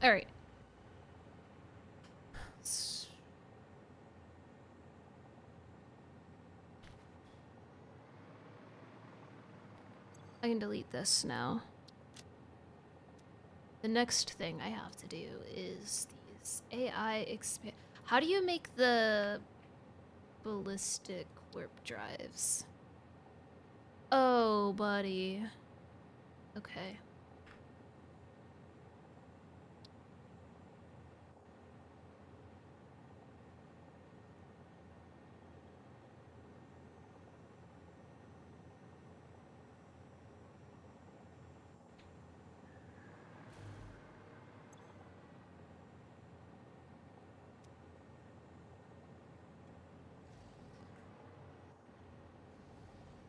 All right. I can delete this now. The next thing I have to do is these AI expand. How do you make the ballistic warp drives? Oh, buddy. Okay.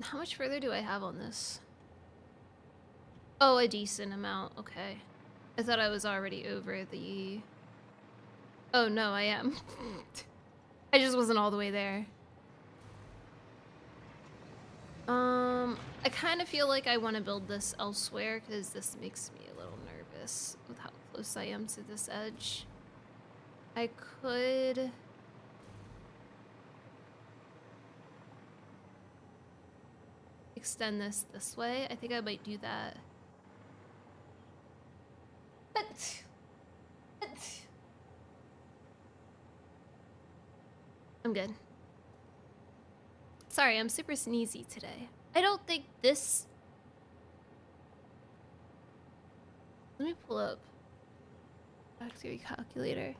How much further do I have on this? Oh, a decent amount. Okay. I thought I was already over the... Oh, no, I am. I just wasn't all the way there. I kind of feel like I want to build this elsewhere because this makes me a little nervous with how close I am to this edge. I could... extend this way. I think I might do that. But... I'm good. Sorry, I'm super sneezy today. I don't think this... Let me pull up factory calculator.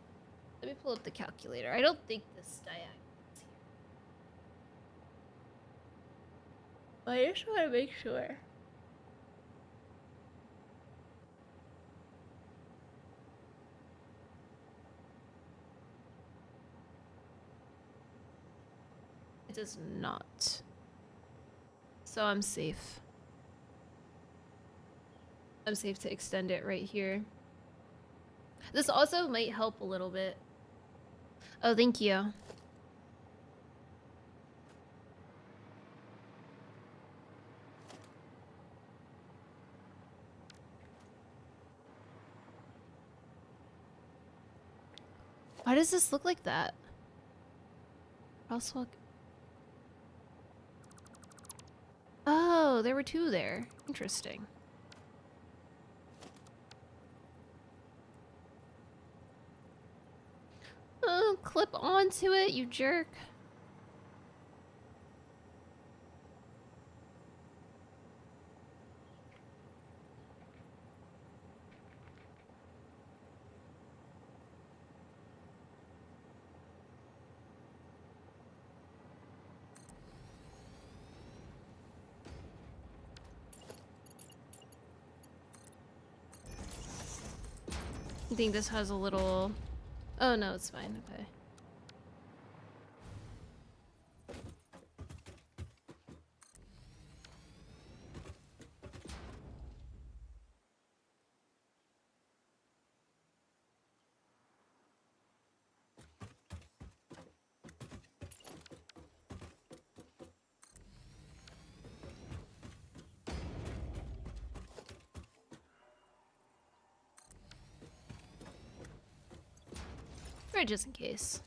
Let me pull up the calculator. I don't think this diagonal is here. But I just want to make sure. It does not. So I'm safe. I'm safe to extend it right here. This also might help a little bit. Oh, thank you. Why does this look like that? Crosswalk. Oh, there were two there. Interesting. Oh, clip onto it, you jerk. I think this has a little... Oh no, it's fine, okay. Or just in case.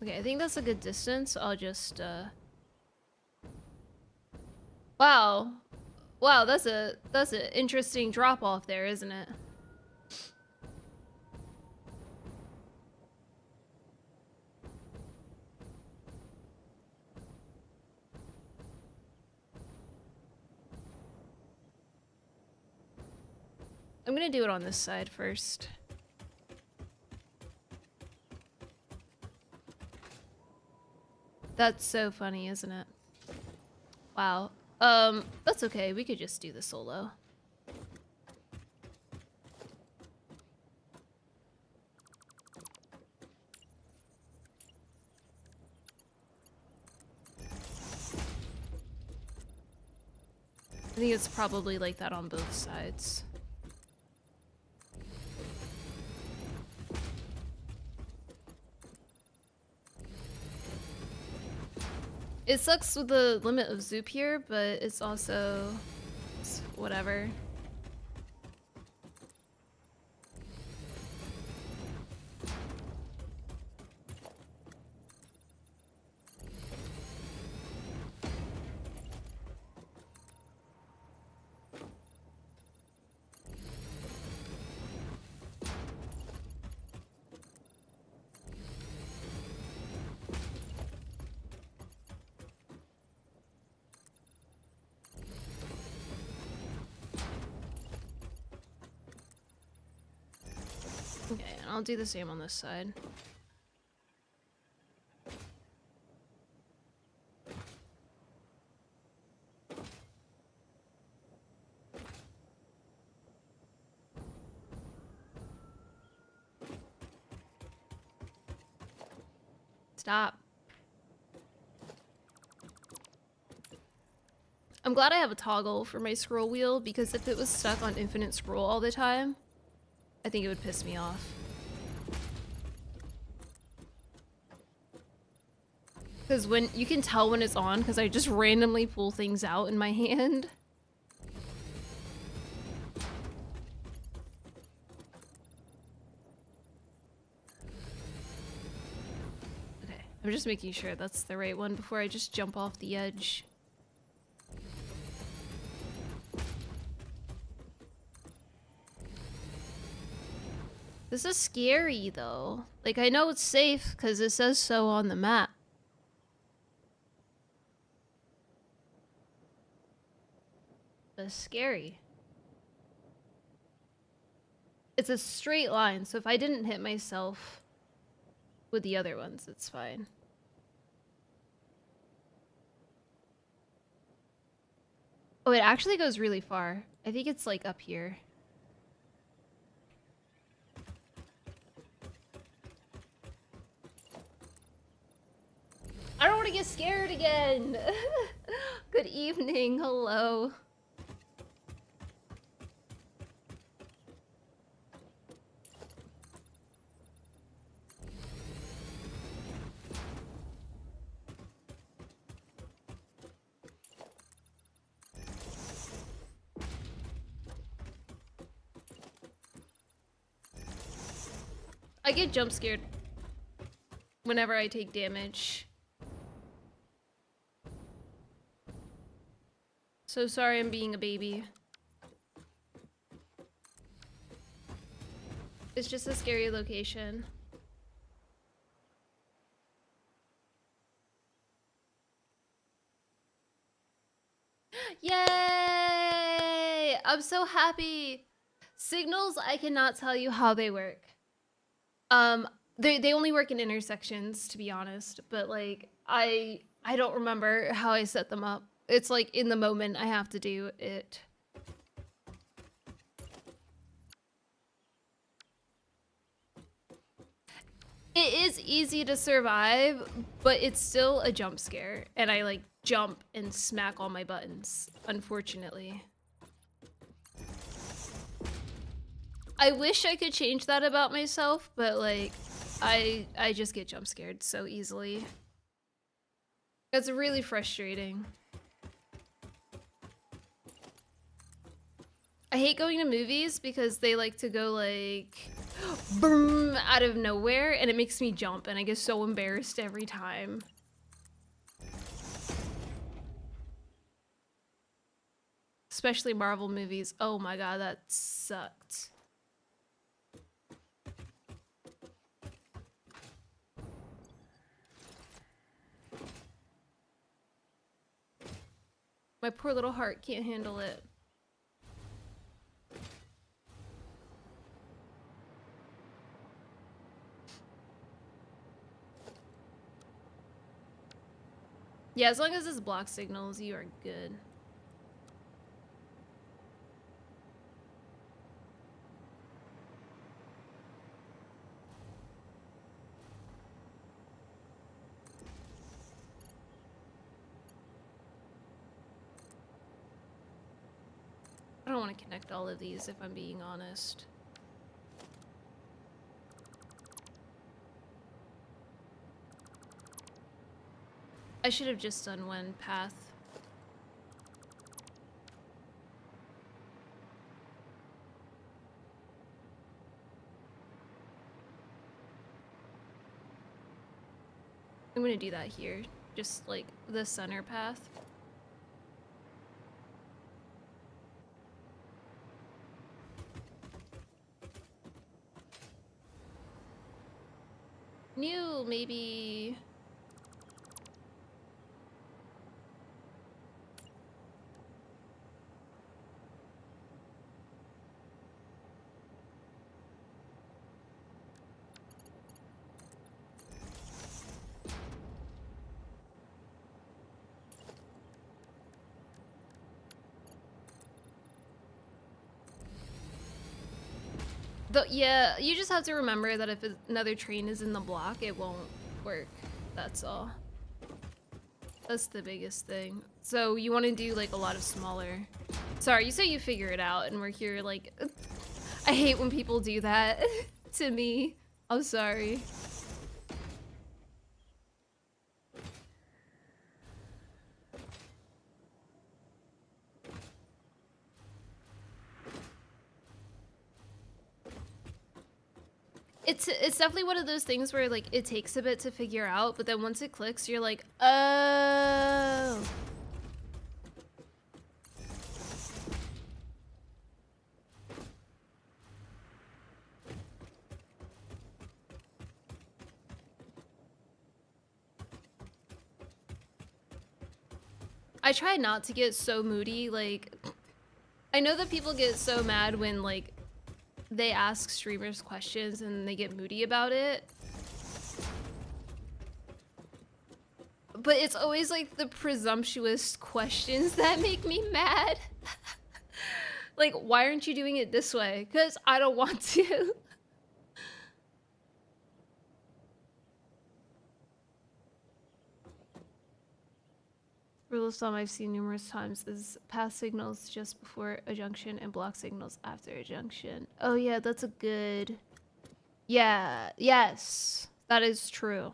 Okay, I think that's a good distance. I'll just, Wow. Wow, that's an interesting drop off there, isn't it? I'm gonna do it on this side first. That's so funny, isn't it? Wow. That's okay. We could just do the solo. I think it's probably like that on both sides. It sucks with the limit of zoop here, but it's also whatever. Okay, and I'll do the same on this side. Stop. I'm glad I have a toggle for my scroll wheel, because if it was stuck on infinite scroll all the time, I think it would piss me off. Because when you can tell when it's on, because I just randomly pull things out in my hand. Okay, I'm just making sure that's the right one before I just jump off the edge. This is scary though. Like, I know it's safe because it says so on the map. But it's scary. It's a straight line, so if I didn't hit myself with the other ones, it's fine. Oh, it actually goes really far. I think it's like up here. I don't want to get scared again. Good evening. Hello. I get jump scared whenever I take damage. So sorry I'm being a baby. It's just a scary location. Yay! I'm so happy. Signals, I cannot tell you how they work. They only work in intersections, to be honest, but like I don't remember how I set them up. It's like in the moment I have to do it. It is easy to survive, but it's still a jump scare, and I like jump and smack all my buttons, unfortunately. I wish I could change that about myself, but like I just get jump scared so easily. It's really frustrating. I hate going to movies because they like to go like boom out of nowhere, and it makes me jump, and I get so embarrassed every time. Especially Marvel movies. Oh my god, that sucked. My poor little heart can't handle it. Yeah, as long as it's block signals, you are good. I don't want to connect all of these if I'm being honest. I should have just done one path. I'm gonna do that here. Just like the center path. New, maybe. Yeah, you just have to remember that if another train is in the block, it won't work. That's all. That's the biggest thing. So you want to do like a lot of smaller. Sorry, you say you figure it out, and we're here like. I hate when people do that to me. I'm sorry. It's definitely one of those things where like it takes a bit to figure out, but then once it clicks, you're like, oh. I try not to get so moody. Like, I know that people get so mad when like they ask streamers questions and they get moody about it. But it's always like the presumptuous questions that make me mad. Like, why aren't you doing it this way? Because I don't want to. Rule of thumb I've seen numerous times is pass signals just before a junction and block signals after a junction. Oh yeah, that's a good... Yeah, yes, that is true.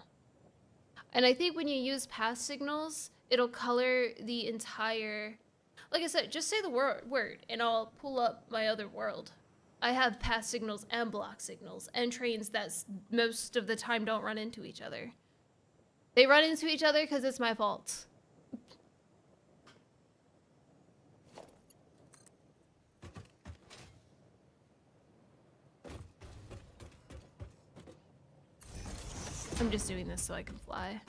And I think when you use pass signals, it'll color the entire... Like I said, just say the word and I'll pull up my other world. I have pass signals and block signals and trains that most of the time don't run into each other. They run into each other because it's my fault. I'm just doing this so I can fly.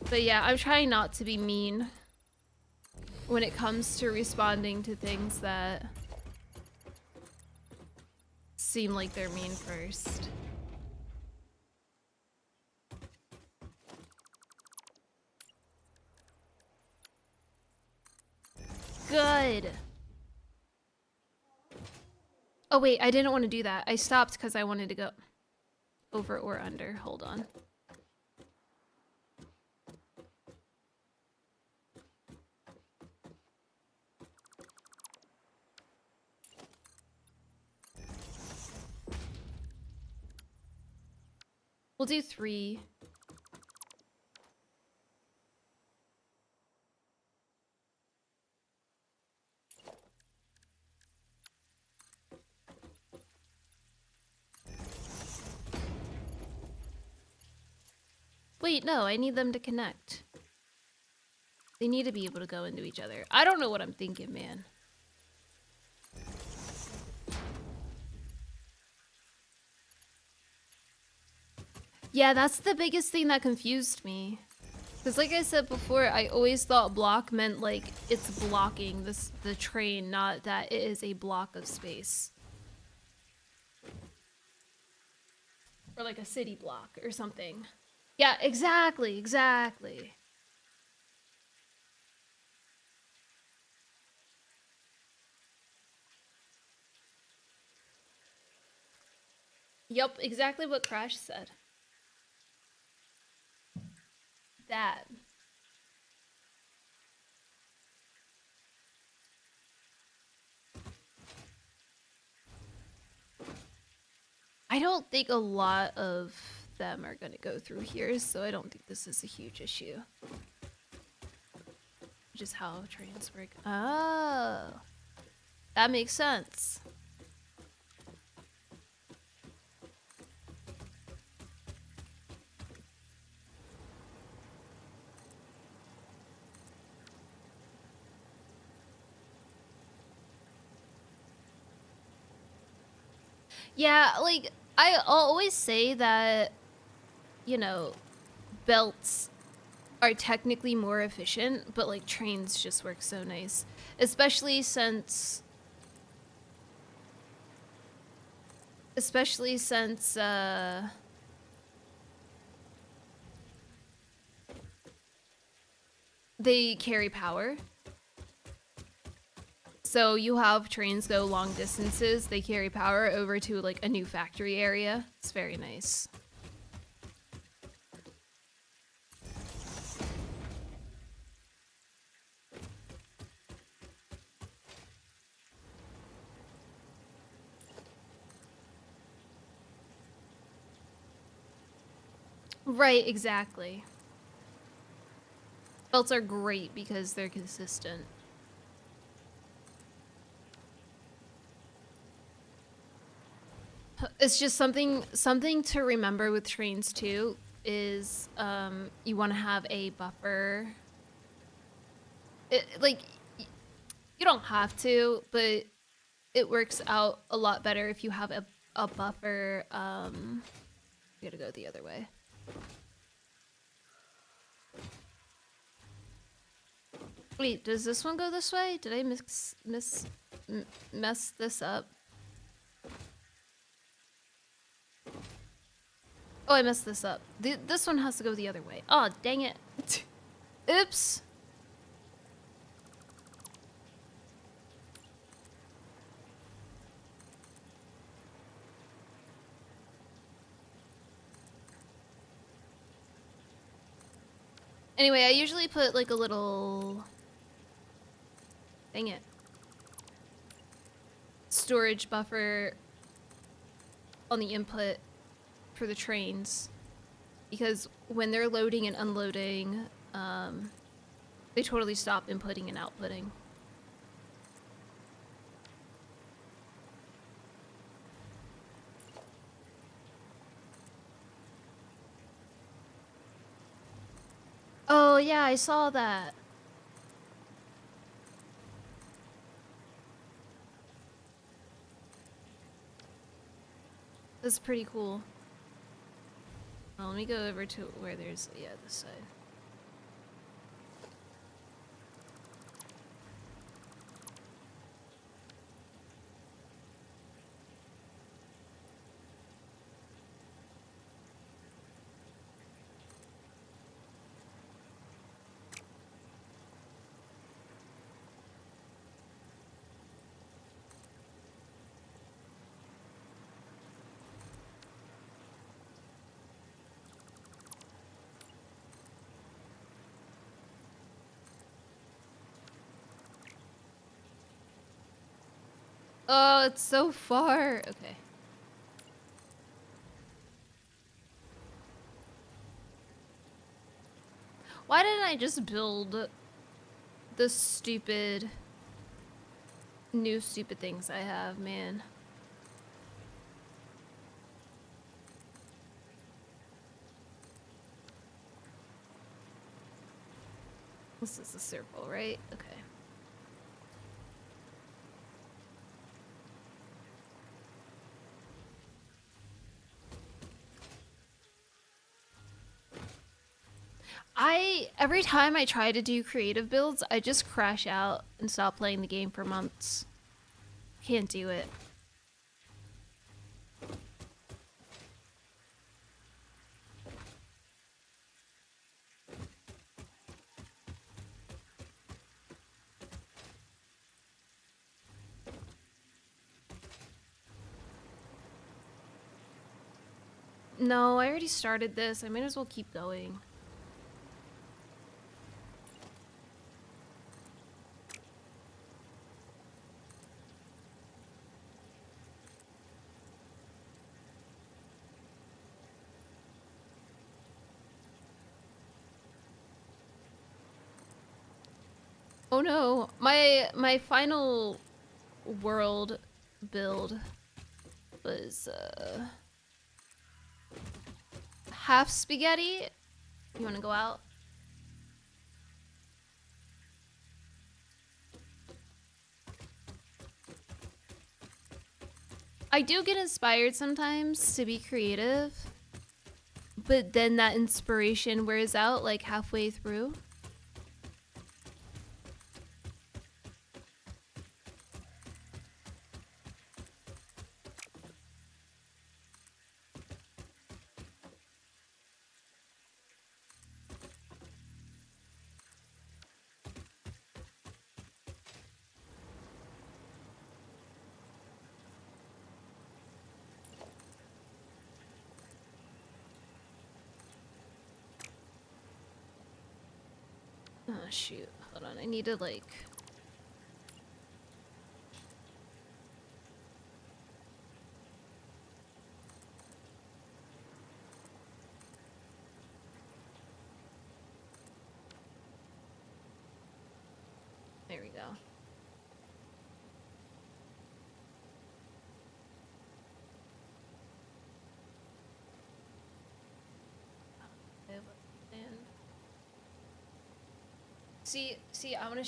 But yeah, I'm trying not to be mean when it comes to responding to things that seem like they're mean first. Good. Oh wait, I didn't want to do that. I stopped because I wanted to go over or under. Hold on. We'll do 3. Wait, no, I need them to connect. They need to be able to go into each other. I don't know what I'm thinking, man. Yeah, that's the biggest thing that confused me. Because like I said before, I always thought block meant like it's blocking the train, not that it is a block of space. Or like a city block or something. Yeah, exactly, exactly. Yup, exactly what Crash said. That. I don't think a lot of them are gonna go through here, so I don't think this is a huge issue. Which is how trains work. Oh. That makes sense. Yeah, like, I'll always say that, you know, belts are technically more efficient, but like trains just work so nice. Especially since they carry power. So you have trains go long distances, they carry power over to like a new factory area. It's very nice. Right, exactly. Belts are great because they're consistent. It's just something to remember with trains too is you want to have a buffer. Like you don't have to, but it works out a lot better if you have a buffer. You gotta go the other way. Wait, does this one go this way? Did I mess this up? Oh, I messed this up. This one has to go the other way. Oh, dang it. Oops. Anyway, I usually put like a little... Dang it. Storage buffer on the input for the trains. Because when they're loading and unloading, they totally stop inputting and outputting. Oh, yeah, I saw that. That's pretty cool. Well, let me go over to where there's, yeah, this side. Oh, it's so far. Okay. Why didn't I just build the stupid, new stupid things I have, man? This is a circle, right? Okay. Every time I try to do creative builds, I just crash out and stop playing the game for months. Can't do it. No, I already started this. I might as well keep going. Oh no, my final world build was half spaghetti. You want to go out? I do get inspired sometimes to be creative, but then that inspiration wears out like halfway through. Oh shoot, hold on, I need to like... There we go. See, I want to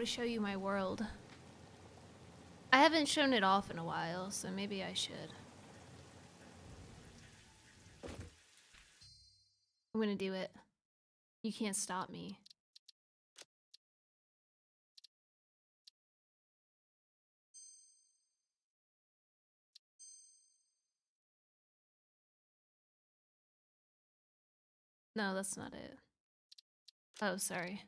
show you my world. I haven't shown it off in a while, so maybe I should. I'm gonna do it. You can't stop me. No, that's not it. Oh, sorry.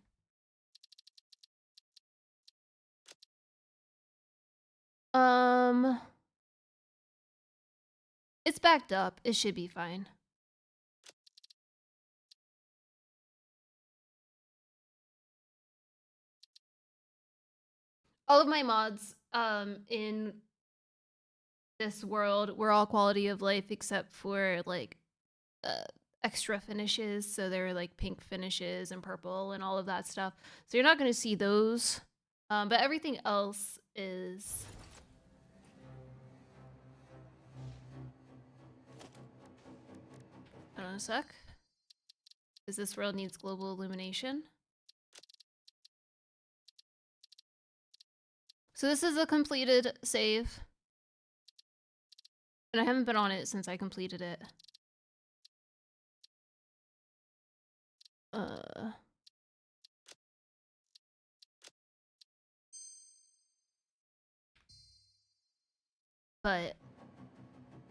It's backed up. It should be fine. All of my mods, in this world were all quality of life except for, like, extra finishes. So there were, like, pink finishes and purple and all of that stuff. So you're not going to see those. But everything else is... Hold on a sec. Because this world needs global illumination. So this is a completed save. And I haven't been on it since I completed it. But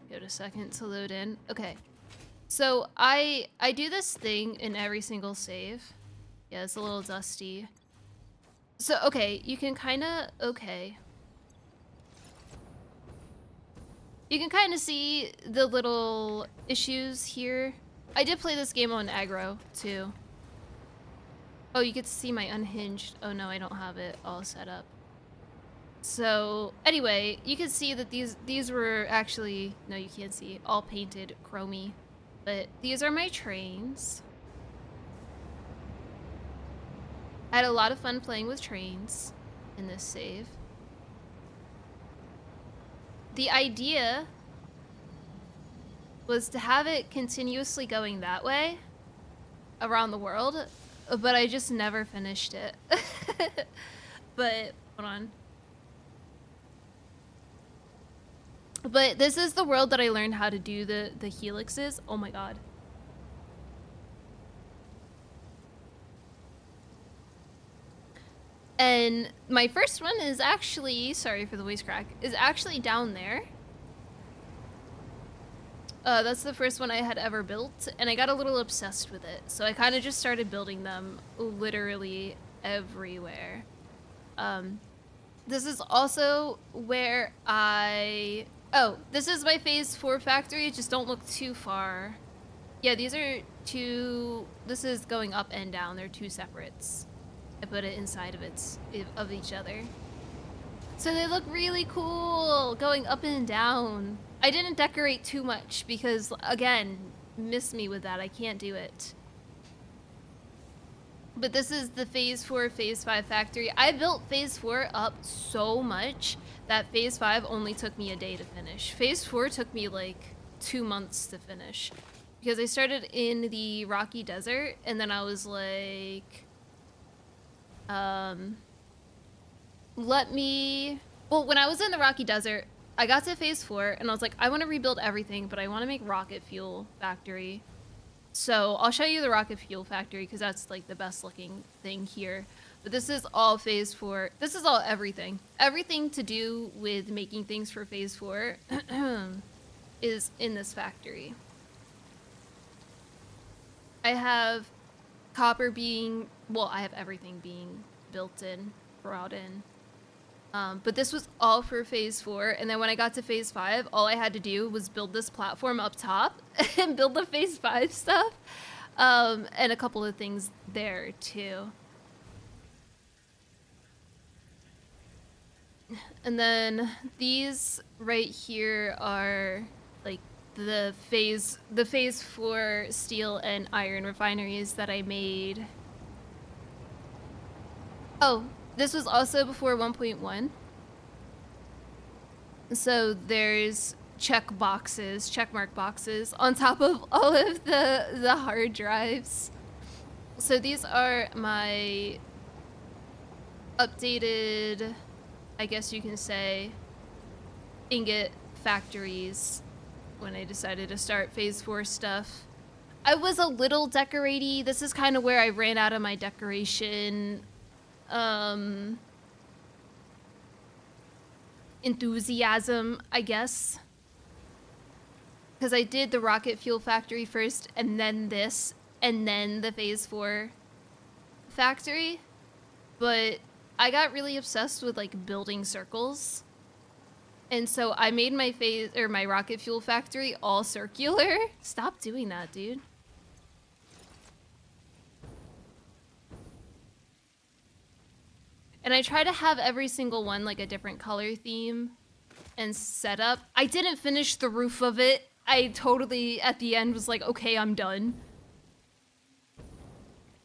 give it a second to load in. Okay. So I do this thing in every single save. Yeah, it's a little dusty. So, okay, you can kind of... Okay. You can kind of see the little issues here. I did play this game on aggro, too. Oh, you get to see my unhinged... Oh, no, I don't have it all set up. So, anyway, you can see that these were actually... No, you can't see. All painted chromey. But these are my trains. I had a lot of fun playing with trains in this save. The idea was to have it continuously going that way around the world, but I just never finished it. But, hold on. But this is the world that I learned how to do the helixes. Oh my god. And my first one is actually, sorry for the voice crack, is actually down there. That's the first one I had ever built, and I got a little obsessed with it. So I kind of just started building them literally everywhere. This is also where I... Oh, this is my phase 4 factory. Just don't look too far. Yeah, these are two... This is going up and down. They're two separates. I put it inside of each other. So they look really cool going up and down. I didn't decorate too much because, again, miss me with that. I can't do it. But this is the phase 4, phase 5 factory. I built phase 4 up so much that phase 5 only took me a day to finish. Phase 4 took me like 2 months to finish because I started in the rocky desert and then I was like, well, when I was in the rocky desert, I got to phase 4 and I was like, I want to rebuild everything, but I want to make rocket fuel factory. So I'll show you the rocket fuel factory because that's like the best looking thing here. But this is all phase 4. This is all everything. Everything to do with making things for phase 4 is in this factory. I have copper being, well, I have everything being built in, brought in. But this was all for phase 4, and then when I got to phase 5, all I had to do was build this platform up top and build the phase 5 stuff, and a couple of things there too. And then these right here are like the phase 4 steel and iron refineries that I made. Oh, This was also before 1.1. So there's check mark boxes on top of all of the hard drives. So these are my updated, I guess you can say, ingot factories when I decided to start phase 4 stuff. I was a little decoratey. This is kind of where I ran out of my decoration enthusiasm, I guess. Because I did the rocket fuel factory first, and then this, and then the phase 4 factory. But I got really obsessed with like building circles. And so I made my rocket fuel factory all circular. Stop doing that, dude. And I try to have every single one like a different color theme and setup. I didn't finish the roof of it. I totally, at the end, was like, okay, I'm done.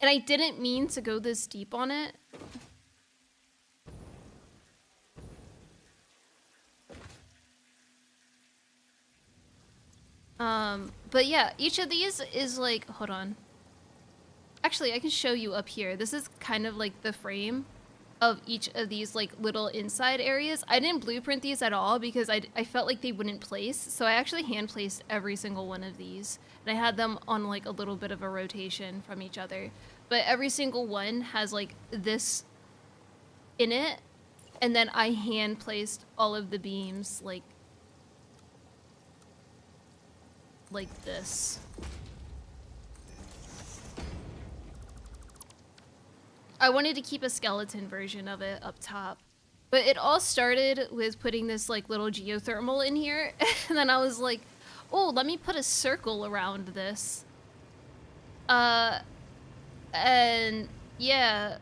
And I didn't mean to go this deep on it. But yeah, each of these is like, hold on. Actually, I can show you up here. This is kind of like the frame of each of these like little inside areas. I didn't blueprint these at all because I felt like they wouldn't place. So I actually hand placed every single one of these. And I had them on like a little bit of a rotation from each other. But every single one has like this in it. And then I hand placed all of the beams like this. I wanted to keep a skeleton version of it up top. But it all started with putting this like little geothermal in here. And then I was like, oh, let me put a circle around this. And yeah.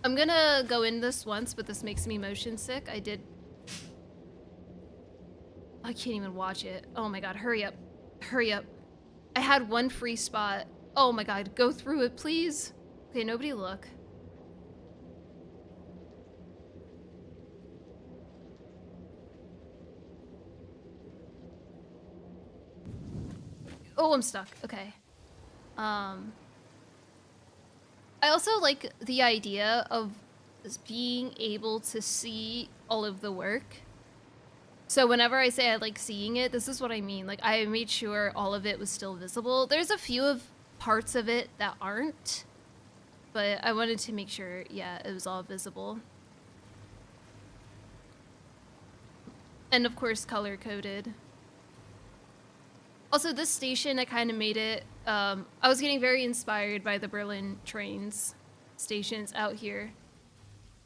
I'm gonna go in this once, but this makes me motion sick. I can't even watch it. Oh my god, hurry up. Hurry up. I had one free spot. Oh my god, go through it, please. Okay, nobody look. Oh, I'm stuck. Okay. I also like the idea of being able to see all of the work. So whenever I say I like seeing it, this is what I mean. Like, I made sure all of it was still visible. There's a few of parts of it that aren't, but I wanted to make sure, yeah, it was all visible. And of course, color-coded. Also, this station, I kind of made it, I was getting very inspired by the Berlin trains stations out here.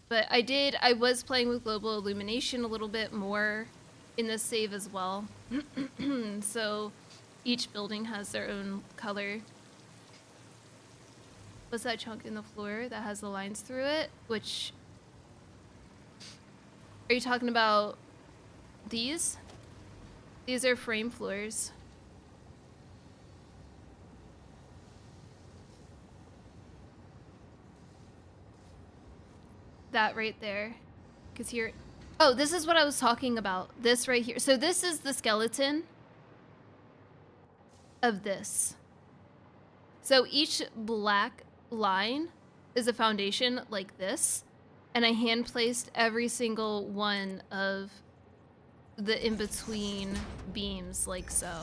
But I was playing with global illumination a little bit more in this save as well. So each building has their own color. What's that chunk in the floor that has the lines through it? Which, are you talking about these? These are frame floors. That right there. Because here... Oh, this is what I was talking about. This right here. So this is the skeleton of this. So each black line is a foundation like this. And I hand placed every single one of the in-between beams like so.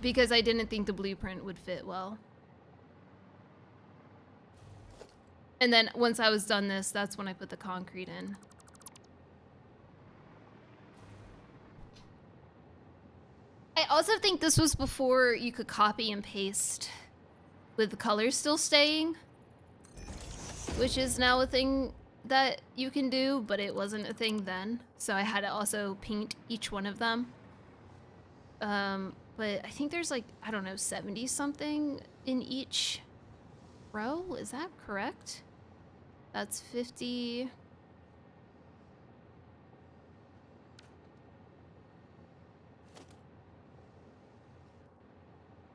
Because I didn't think the blueprint would fit well. And then once I was done this, that's when I put the concrete in. I also think this was before you could copy and paste with the colors still staying, which is now a thing that you can do, but it wasn't a thing then. So I had to also paint each one of them. But I think there's like, I don't know, 70 something in each row. Is that correct? That's 50.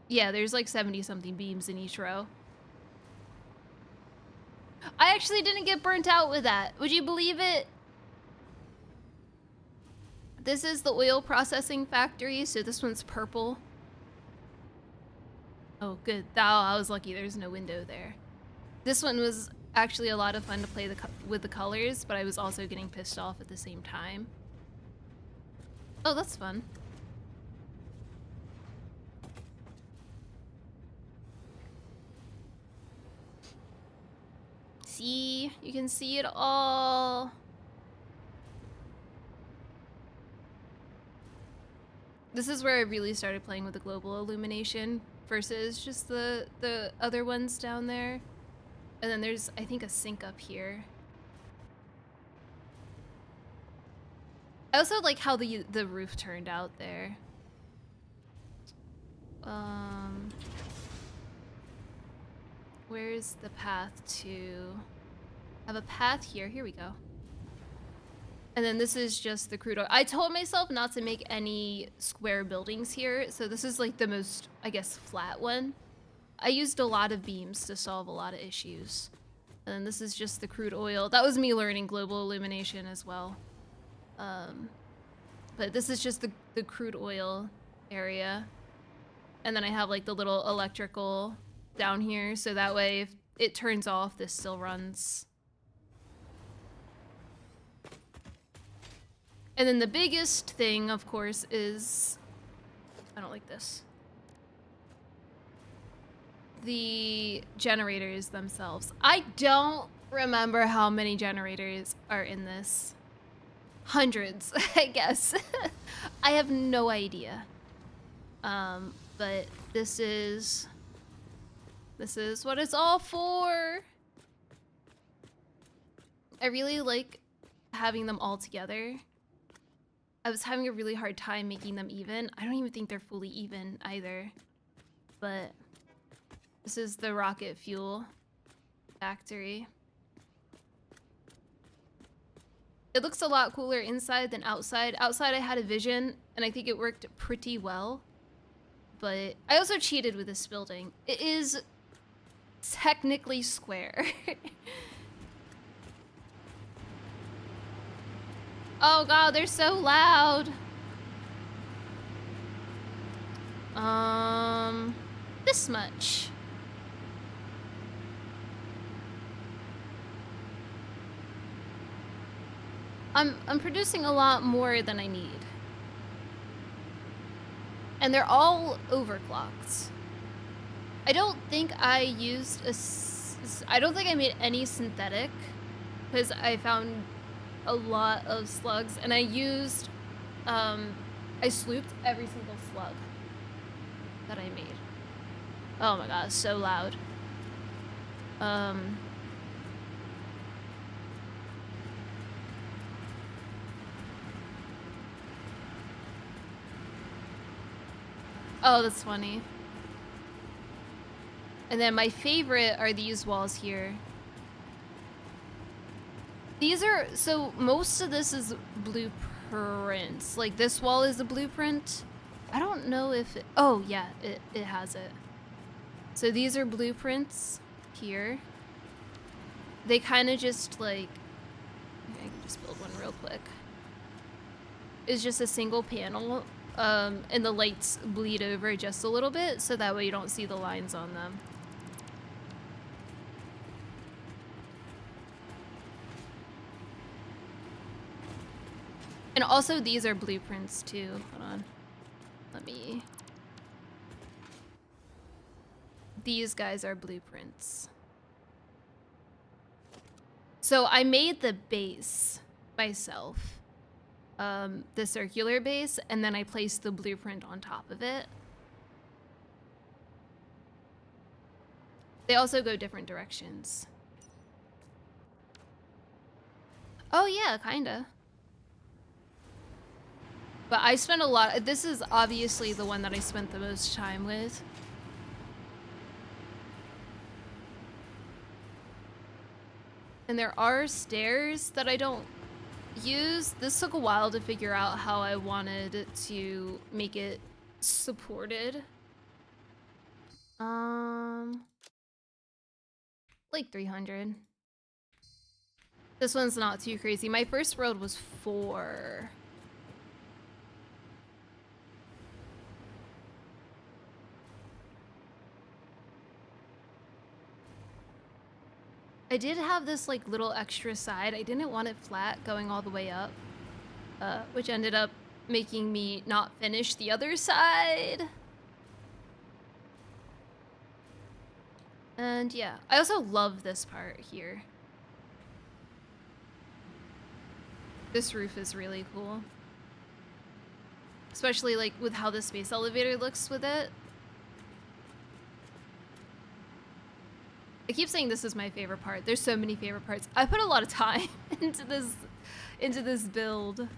Yeah, there's like 70 something beams in each row. I actually didn't get burnt out with that. Would you believe it? This is the oil processing factory, so this one's purple. Oh, good. I was lucky there's no window there. This one was actually a lot of fun to play with the colors, but I was also getting pissed off at the same time. Oh, that's fun. See? You can see it all. This is where I really started playing with the global illumination versus just the other ones down there. And then there's, I think, a sink up here. I also like how the roof turned out there. Where's the path to? I have a path here. Here we go. And then this is just the crude oil. I told myself not to make any square buildings here, so this is like the most, I guess, flat one. I used a lot of beams to solve a lot of issues. And then this is just the crude oil. That was me learning global illumination as well. But this is just the crude oil area. And then I have like the little electrical down here, so that way if it turns off, this still runs. And then the biggest thing, of course, is... I don't like this. The generators themselves. I don't remember how many generators are in this. Hundreds, I guess. I have no idea. But this is what it's all for. I really like having them all together. I was having a really hard time making them even. I don't even think they're fully even either. But this is the rocket fuel factory. It looks a lot cooler inside than outside. Outside I had a vision, and I think it worked pretty well. But I also cheated with this building. It is technically square. Oh god, they're so loud. This much. I'm producing a lot more than I need. And they're all overclocked. I don't think I used I don't think I made any synthetic because I found a lot of slugs, and I used I slooped every single slug that I made. Oh my god, it's so loud. Oh, that's funny. And then my favorite are these walls here. These are, so most of this is blueprints. Like this wall is a blueprint. I don't know if it, oh yeah, it has it. So these are blueprints here. They kind of just like, I can just build one real quick. It's just a single panel, and the lights bleed over just a little bit, so that way you don't see the lines on them. And also these are blueprints too. Hold on. Let me... These guys are blueprints. So I made the base myself. The circular base, and then I placed the blueprint on top of it. They also go different directions. Oh yeah, kinda. But I spent a lot, this is obviously the one that I spent the most time with. And there are stairs that I don't use. This took a while to figure out how I wanted to make it supported. Like 300. This one's not too crazy. My first world was 4. I did have this like little extra side. I didn't want it flat going all the way up, which ended up making me not finish the other side. And yeah, I also love this part here. This roof is really cool. Especially like with how the space elevator looks with it. I keep saying this is my favorite part. There's so many favorite parts. I put a lot of time into this build.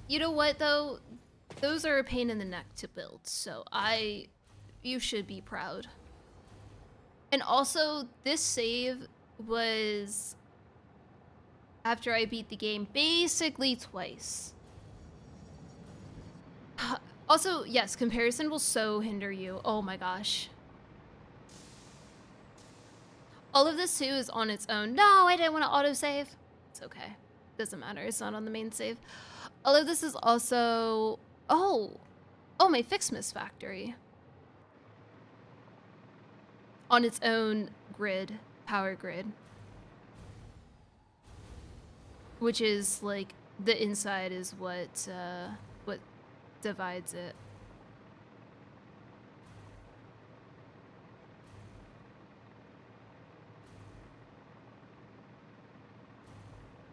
You know what though? Those are a pain in the neck to build, so you should be proud. And also, this save was after I beat the game basically twice. Also, yes, comparison will so hinder you. Oh my gosh. All of this too is on its own. No, I didn't want to autosave. It's okay. Doesn't matter. It's not on the main save. All of this is also... Oh, my Fixmas factory. On its own grid, power grid. Which is like, the inside is what divides it.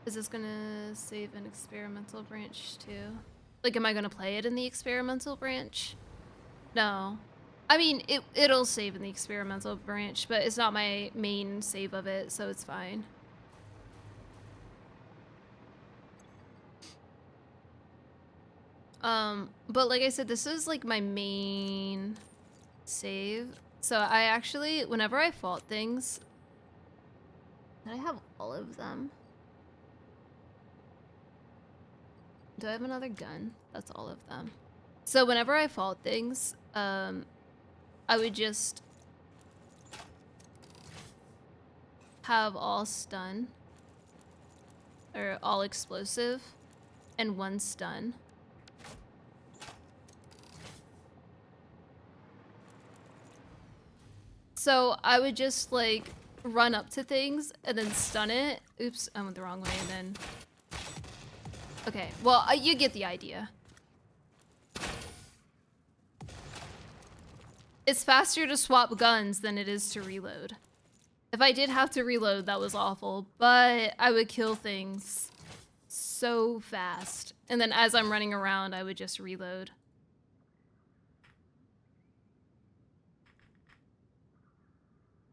Is this gonna save an experimental branch too? Like, am I gonna play it in the experimental branch? No. I mean, it'll save in the experimental branch, but it's not my main save of it, so it's fine. But like I said, this is like my main save. So I actually, whenever I fault things, did I have all of them? Do I have another gun? That's all of them. So whenever I fault things, I would just have all stun or all explosive and 1 stun. So I would just like run up to things and then stun it. Oops, I went the wrong way and then... Okay, well, you get the idea. It's faster to swap guns than it is to reload. If I did have to reload, that was awful, but I would kill things so fast. And then as I'm running around, I would just reload.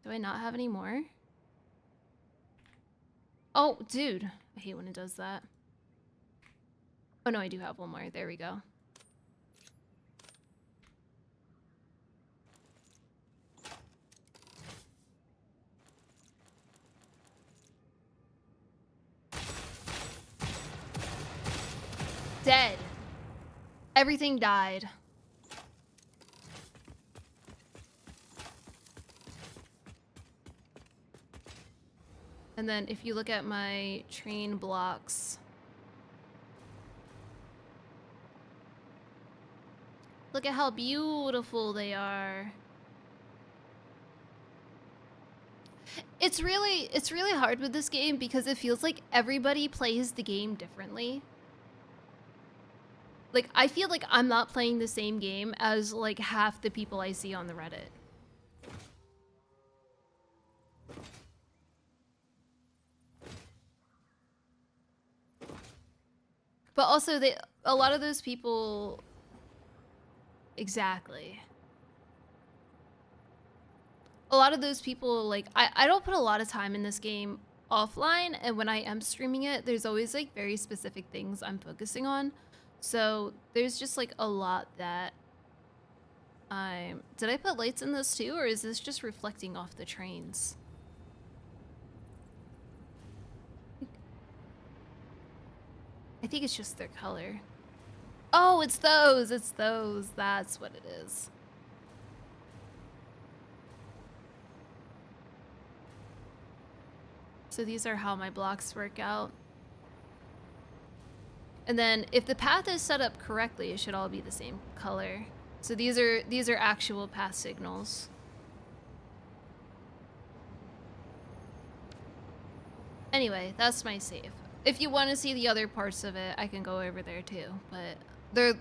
Do I not have any more? Oh, dude. I hate when it does that. Oh no, I do have one more. There we go. Dead. Everything died. And then if you look at my train blocks, look at how beautiful they are. It's really hard with this game because it feels like everybody plays the game differently. Like, I feel like I'm not playing the same game as like half the people I see on the Reddit. But also a lot of those people... Exactly. A lot of those people, like, I don't put a lot of time in this game offline, and when I am streaming it, there's always like very specific things I'm focusing on. So there's just like a lot that did I put lights in this too, or is this just reflecting off the trains? I think it's just their color. Oh, it's those. It's those. That's what it is. So these are how my blocks work out. And then if the path is set up correctly, it should all be the same color. So these are actual path signals. Anyway, that's my save. If you want to see the other parts of it, I can go over there too, but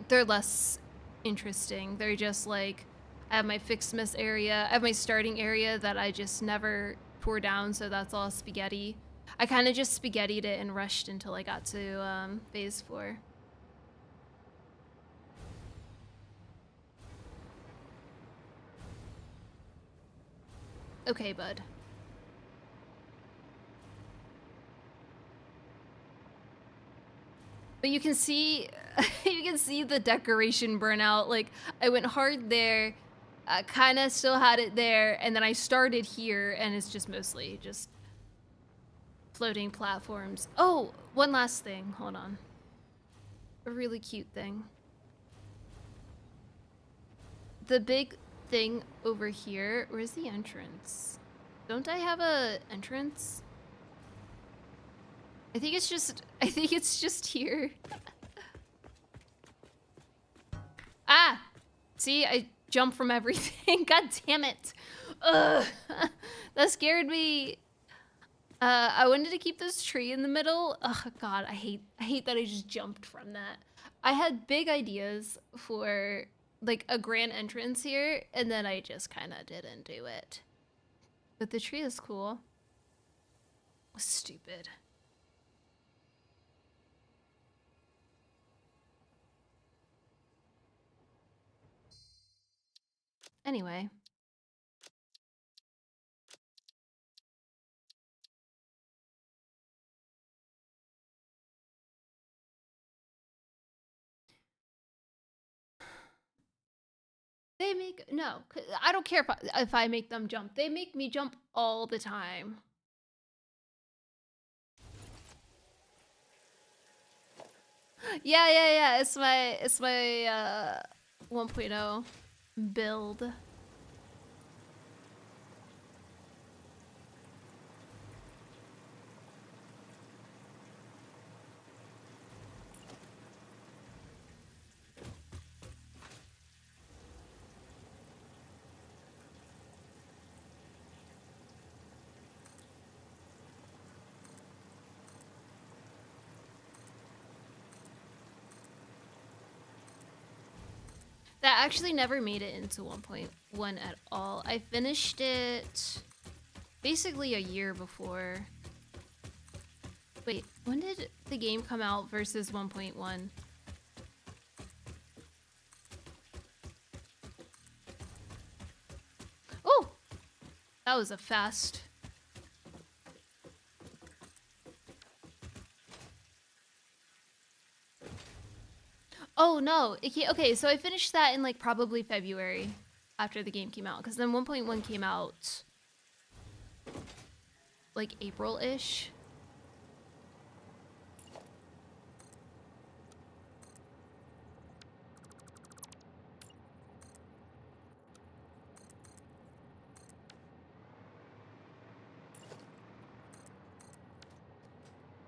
they're less interesting. They're just like, I have my fixed miss area, I have my starting area that I just never tore down, so that's all spaghetti. I kind of just spaghettied it and rushed until I got to phase 4. Okay, bud. But you can see, you can see the decoration burnout. Like, I went hard there, kind of still had it there, and then I started here, and it's just mostly just floating platforms. Oh, one last thing. Hold on. A really cute thing. The big thing over here. Where's the entrance? Don't I have a entrance? I think it's just here. Ah! See, I jump from everything. God damn it. Ugh. That scared me. I wanted to keep this tree in the middle. Oh god, I hate that I just jumped from that. I had big ideas for like a grand entrance here, and then I just kind of didn't do it. But the tree is cool. Stupid. Anyway. They make, no, I don't care if I make them jump. They make me jump all the time. Yeah. It's my 1.0 build. That actually never made it into 1.1 at all. I finished it basically a year before. Wait, when did the game come out versus 1.1? Oh! That was a fast. Oh no, okay, so I finished that in like probably February after the game came out, because then 1.1 came out like April-ish.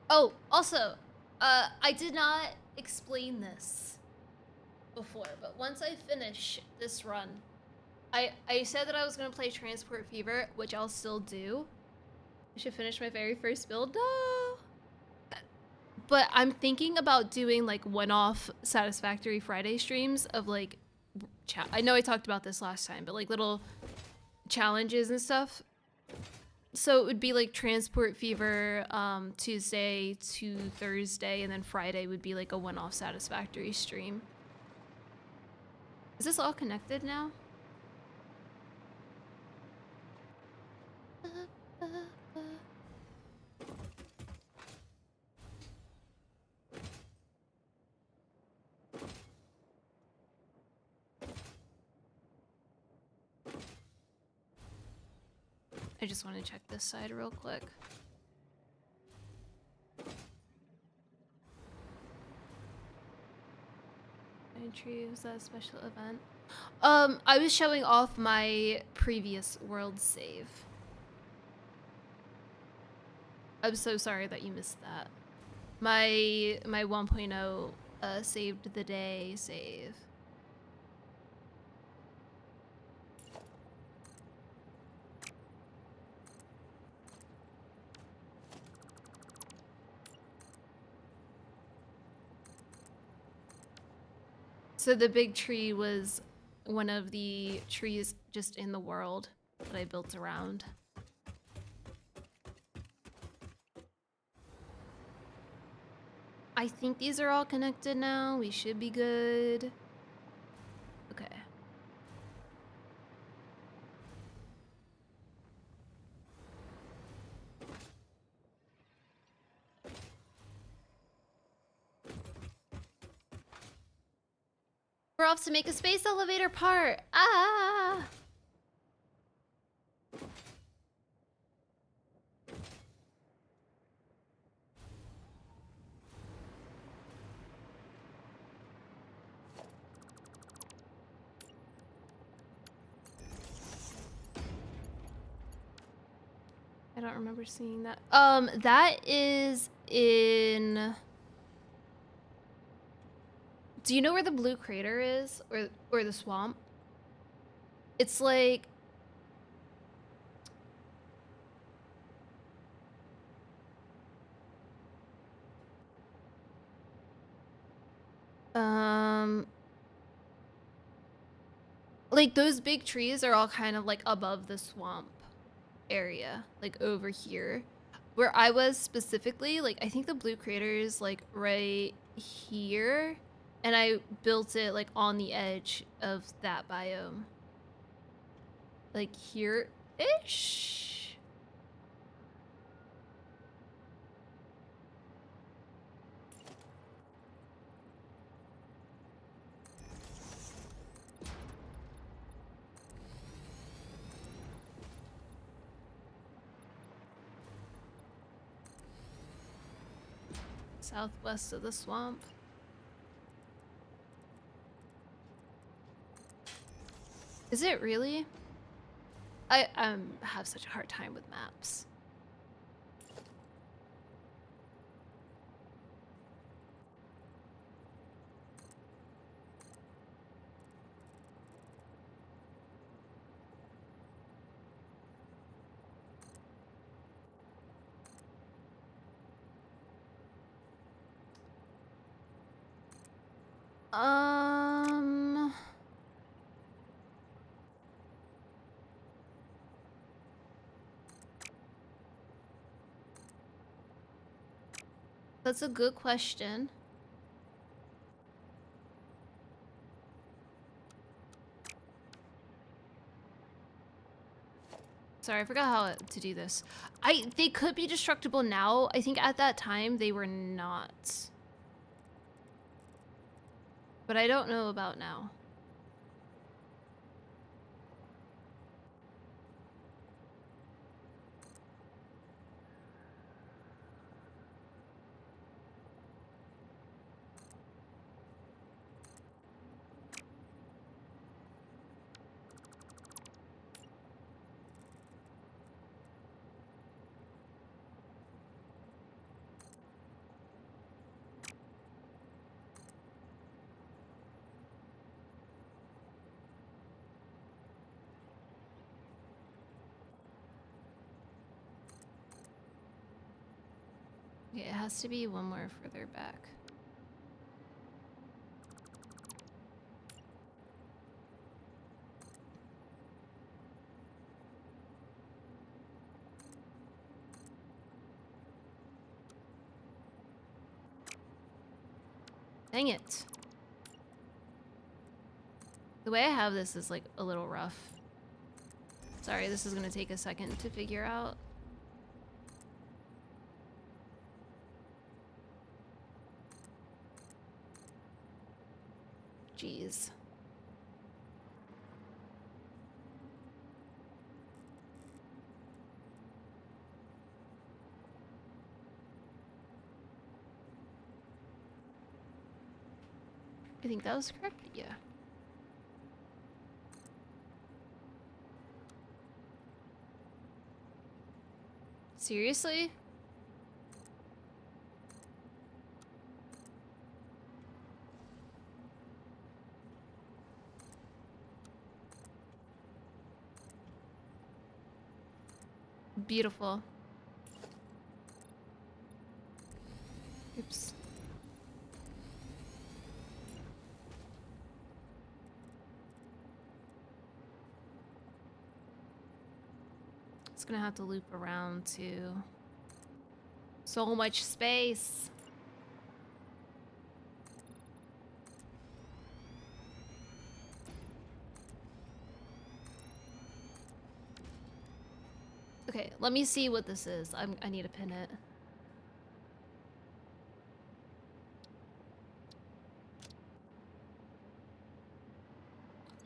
Oh, also, I did not explain this before, but once I finish this run, I said that I was gonna play Transport Fever, which I'll still do. I should finish my very first build. No! But I'm thinking about doing like one-off Satisfactory Friday streams of like, I know I talked about this last time, but like little challenges and stuff. So it would be like Transport Fever Tuesday to Thursday, and then Friday would be like a one-off Satisfactory stream. Is this all connected now? I just want to check this side real quick. Entry, was that a special event? I was showing off my previous world save. I'm so sorry that you missed that. My 1.0 saved the day save. So the big tree was one of the trees just in the world that I built around. I think these are all connected now. We should be good. Okay. We're off to make a space elevator part. Ah! I don't remember seeing that. That is in... Do you know where the blue crater is? Or the swamp? It's like... Like, those big trees are all kind of, like, above the swamp area. Like, over here. Where I was specifically, like, I think the blue crater is, like, right here. And I built it, like, on the edge of that biome. Like, here-ish? Southwest of the swamp. Is it really? I have such a hard time with maps. That's a good question. Sorry, I forgot how to do this. They could be destructible now. I think at that time they were not. But I don't know about now. Okay, it has to be one more further back. Dang it. The way I have this is like a little rough. Sorry, this is gonna take a second to figure out. Jeez. I think that was correct. Yeah. Seriously? Beautiful. Oops. It's gonna have to loop around too. So much space. Okay, let me see what this is. I need to pin it.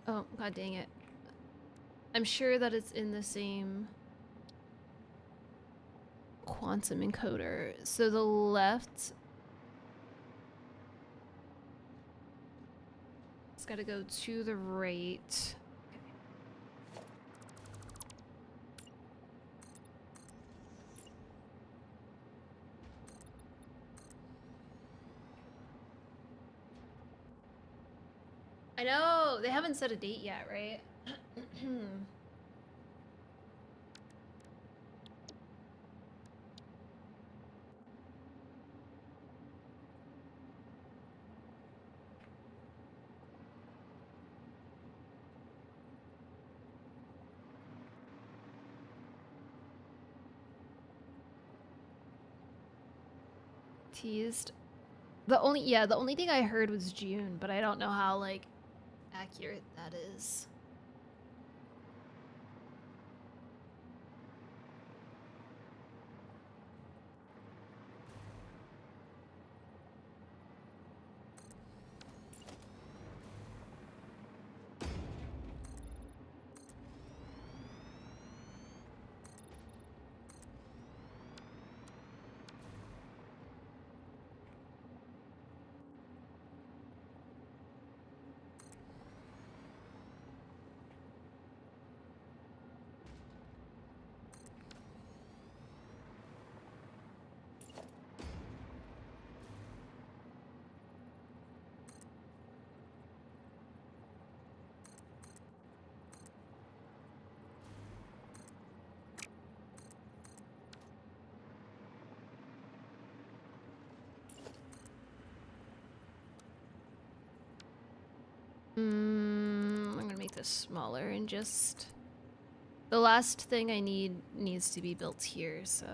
Oh, god dang it. I'm sure that it's in the same quantum encoder. So the left, it's gotta go to the right. I know, they haven't set a date yet, right? Teased. The only thing I heard was June, but I don't know how like accurate that is. I'm gonna make this smaller and just... The last thing I need needs to be built here, so...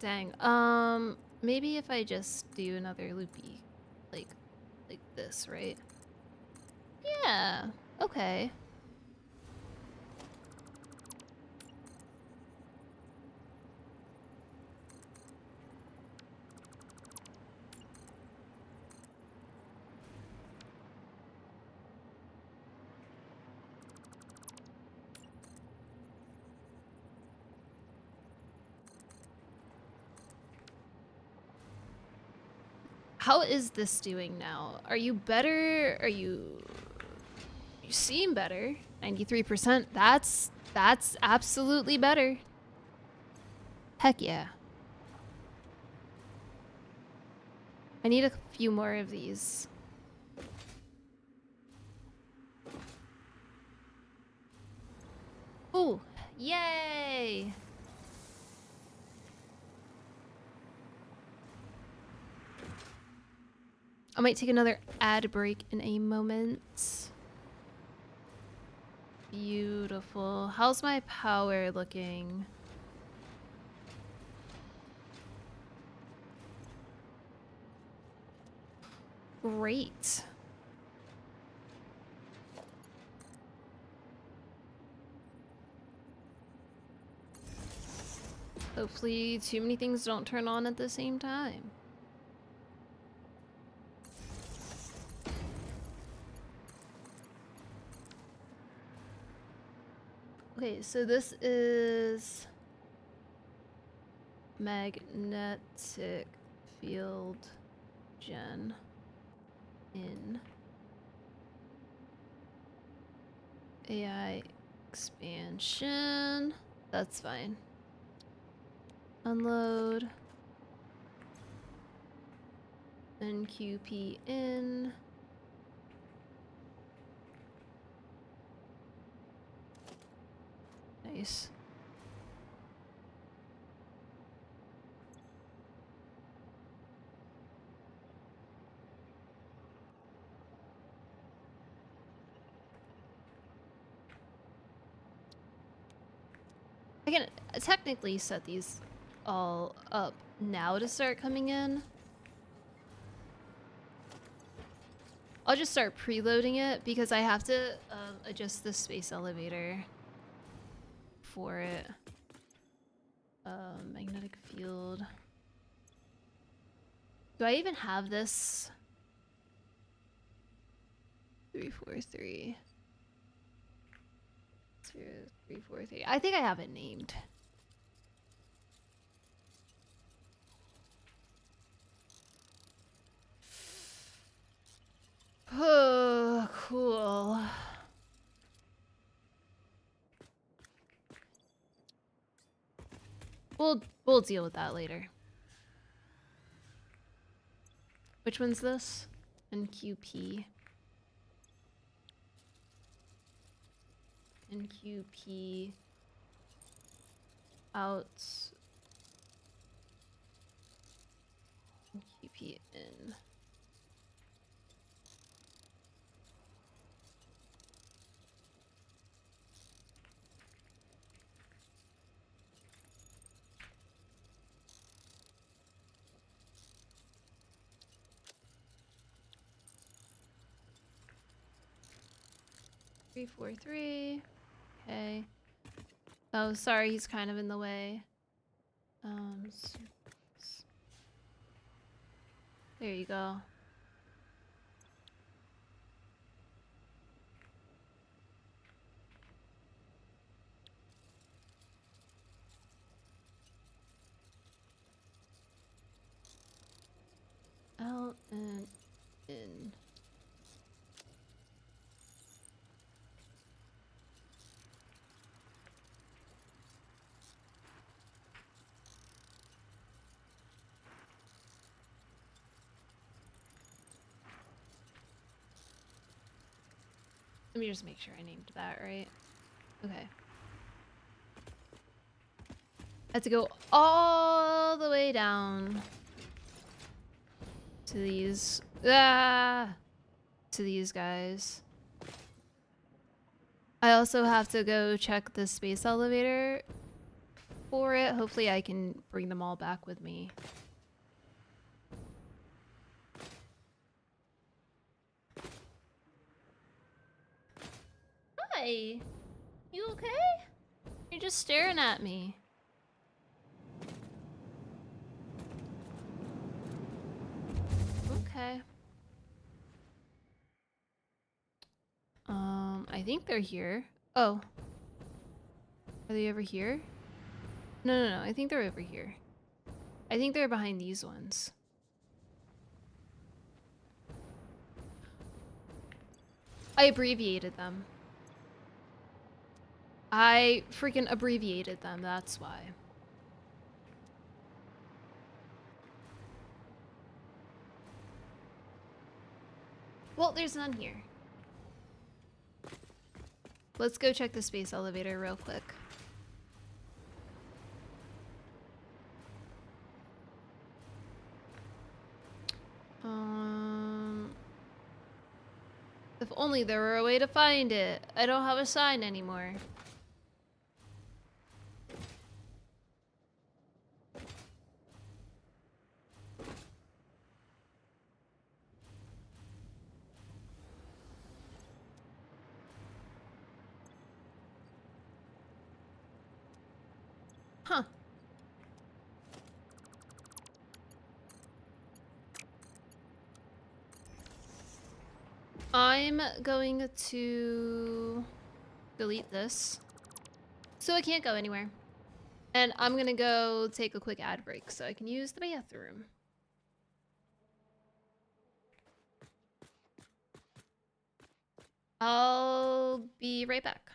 Dang. Maybe if I just do another loopy, like this, right? Yeah. Okay. How is this doing now? Are you better? Are you... You seem better. 93%. That's absolutely better. Heck yeah. I need a few more of these. Ooh, yay! I might take another ad break in a moment. Beautiful. How's my power looking? Great. Hopefully too many things don't turn on at the same time. Okay, so this is magnetic field gen in AI expansion. That's fine. Unload. NQP in. Nice. I can technically set these all up now to start coming in. I'll just start preloading it because I have to adjust the space elevator for it. Magnetic field. Do I even have this? 343. 343. I think I have it named. Oh, cool. We'll deal with that later. Which one's this? NQP. NQP out. NQP in. Three, 4, 3. Okay. Oh, sorry, he's kind of in the way. There you go. Out and in. Let me just make sure I named that right. Okay. I have to go all the way down to these to these guys. I also have to go check the space elevator for it. Hopefully I can bring them all back with me. Hi. You okay? You're just staring at me. Okay. I think they're here. Oh. Are they over here? No. I think they're over here. I think they're behind these ones. I abbreviated them. I freaking abbreviated them, that's why. Well, there's none here. Let's go check the space elevator real quick. If only there were a way to find it. I don't have a sign anymore. Huh. I'm going to delete this so I can't go anywhere. And I'm gonna go take a quick ad break so I can use the bathroom. I'll be right back.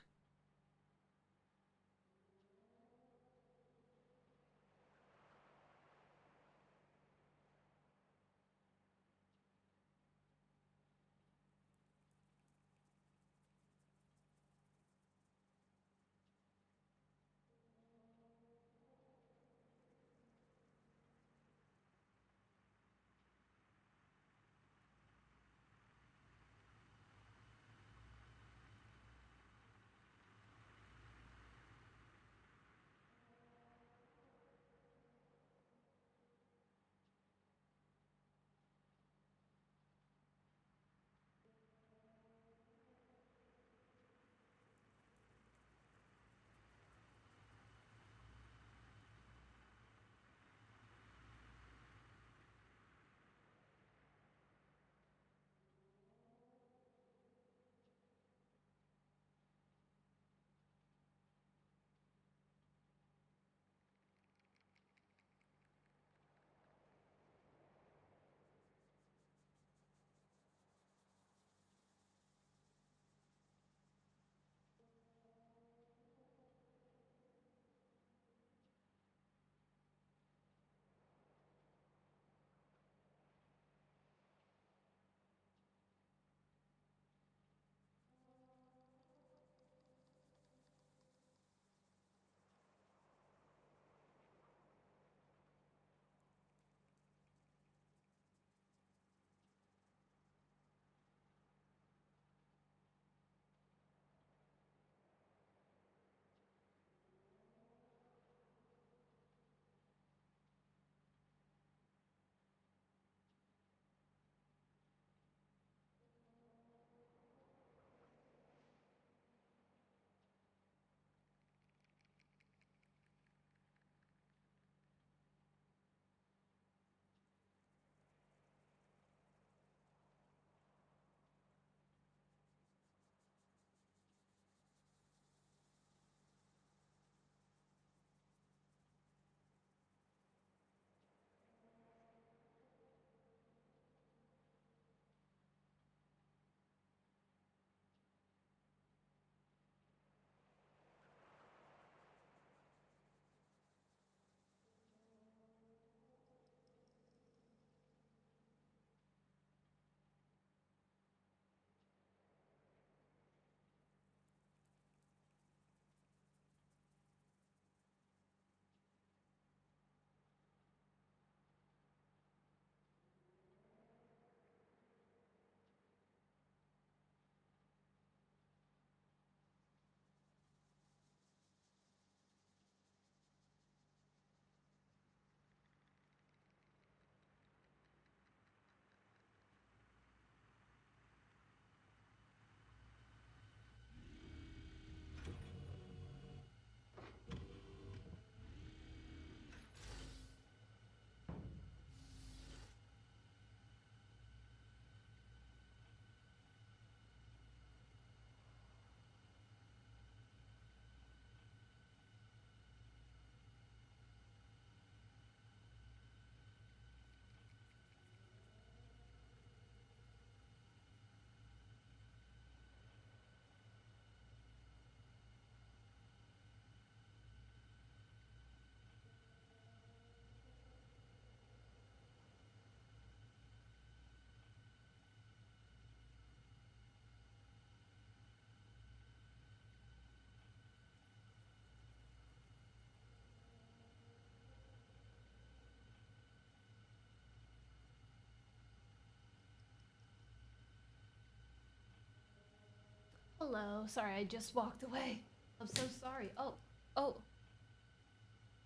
Hello. Sorry, I just walked away. I'm so sorry. Oh.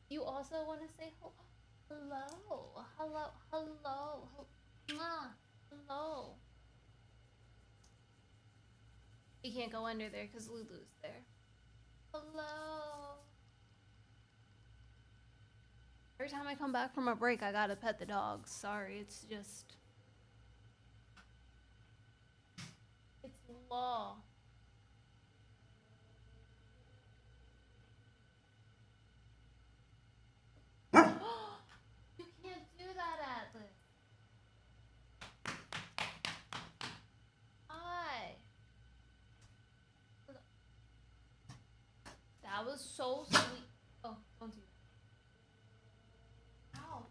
You also want to say hello? Hello. Mwah. Hello. You can't go under there because Lulu's there. Hello. Every time I come back from a break, I gotta pet the dogs. Sorry, it's law. You can't do that, Atlas. I. That was so sweet. Oh, don't do that. Ow.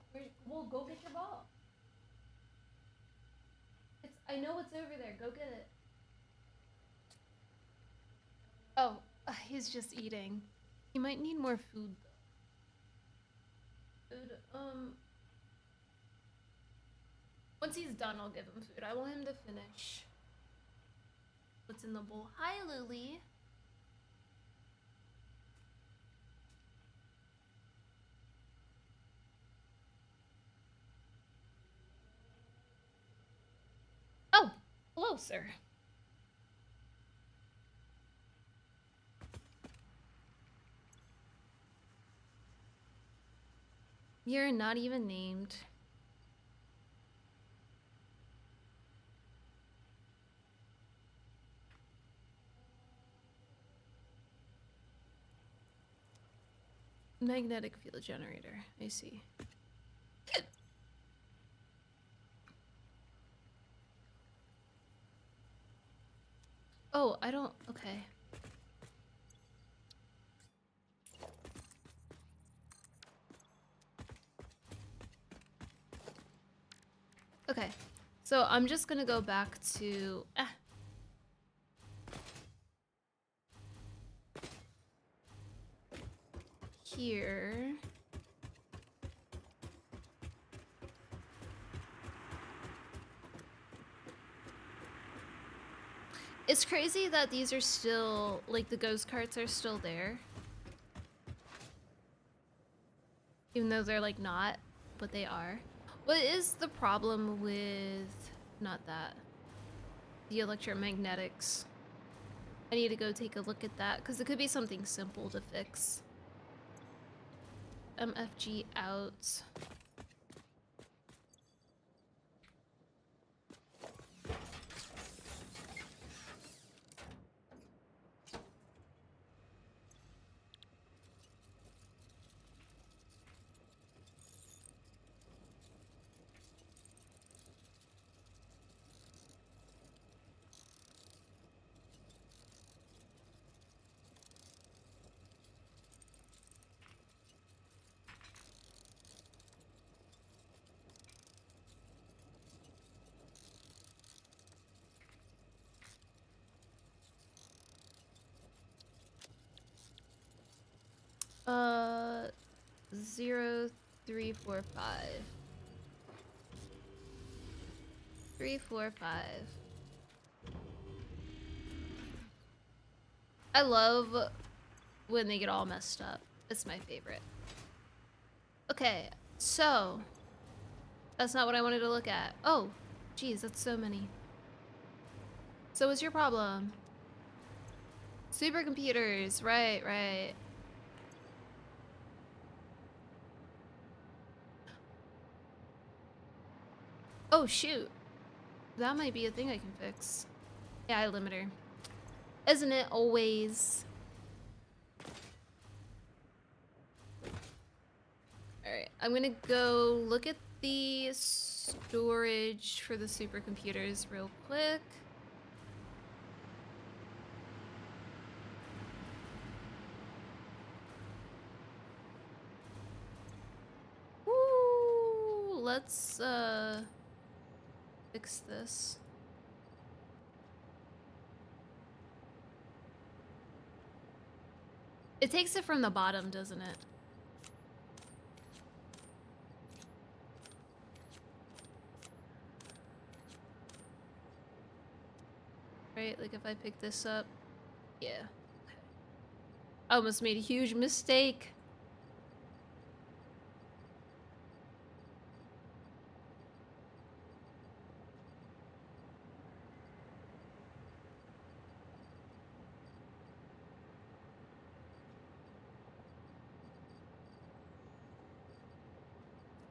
Well, go get your ball. I know it's over there. Go get it. Oh, he's just eating. He might need more food though. Food. Once he's done, I'll give him food. I want him to finish what's in the bowl. Hi, Lily. Oh, hello, sir. You're not even named. Magnetic field generator. I see. Oh, I don't. Okay. Okay. So I'm just gonna go back to. Here. It's crazy that these are still, like, the ghost carts are still there. Even though they're, like, not, but they are. What is the problem with, not that, the electromagnetics? I need to go take a look at that, because it could be something simple to fix. MFG out. Uh, 0345. 345. I love when they get all messed up. It's my favorite. Okay, so that's not what I wanted to look at. Oh, geez, that's so many. So what's your problem? Supercomputers, right, right. Oh, shoot. That might be a thing I can fix. AI limiter. Isn't it always? Alright, I'm gonna go look at the storage for the supercomputers real quick. Woo! Let's, fix this. It takes it from the bottom, doesn't it? Right, like if I pick this up. Yeah. Okay. I almost made a huge mistake.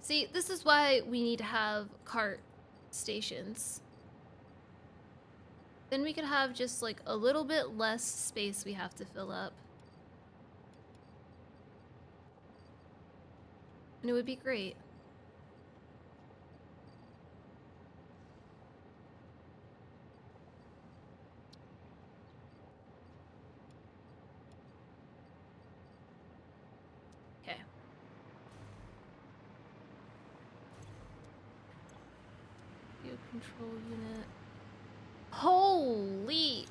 See, this is why we need to have cart stations. Then we could have just like a little bit less space we have to fill up. And it would be great. Okay. View control unit. Holy!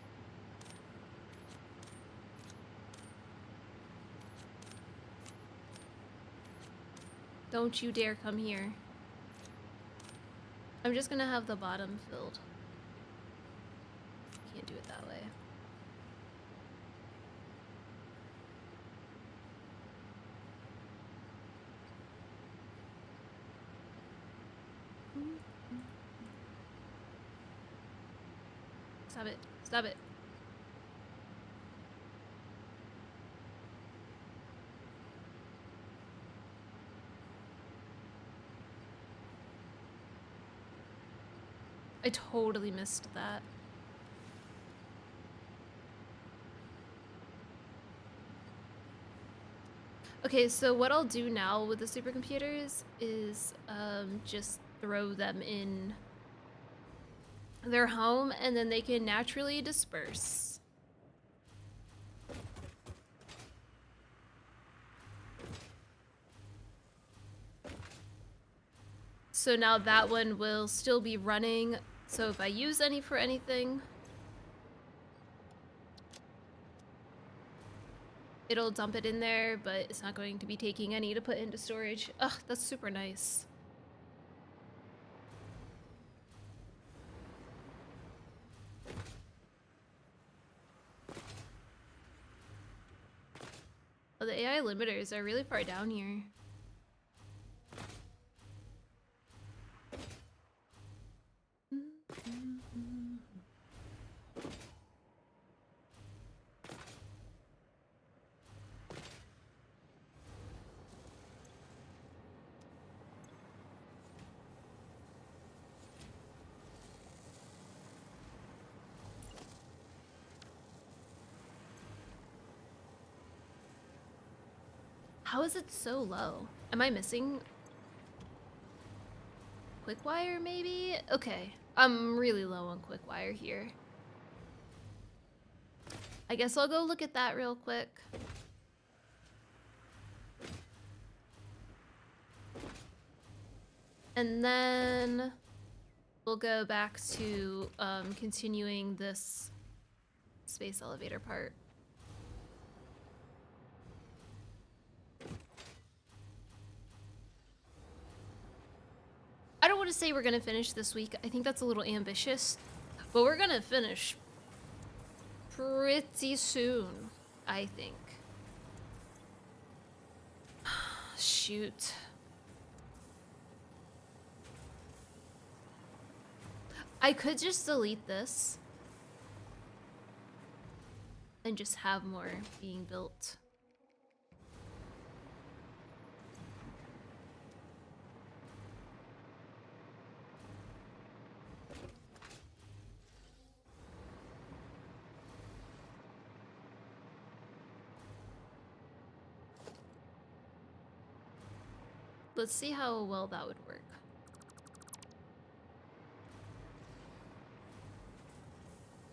Don't you dare come here. I'm just gonna have the bottom filled. Can't do it that way. Stop it. Stop it. I totally missed that. Okay, so what I'll do now with the supercomputers is just throw them in their home and then they can naturally disperse. So now that one will still be running. So if I use any for anything, it'll dump it in there, but it's not going to be taking any to put into storage. Ugh, that's super nice. Oh, the AI limiters are really far down here. How is it so low? Am I missing quick wire maybe? Okay, I'm really low on quick wire here. I guess I'll go look at that real quick. And then we'll go back to continuing this space elevator part. I don't want to say we're gonna finish this week. I think that's a little ambitious, but we're gonna finish pretty soon, I think. Shoot. I could just delete this and just have more being built. Let's see how well that would work.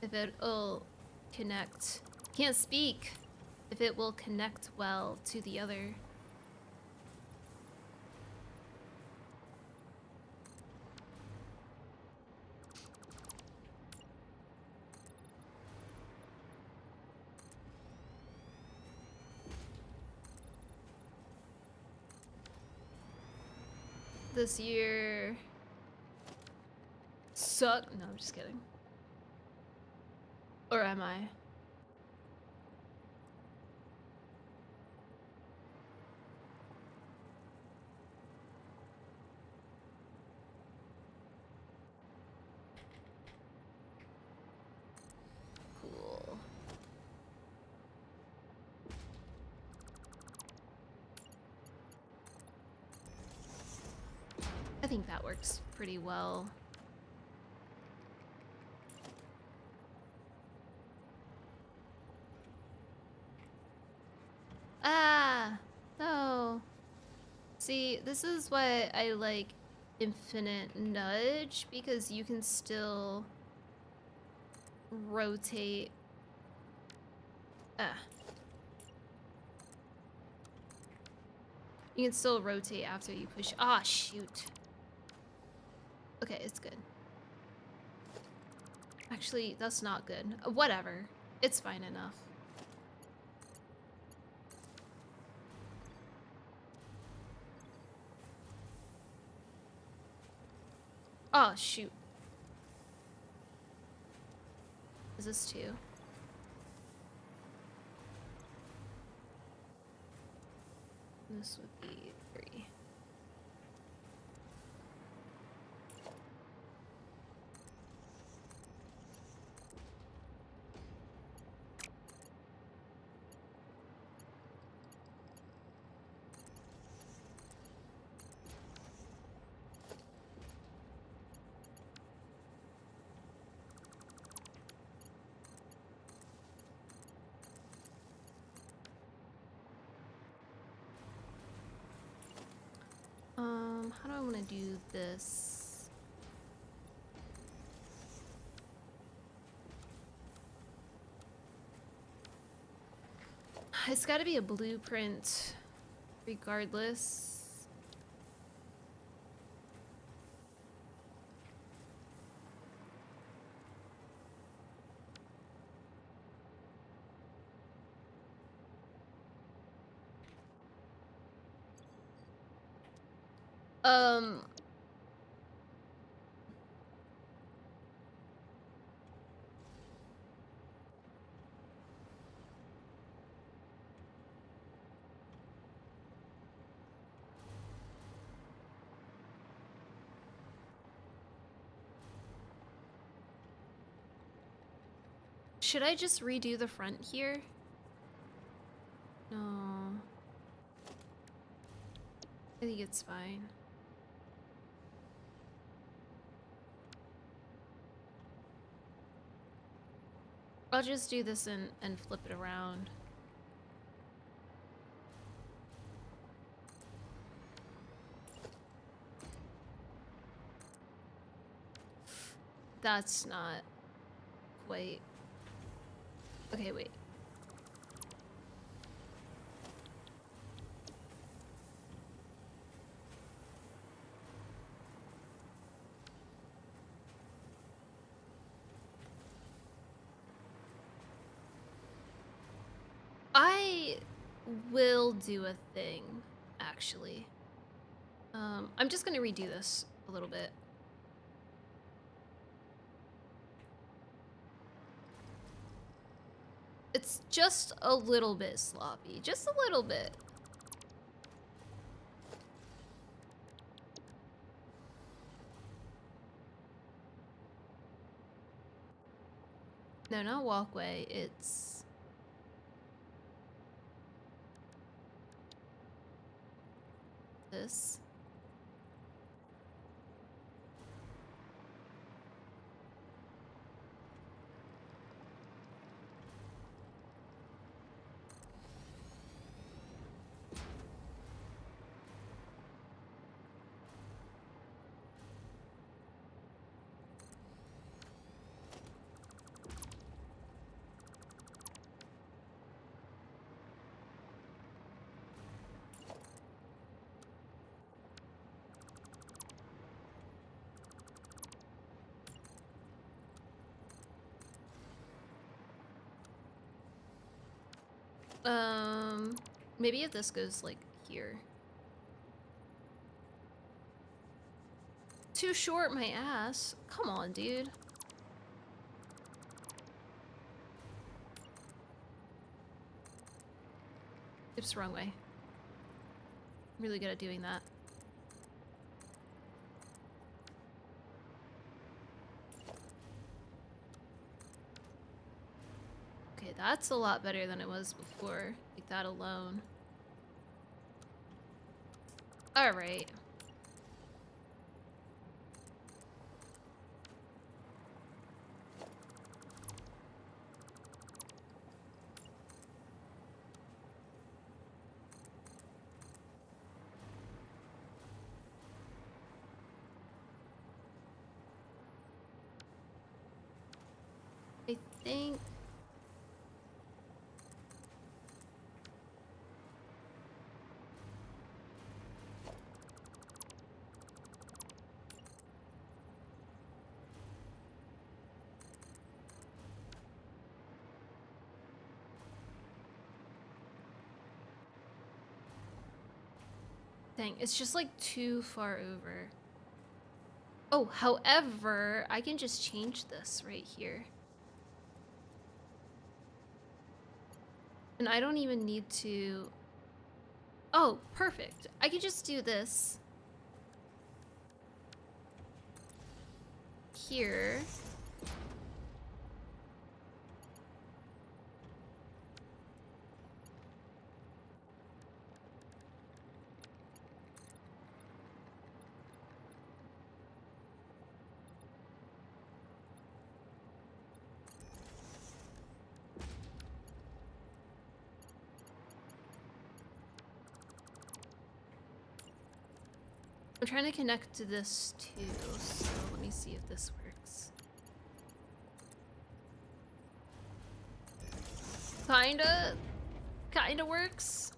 If it'll connect. Can't speak. If it will connect well to the other. This year suck. No, I'm just kidding. Or am I? Cool. I think that works pretty well. Ah, no. See, this is why I like infinite nudge, because you can still rotate. Ah. You can still rotate after you push. Ah, shoot. Okay, it's good. Actually, that's not good. Whatever. It's fine enough. Oh, shoot. Is this 2? This would be 3. How do I want to do this? It's got to be a blueprint regardless. Um, should I just redo the front here? No. I think it's fine. I'll just do this and flip it around. That's not quite... Okay, wait. I will do a thing, actually. I'm just gonna redo this a little bit. It's just a little bit sloppy, just a little bit. No, not walkway, it's... this. Maybe if this goes, like, here. Too short, my ass. Come on, dude. Oops, wrong way. I'm really good at doing that. Okay, that's a lot better than it was before. Like that alone. Alright. think. Dang, it's just like too far over. Oh, however, I can just change this right here. And I don't even need to... Oh, perfect. I can just do this. Here. I'm trying to connect to this too, so let me see if this works. Kinda works.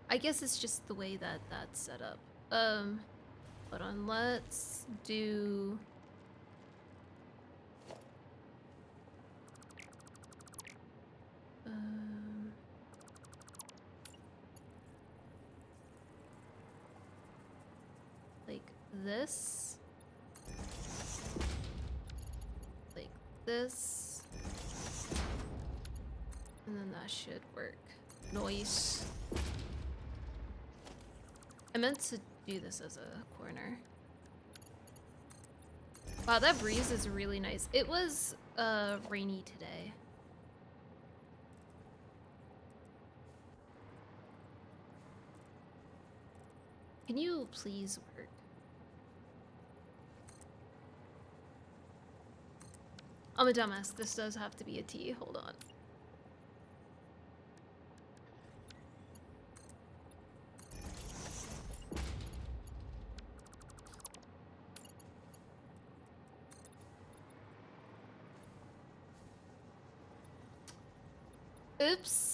I guess it's just the way that that's set up. Hold on, let's do... like this. Like this. And then that should work. Nice. I meant to do this as a corner. Wow, that breeze is really nice. It was rainy today. Can you please work? I'm a dumbass. This does have to be a T. Hold on. Oops.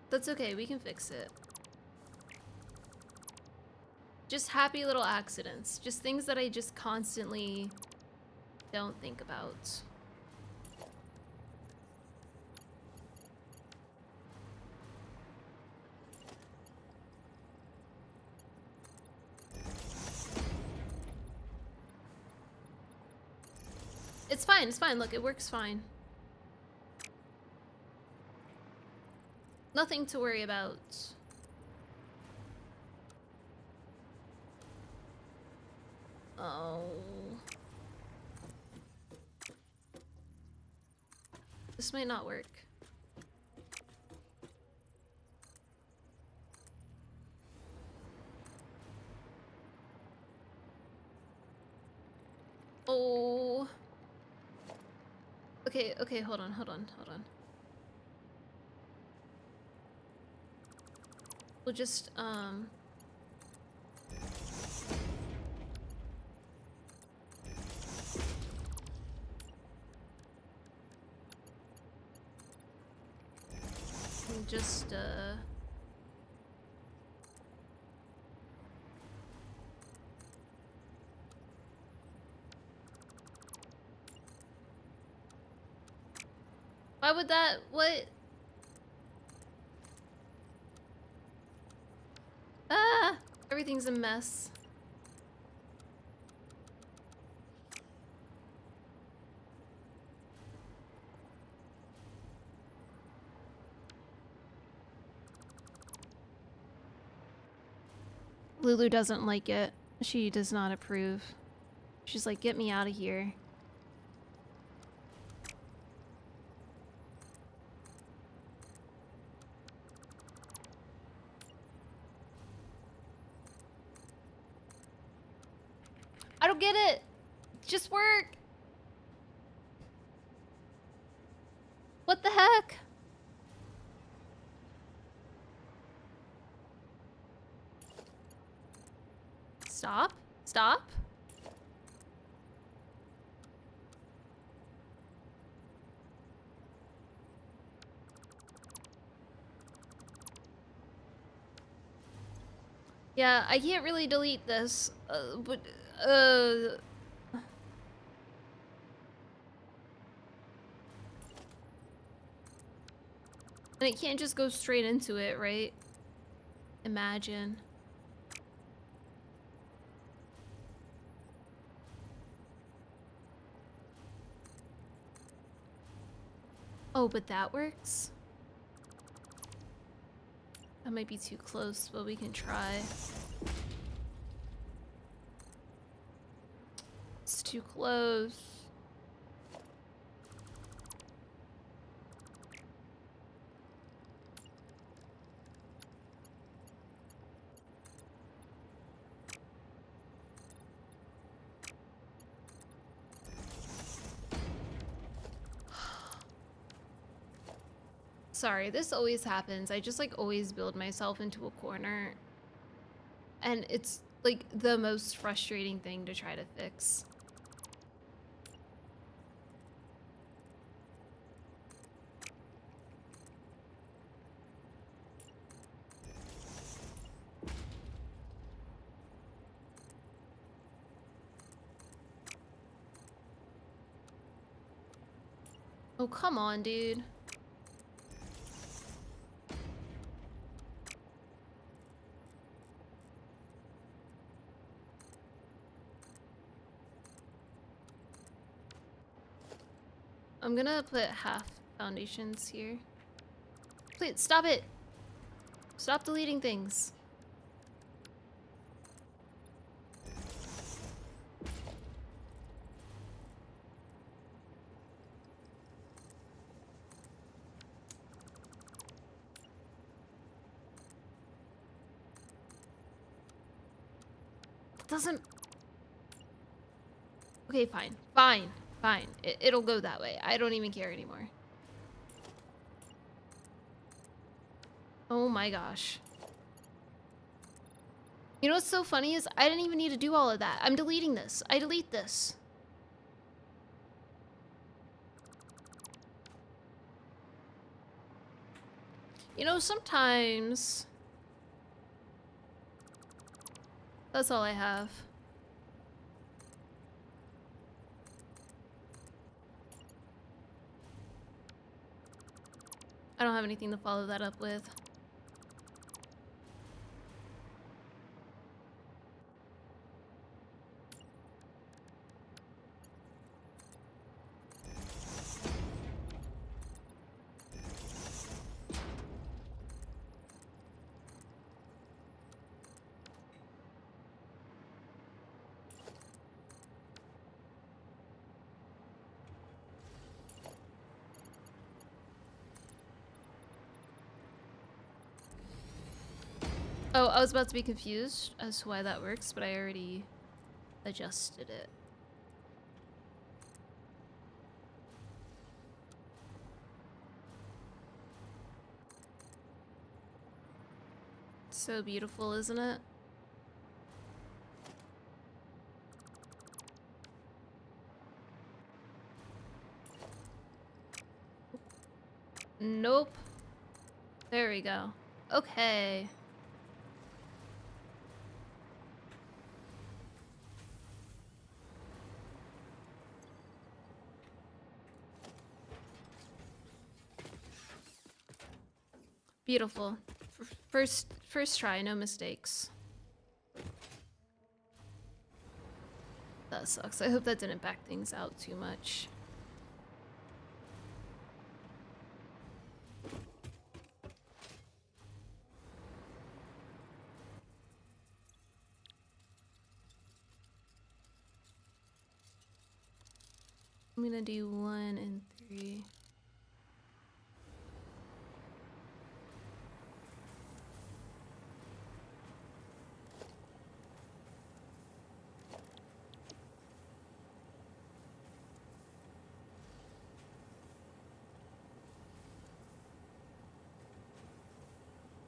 That's okay, we can fix it. Just happy little accidents. Just things that I just constantly don't think about. It's fine, it's fine. Look, it works fine. Nothing to worry about. Oh. This might not work. Oh. Okay, okay, hold on. We'll just, we'll just, why would that, what? Ah! Everything's a mess. Lulu doesn't like it. She does not approve. She's like, get me out of here. Just work. What the heck? Stop. Stop. Yeah, I can't really delete this, but, and it can't just go straight into it, right? Imagine. Oh, but that works? That might be too close, but we can try. It's too close. Sorry, this always happens. I just like always build myself into a corner. And it's like the most frustrating thing to try to fix. Oh, come on, dude. I'm gonna put half foundations here. Please, stop it! Stop deleting things. It doesn't... Okay, fine. Fine. Fine. It'll go that way. I don't even care anymore. Oh my gosh. You know what's so funny is I didn't even need to do all of that. I'm deleting this. I delete this. You know, sometimes... That's all I have. I don't have anything to follow that up with. Oh, I was about to be confused as to why that works, but I already adjusted it. So beautiful, isn't it? Nope. There we go. Okay. Beautiful. First try, no mistakes. That sucks. I hope that didn't back things out too much. I'm gonna do 1 and 3.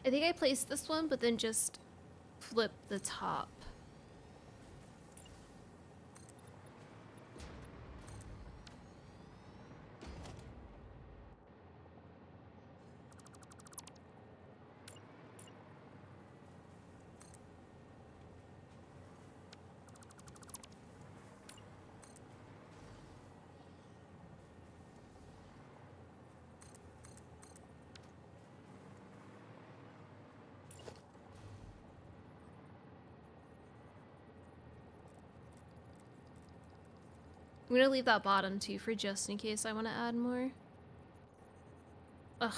I think I placed this one, but then just flip the top. I'm gonna leave that bottom too for just in case I want to add more. Ugh.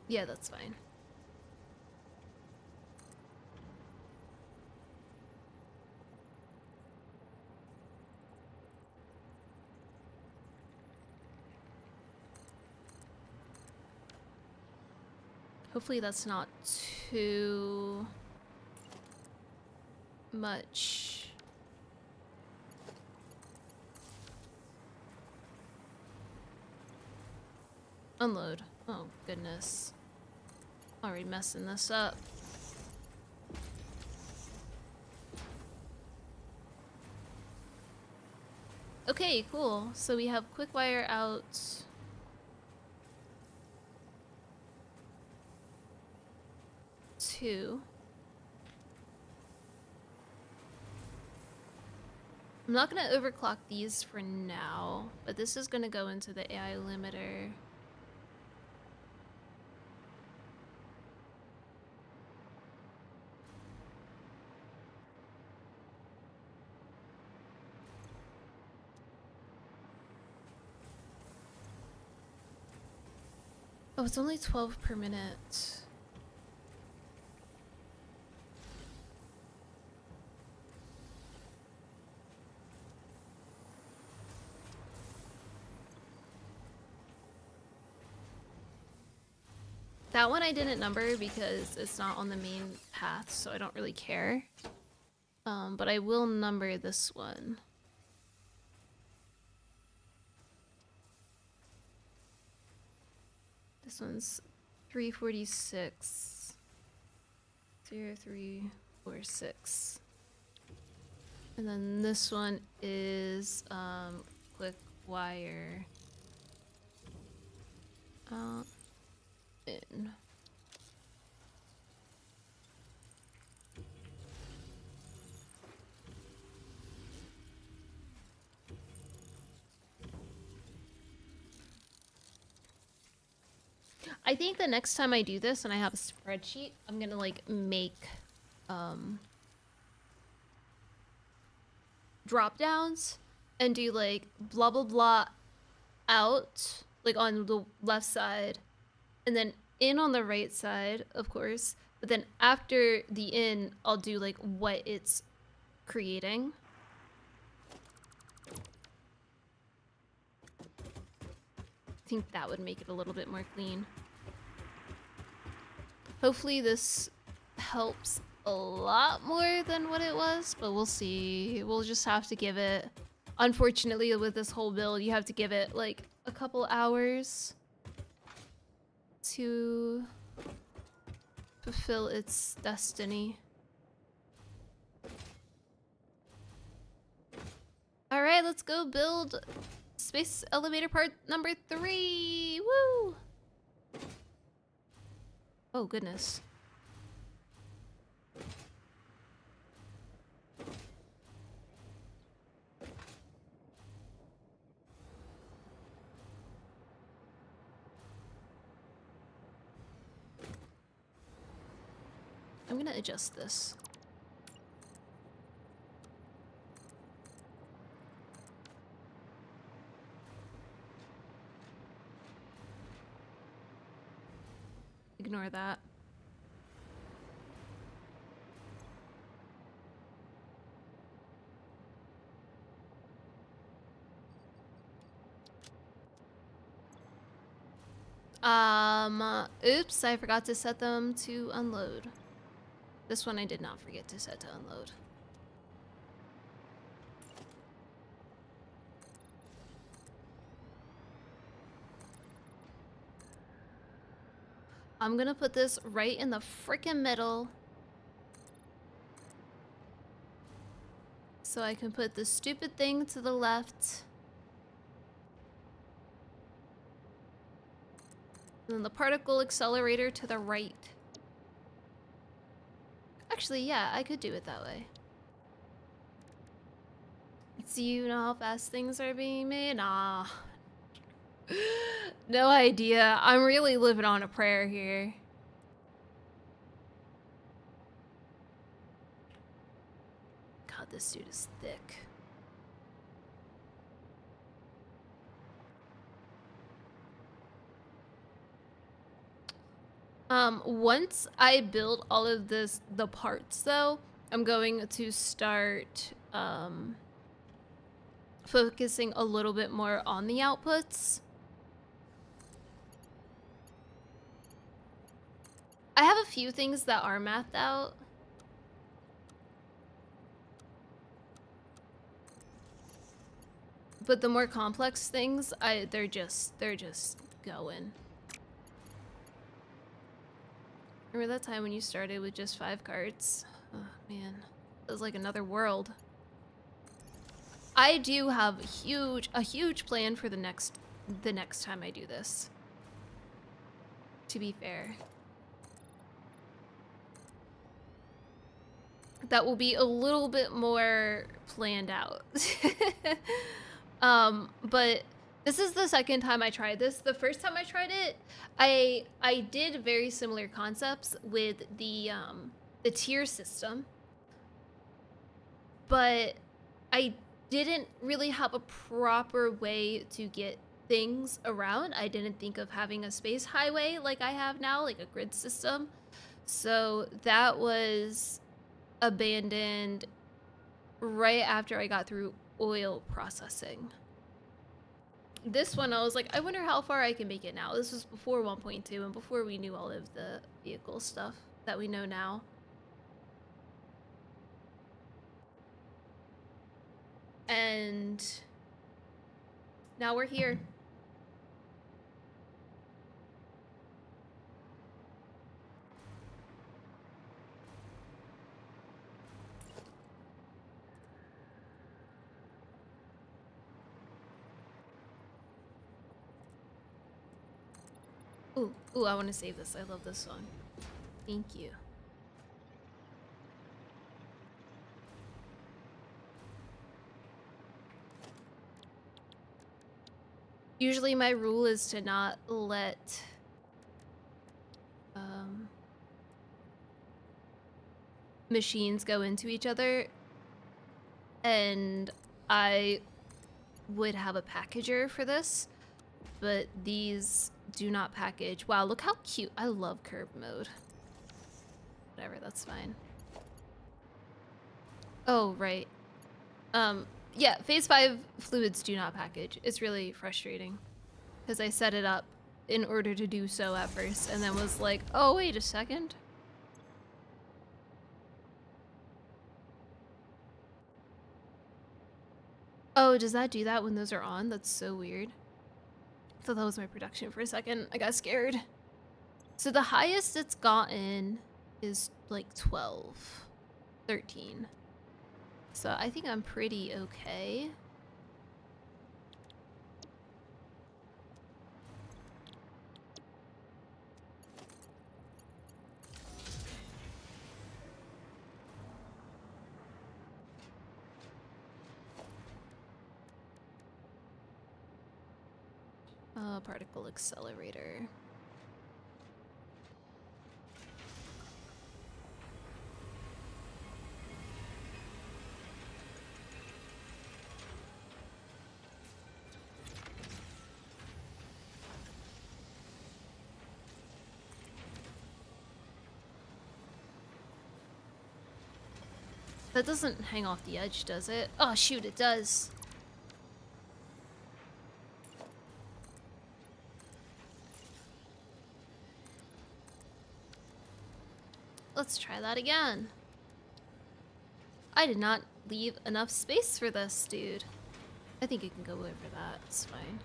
Yeah, that's fine. Hopefully that's not too much. Unload. Oh, goodness. Already messing this up. Okay, cool. So we have quick wire out. Two. I'm not gonna overclock these for now, but this is gonna go into the AI limiter. Oh, it's only 12 per minute. That one I didn't number because it's not on the main path, so I don't really care. But I will number this one. This one's 346. 0346. And then this one is quick wire out in. I think the next time I do this and I have a spreadsheet, I'm gonna like make drop downs and do like blah blah blah out like on the left side and then in on the right side, of course, but then after the in I'll do like what it's creating. I think that would make it a little bit more clean. Hopefully this helps a lot more than what it was, but we'll see. We'll just have to give it, unfortunately with this whole build, you have to give it like a couple hours to fulfill its destiny. All right, let's go build space elevator part number 3. Woo! Oh, goodness. I'm gonna adjust this. Ignore that. Oops, I forgot to set them to unload. This one I did not forget to set to unload. I'm gonna put this right in the frickin' middle. So I can put the stupid thing to the left. And then the particle accelerator to the right. Actually, yeah, I could do it that way. Do you know how fast things are being made? Nah. No idea. I'm really living on a prayer here. God, this dude is thick. Once I build all of the parts though, I'm going to start, focusing a little bit more on the outputs. I have a few things that are mathed out. But the more complex things, they're just going. Remember that time when you started with just 5 cards? Oh man, it was like another world. I do have a huge plan for the next time I do this. To be fair. That will be a little bit more planned out. But this is the second time I tried this. The first time I tried it, I did very similar concepts with the tier system, but I didn't really have a proper way to get things around. I didn't think of having a space highway like I have now, like a grid system. So that was abandoned right after I got through oil processing. This one, I was like, I wonder how far I can make it now. This was before 1.2 and before we knew all of the vehicle stuff that we know now. And now we're here. Ooh, I want to save this. I love this song. Thank you. Usually my rule is to not let machines go into each other, and I would have a packager for this, but these do not package. Wow, look how cute. I love curve mode. Whatever, that's fine. Oh, right. Yeah, phase 5 fluids do not package. It's really frustrating because I set it up in order to do so at first and then was like, oh, wait a second. Oh, does that do that when those are on? That's so weird. I thought that was my production for a second. I got scared. So the highest it's gotten is like 12, 13. So I think I'm pretty okay. Particle accelerator. That doesn't hang off the edge, does it? Oh, shoot, it does. Let's try that again. I did not leave enough space for this, dude. I think you can go over that. It's fine.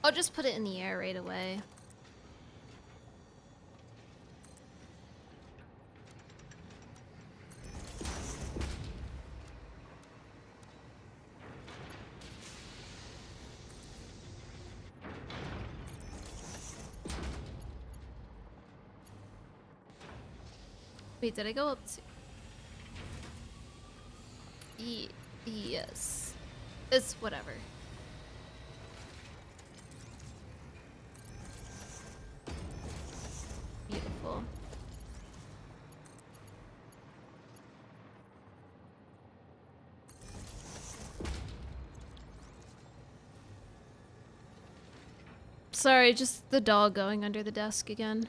I'll just put it in the air right away. Wait, did I go up to... Yes. It's whatever. Beautiful. Sorry, just the dog going under the desk again.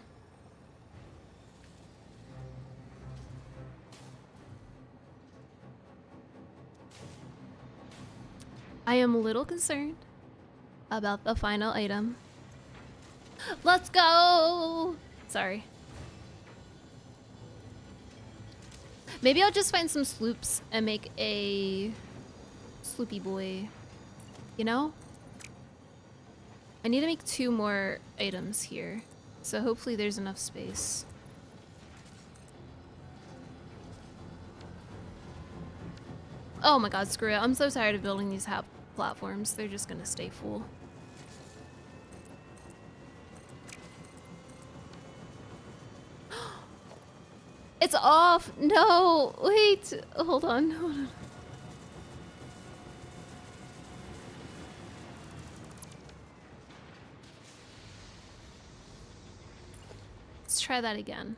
I am a little concerned about the final item. Let's go! Sorry. Maybe I'll just find some sloops and make a sloopy boy. You know? I need to make 2 more items here. So hopefully there's enough space. Oh my god, screw it. I'm so tired of building these platforms. They're just gonna stay full. It's off! No! Wait! Hold on, hold on. Let's try that again.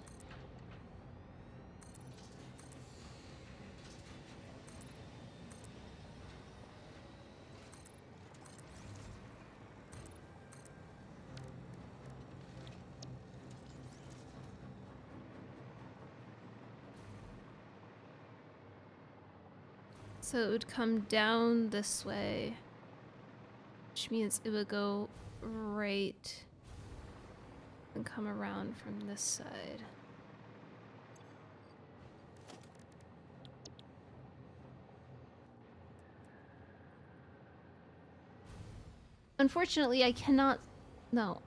So it would come down this way, which means it would go right and come around from this side. Unfortunately, I cannot... No.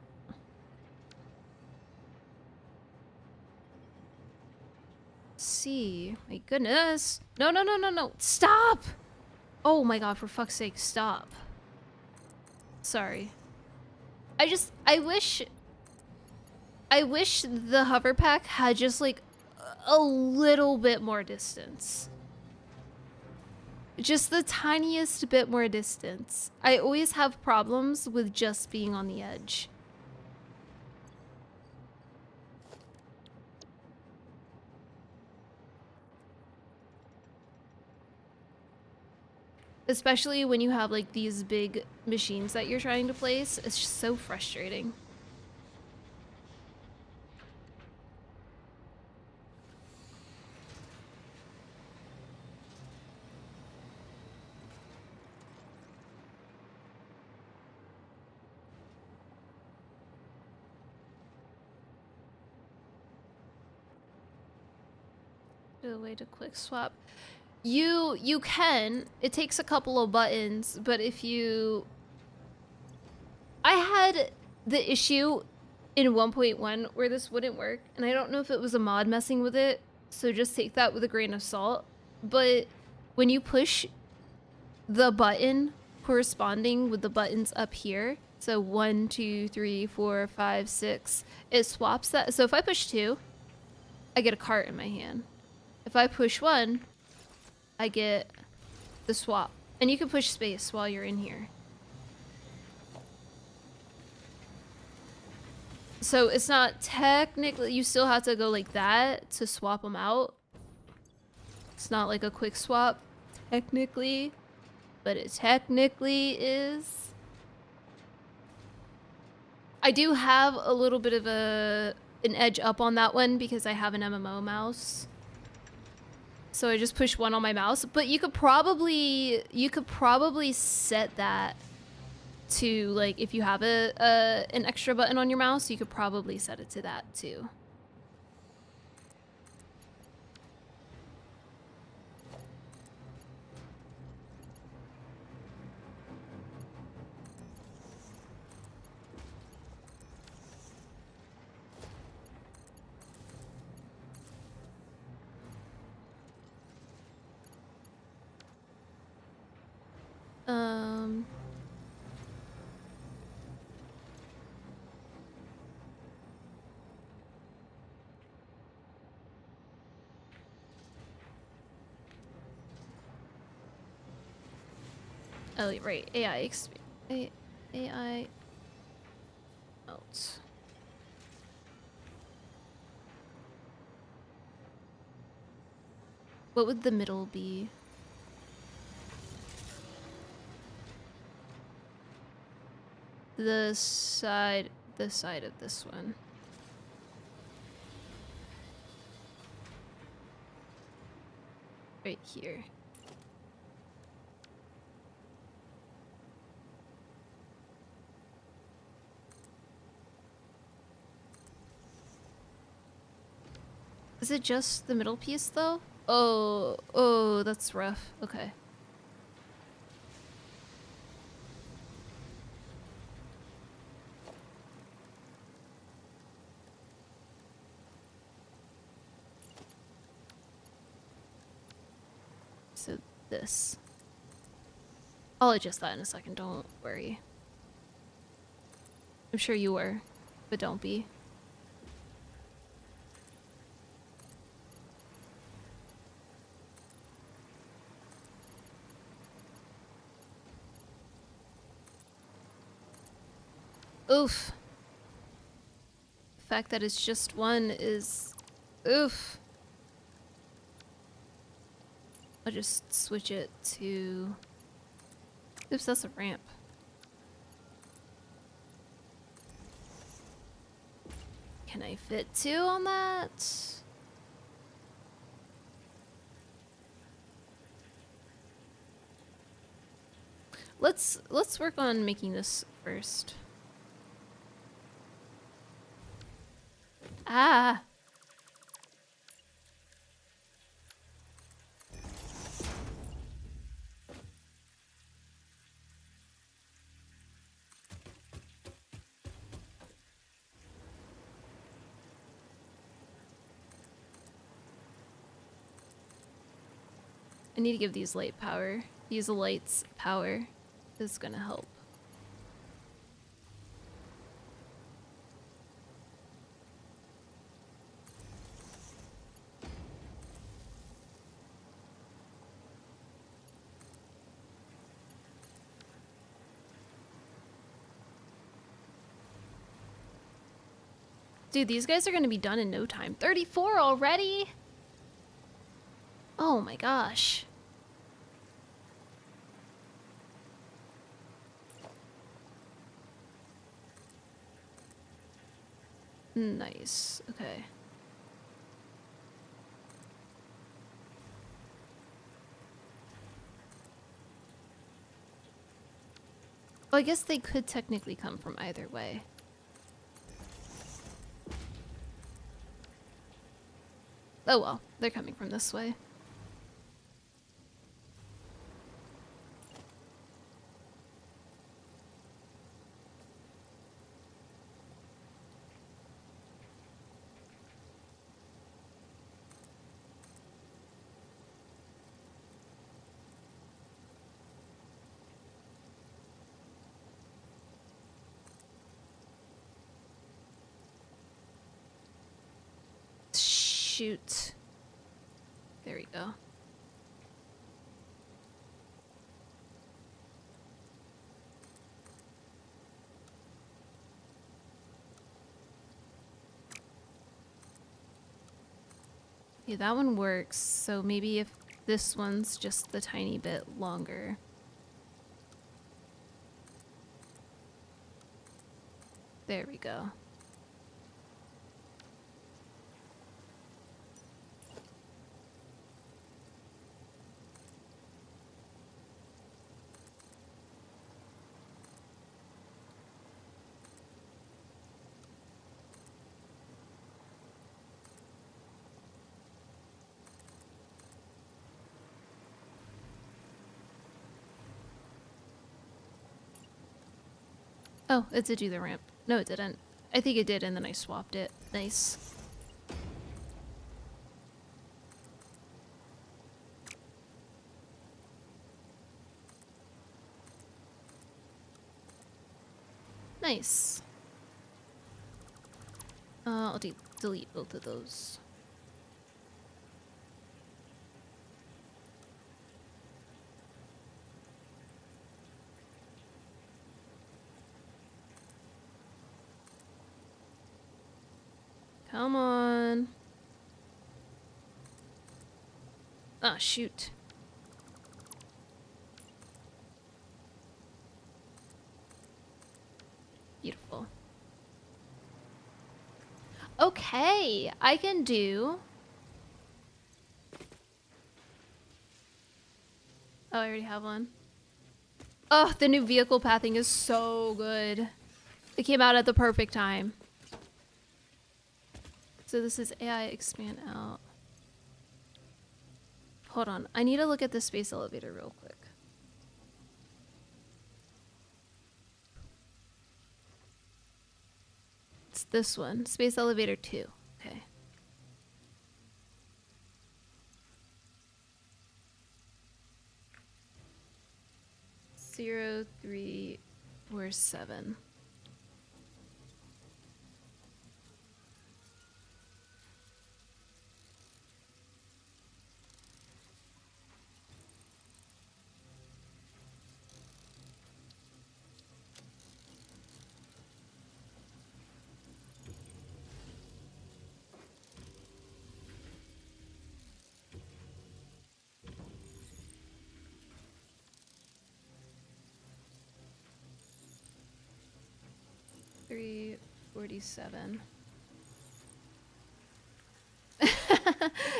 See. My goodness. No, no, no, no, no. Stop! Oh my god, for fuck's sake, stop. Sorry. I wish the hover pack had just like a little bit more distance. Just the tiniest bit more distance. I always have problems with just being on the edge. Especially when you have like these big machines that you're trying to place. It's just so frustrating. A way to quick swap. You can. It takes a couple of buttons, but if you... I had the issue in 1.1 where this wouldn't work, and I don't know if it was a mod messing with it, so just take that with a grain of salt. But when you push the button corresponding with the buttons up here, so 1, 2, 3, 4, 5, 6, it swaps that. So if I push 2, I get a cart in my hand. If I push 1, I get the swap. And you can push space while you're in here. So it's not technically, you still have to go like that to swap them out. It's not like a quick swap, technically, but it technically is. I do have a little bit of an edge up on that one because I have an MMO mouse. So I just push 1 on my mouse, but you could probably set that to, like, if you have an extra button on your mouse, you could probably set it to that too. Oh, right. AI out. What would the middle be? The side of this one. Right here. Is it just the middle piece though? Oh, that's rough. Okay. So this. I'll adjust that in a second, don't worry. I'm sure you were, but don't be. Oof. The fact that it's just one is... Oof. I'll just switch it to... Oops, that's a ramp. Can I fit two on that? Let's work on making this first. Ah! I need to give these light power. These lights power is gonna help. Dude, these guys are gonna be done in no time. 34 already? Oh my gosh. Nice. Okay. Well, I guess they could technically come from either way. Oh well, they're coming from this way. Shoot. There we go. Yeah, that one works. So maybe if this one's just the tiny bit longer. There we go. Oh, it did do the ramp. No, it didn't. I think it did, and then I swapped it. Nice. Nice. I'll delete both of those. Come on. Oh, shoot. Beautiful. Okay, I can do... Oh, I already have one. Oh, the new vehicle pathing is so good. It came out at the perfect time. So this is AI expand out. Hold on, I need to look at the space elevator real quick. It's this one, space elevator 2. Okay. Zero, 3, 4, 7. $347.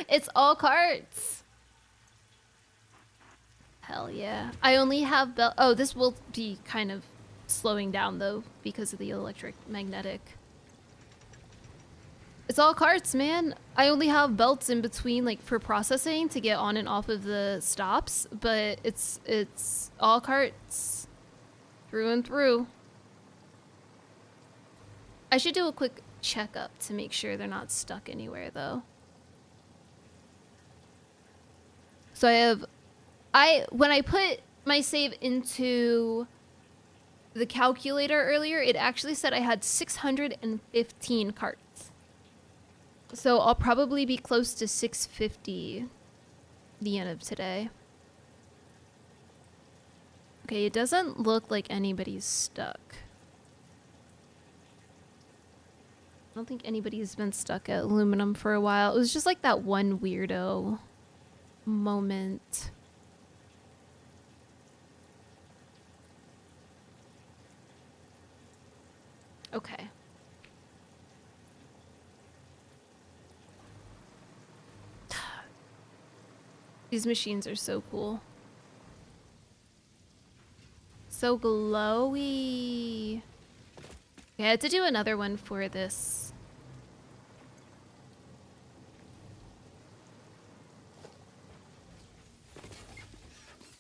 It's all carts. Hell yeah. I only have belt. Oh, this will be kind of slowing down though because of the electric magnetic. It's all carts, man. I only have belts in between, like for processing to get on and off of the stops, but it's all carts through and through. I should do a quick checkup to make sure they're not stuck anywhere though. So when I put my save into the calculator earlier, it actually said I had 615 carts. So I'll probably be close to 650 the end of today. Okay, it doesn't look like anybody's stuck. I don't think anybody's been stuck at aluminum for a while. It was just like that one weirdo moment. Okay. These machines are so cool. So glowy. Okay, I had to do another one for this.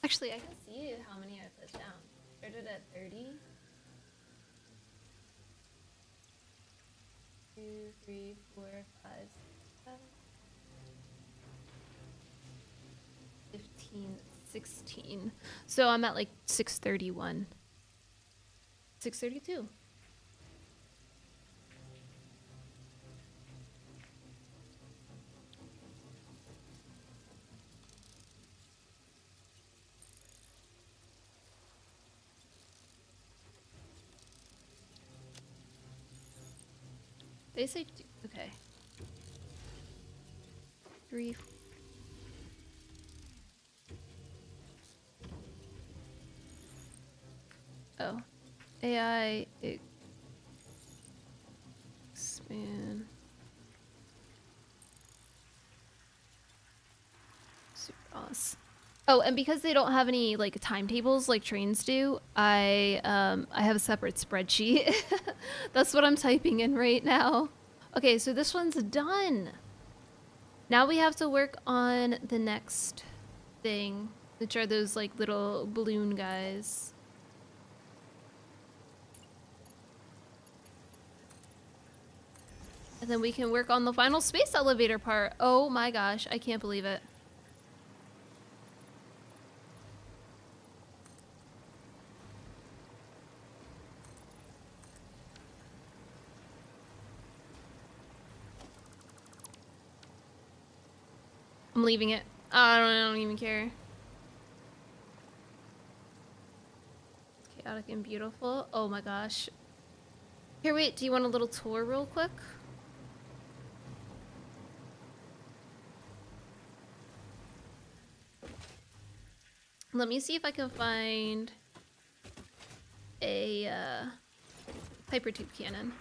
Actually, I can see how many I put down. Started at 30. 2, 3, 4, 5, 7, 15, 16. So I'm at like 631. 632. They say, okay. 3. Oh. AI expand. Super awesome. Oh, and because they don't have any like timetables like trains do, I have a separate spreadsheet. That's what I'm typing in right now. Okay, so this one's done. Now we have to work on the next thing, which are those like little balloon guys. And then we can work on the final space elevator part. Oh my gosh, I can't believe it. I'm leaving it. I don't even care. Chaotic and beautiful. Oh my gosh. Here, wait, do you want a little tour real quick? Let me see if I can find a hypertube cannon.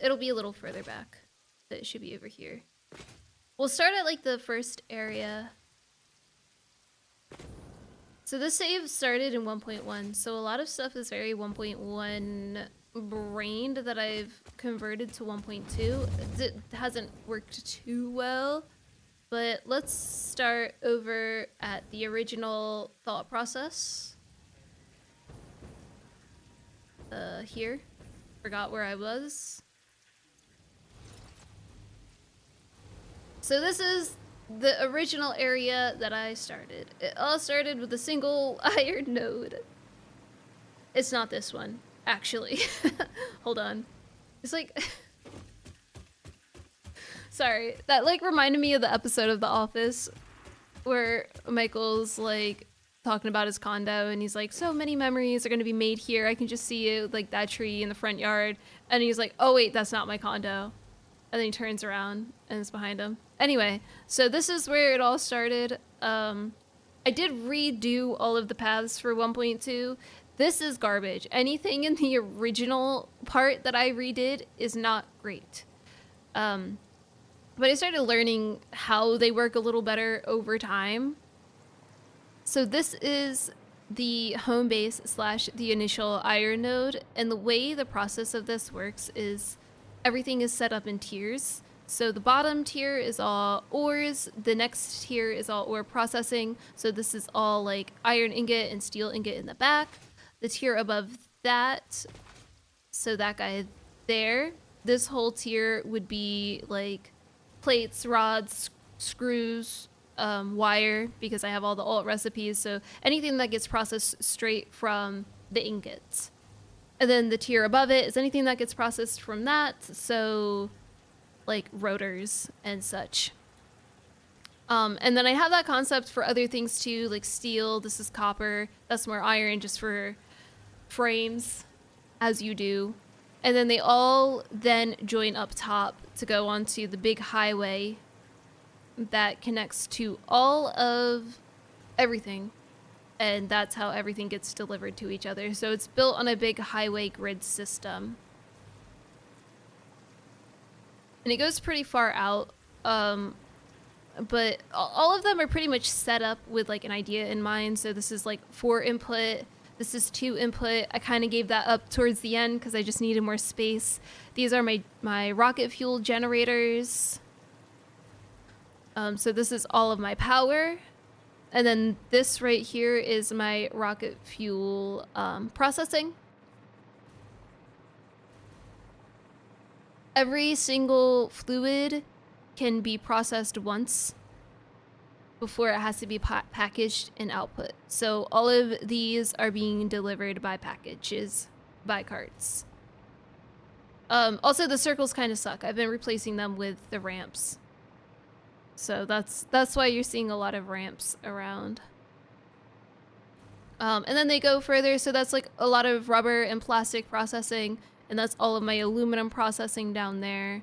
It'll be a little further back. But it should be over here. We'll start at like the first area. So this save started in 1.1, so a lot of stuff is very 1.1 brained that I've converted to 1.2. It hasn't worked too well, but let's start over at the original thought process. Here. Forgot where I was. So this is the original area that I started. It all started with a single iron node. It's not this one, actually. Hold on. It's like... Sorry, that like reminded me of the episode of The Office where Michael's like talking about his condo and he's like, so many memories are gonna be made here. I can just see it, like that tree in the front yard. And he's like, oh wait, that's not my condo. And then he turns around and it's behind him. Anyway, so this is where it all started. I did redo all of the paths for 1.2. This is garbage. Anything in the original part that I redid is not great. But I started learning how they work a little better over time. So this is the home base / the initial iron node. And the way the process of this works is everything is set up in tiers. So the bottom tier is all ores. The next tier is all ore processing. So this is all like iron ingot and steel ingot in the back. The tier above that, so that guy there, this whole tier would be like plates, rods, screws, wire, because I have all the alt recipes. So anything that gets processed straight from the ingots. And then the tier above it is anything that gets processed from that. So like rotors and such. And then I have that concept for other things too, like steel. This is copper. That's more iron, just for frames, as you do. And then they all then join up top to go onto the big highway that connects to all of everything. And that's how everything gets delivered to each other. So it's built on a big highway grid system. And it goes pretty far out. But all of them are pretty much set up with like an idea in mind. So this is like 4 input. This is 2 input. I kind of gave that up towards the end because I just needed more space. These are my rocket fuel generators. So this is all of my power. And then this right here is my rocket fuel processing. Every single fluid can be processed once before it has to be packaged and output. So all of these are being delivered by packages, by carts. Also, the circles kind of suck. I've been replacing them with the ramps. So that's why you're seeing a lot of ramps around. And then they go further, so that's like a lot of rubber and plastic processing, and that's all of my aluminum processing down there.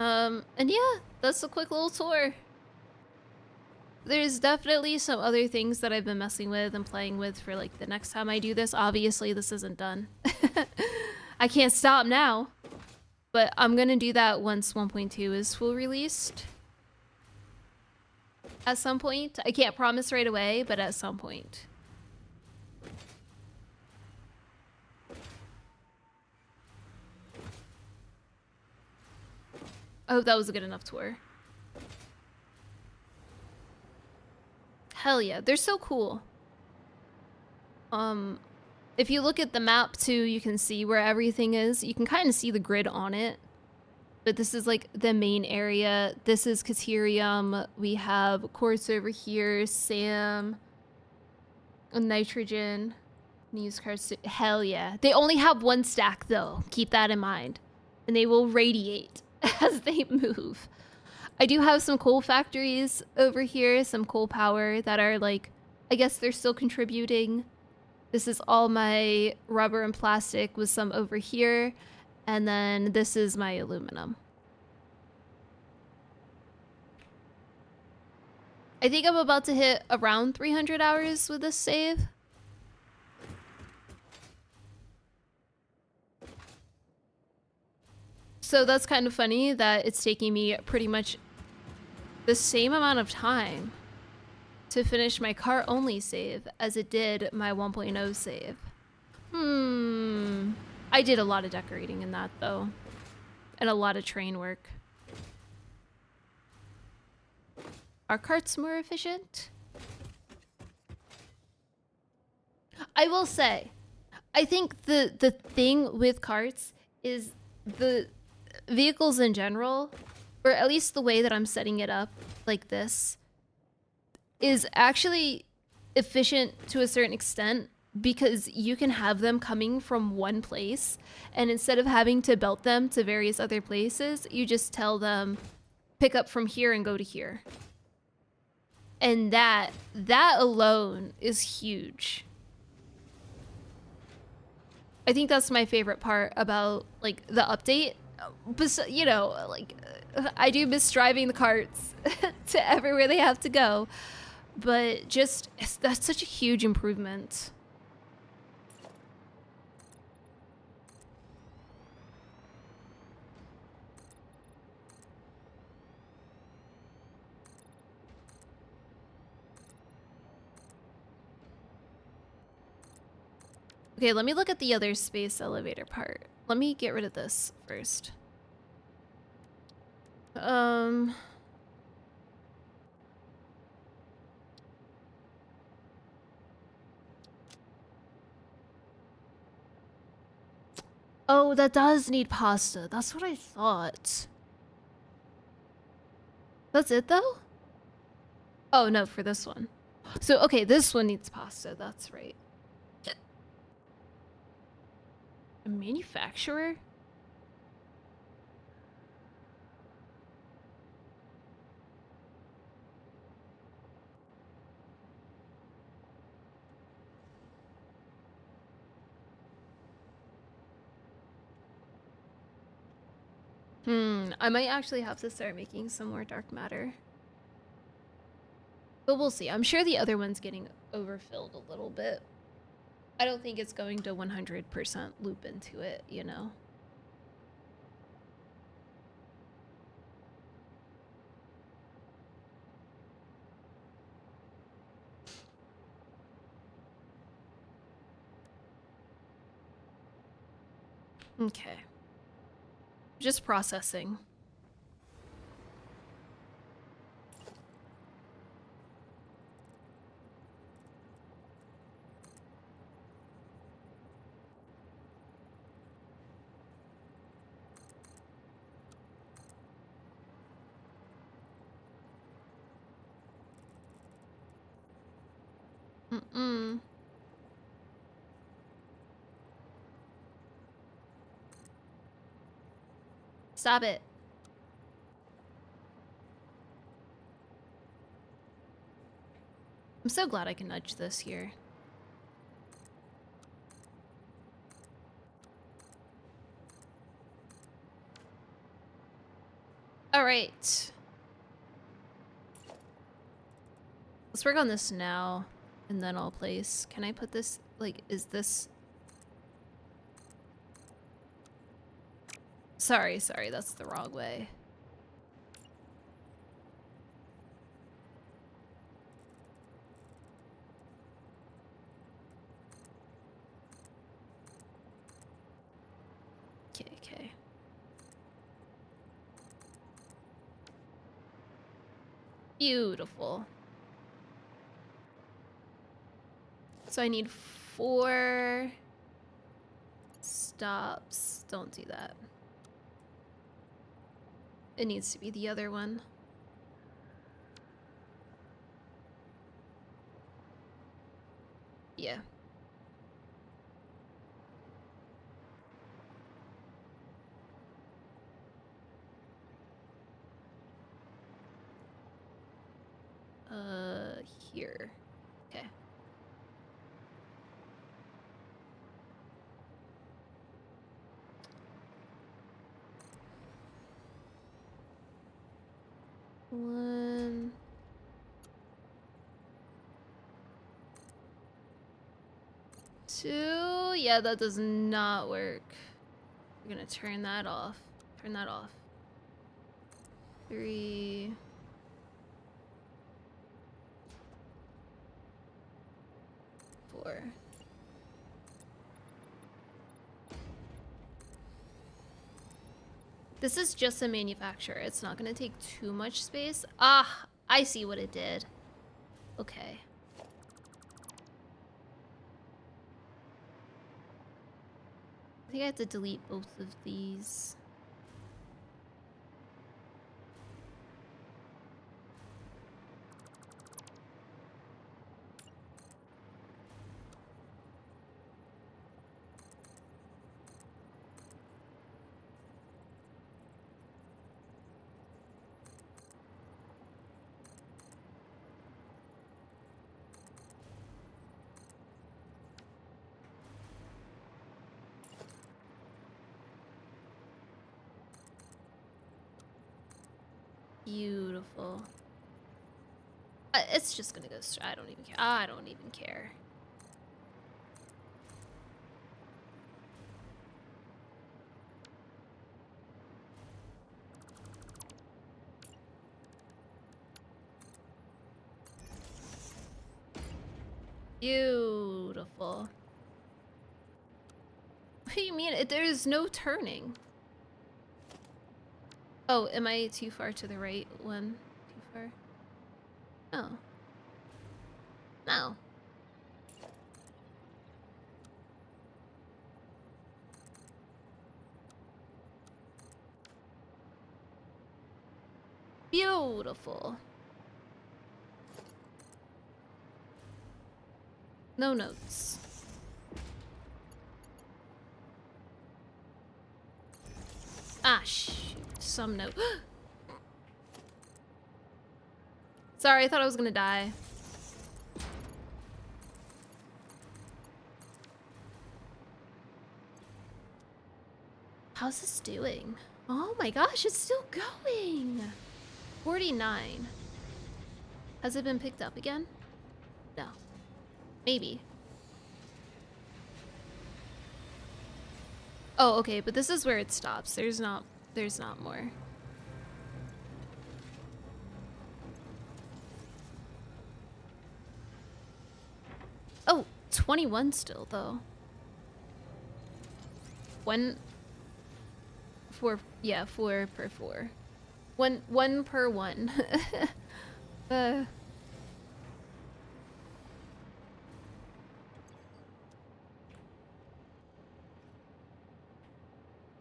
And yeah, that's a quick little tour. There's definitely some other things that I've been messing with and playing with for like the next time I do this. Obviously, this isn't done. I can't stop now. But I'm gonna do that once 1.2 is full released. At some point. I can't promise right away, but at some point. I hope that was a good enough tour. Hell yeah, they're so cool. If you look at the map too, you can see where everything is. You can kind of see the grid on it. But this is like the main area. This is Caterium. We have quartz over here, SAM, nitrogen, used cars. Hell yeah. They only have 1 stack though. Keep that in mind. And they will radiate as they move. I do have some coal factories over here, some coal power that are like, I guess they're still contributing. This is all my rubber and plastic with some over here. And then this is my aluminum. I think I'm about to hit around 300 hours with this save. So that's kind of funny that it's taking me pretty much the same amount of time to finish my car only save as it did my 1.0 save. I did a lot of decorating in that though, and a lot of train work. Are carts more efficient? I will say, I think the thing with carts is the vehicles in general, or at least the way that I'm setting it up like this, is actually efficient to a certain extent because you can have them coming from one place, and instead of having to belt them to various other places, you just tell them pick up from here and go to here. And that alone is huge. I think that's my favorite part about like the update. But you know, like I do miss driving the carts to everywhere they have to go, but just that's such a huge improvement. Okay, let me look at the other space elevator part. Let me get rid of this first. Oh, that does need pasta. That's what I thought. That's it though? Oh no, for this one. So, okay, this one needs pasta. That's right. A manufacturer? I might actually have to start making some more dark matter. But we'll see. I'm sure the other one's getting overfilled a little bit. I don't think it's going to 100% loop into it, you know? Okay. Just processing. Stop it. I'm so glad I can nudge this here. All right. Let's work on this now, and then I'll place. Can I put this, like, is this... Sorry, that's the wrong way. Okay. Beautiful. So I need 4 stops. Don't do that. It needs to be the other one. Yeah. Here. Okay. 1, 2. Yeah, that does not work. We're gonna turn that off. Turn that off. 3. 4. This is just a manufacturer. It's not gonna take too much space. Ah, I see what it did. Okay. I think I have to delete both of these. Beautiful. It's just gonna go straight. I don't even care. I don't even care. Beautiful. What do you mean? There's no turning. Oh, am I too far to the right one? Too far? Oh. No. Beautiful. No notes. Ah, shoot. Some note. Sorry, I thought I was gonna die. How's this doing? Oh my gosh, it's still going. 49. Has it been picked up again? No. Maybe. Oh, okay, but this is where it stops. There's not more. Oh, 21 still though. One 4, yeah, 4 per 4. One per 1.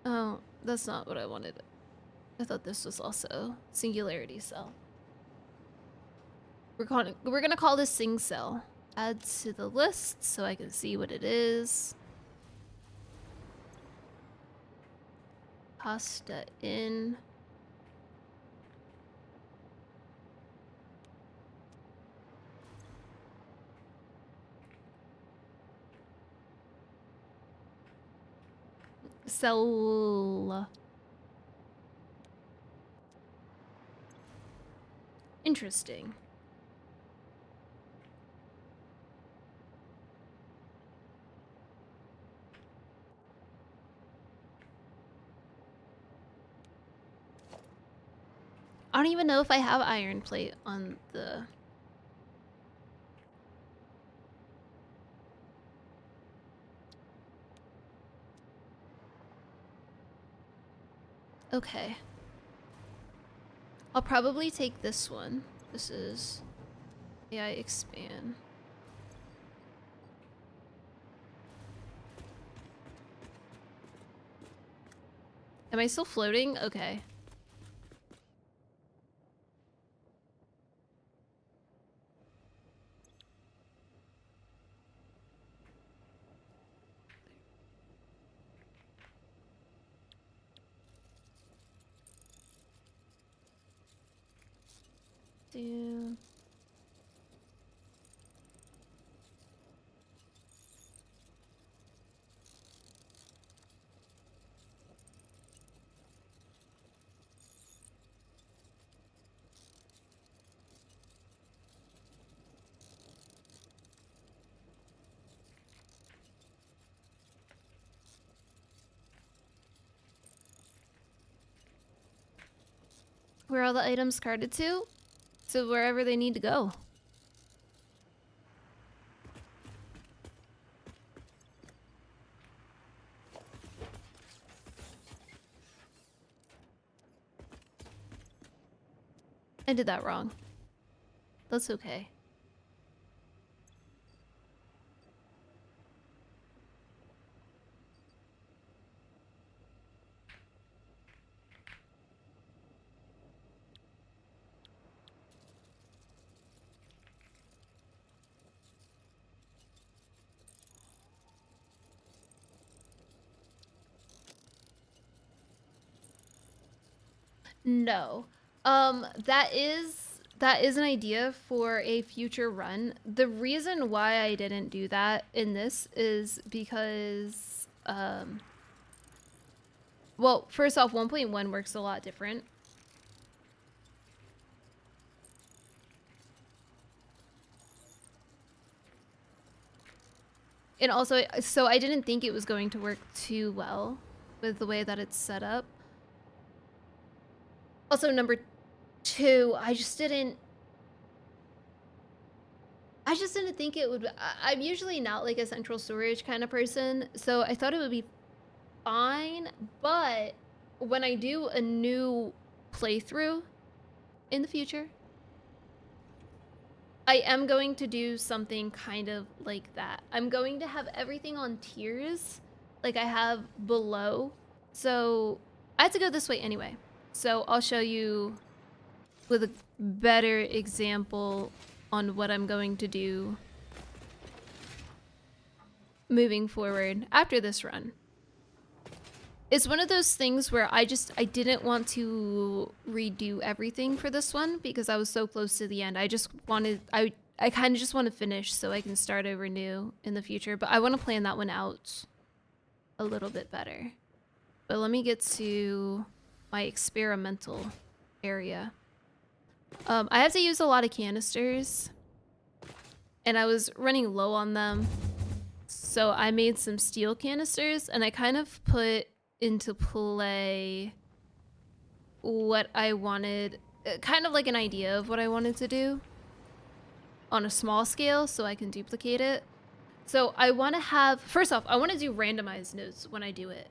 Oh, that's not what I wanted. I thought this was also singularity cell. We're gonna call this sing cell. Add to the list so I can see what it is. Pasta in. Cell. Interesting. I don't even know if I have iron plate on the... Okay. I'll probably take this one. This is AI expand. Am I still floating? Okay. Do... where all the items carted to wherever they need to go. I did that wrong. That's okay. No. That is an idea for a future run. The reason why I didn't do that in this is because well, first off, 1.1 works a lot different. And also, so I didn't think it was going to work too well with the way that it's set up. Also, number 2, I just didn't think it would. I'm usually not like a central storage kind of person, so I thought it would be fine. But when I do a new playthrough in the future, I am going to do something kind of like that. I'm going to have everything on tiers like I have below. So I had to go this way anyway. So I'll show you with a better example on what I'm going to do moving forward after this run. It's one of those things where I didn't want to redo everything for this one because I was so close to the end. I kind of just want to finish so I can start over new in the future, but I want to plan that one out a little bit better. But let me get to my experimental area. I have to use a lot of canisters and I was running low on them. So I made some steel canisters and I kind of put into play what I wanted, kind of like an idea of what I wanted to do on a small scale so I can duplicate it. So I want to have, first off, I want to do randomized nodes when I do it.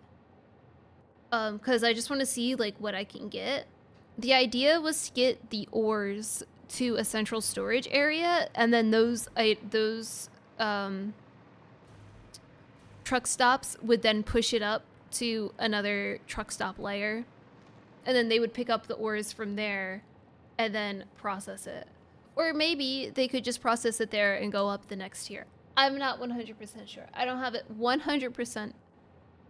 Because I just want to see like what I can get. The idea was to get the ores to a central storage area and then those truck stops would then push it up to another truck stop layer and then they would pick up the ores from there and then process it. Or maybe they could just process it there and go up the next tier. I'm not 100% sure. I don't have it 100%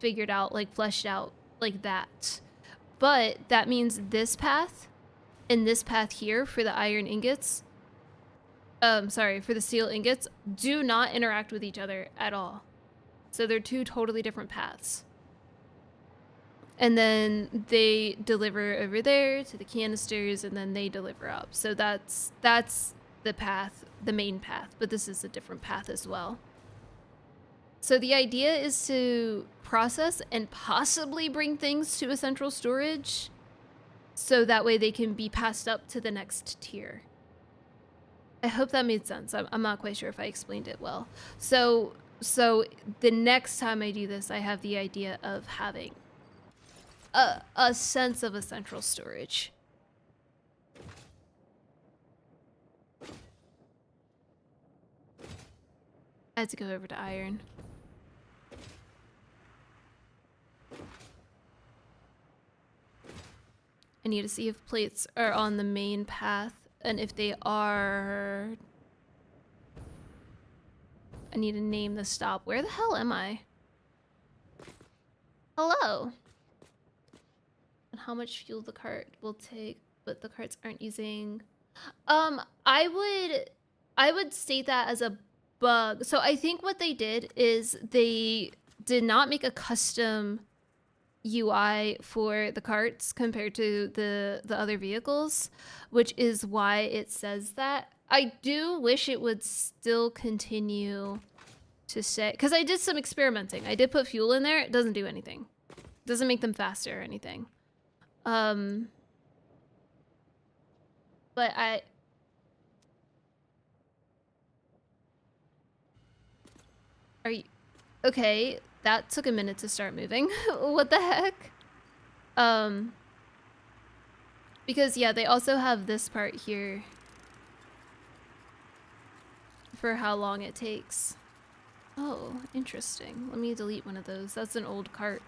figured out, like fleshed out like that. But that means this path and this path here for the iron ingots, for the steel ingots, do not interact with each other at all. So they're two totally different paths. And then they deliver over there to the canisters and then they deliver up. So that's the path, the main path, but this is a different path as well. So the idea is to process and possibly bring things to a central storage so that way they can be passed up to the next tier. I hope that made sense. I'm not quite sure if I explained it well. So the next time I do this, I have the idea of having a sense of a central storage. I had to go over to iron. I need to see if plates are on the main path, and if they are, I need to name the stop. Where the hell am I? Hello. And how much fuel the cart will take, but the carts aren't using. I would state that as a bug. So I think what they did is they did not make a custom UI for the carts compared to the other vehicles, which is why it says that. I do wish it would still continue to say, because I did some experimenting. I did put fuel in there. It doesn't do anything. It doesn't make them faster or anything. But are you okay? That took a minute to start moving. What the heck? Because yeah, they also have this part here for how long it takes. Oh, interesting. Let me delete one of those. That's an old cart.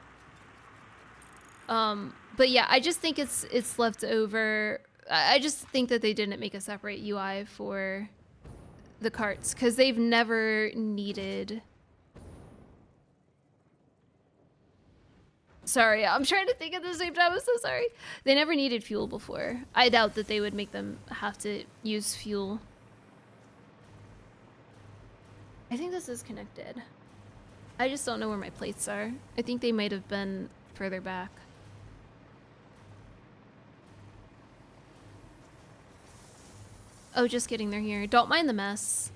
But yeah, I just think it's left over. I just think that they didn't make a separate UI for the carts because they've never needed. Sorry, I'm trying to think at the same time. I'm so sorry. They never needed fuel before. I doubt that they would make them have to use fuel. I think this is connected. I just don't know where my plates are. I think they might have been further back. Oh, just kidding, they're here. Don't mind the mess.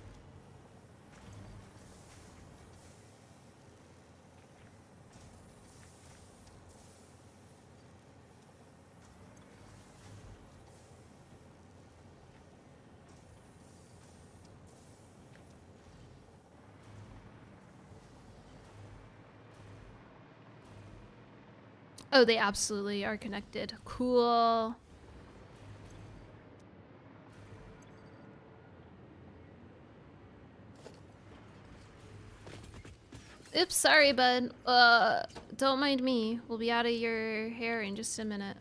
Oh, they absolutely are connected. Cool. Oops, sorry, bud. Don't mind me. We'll be out of your hair in just a minute.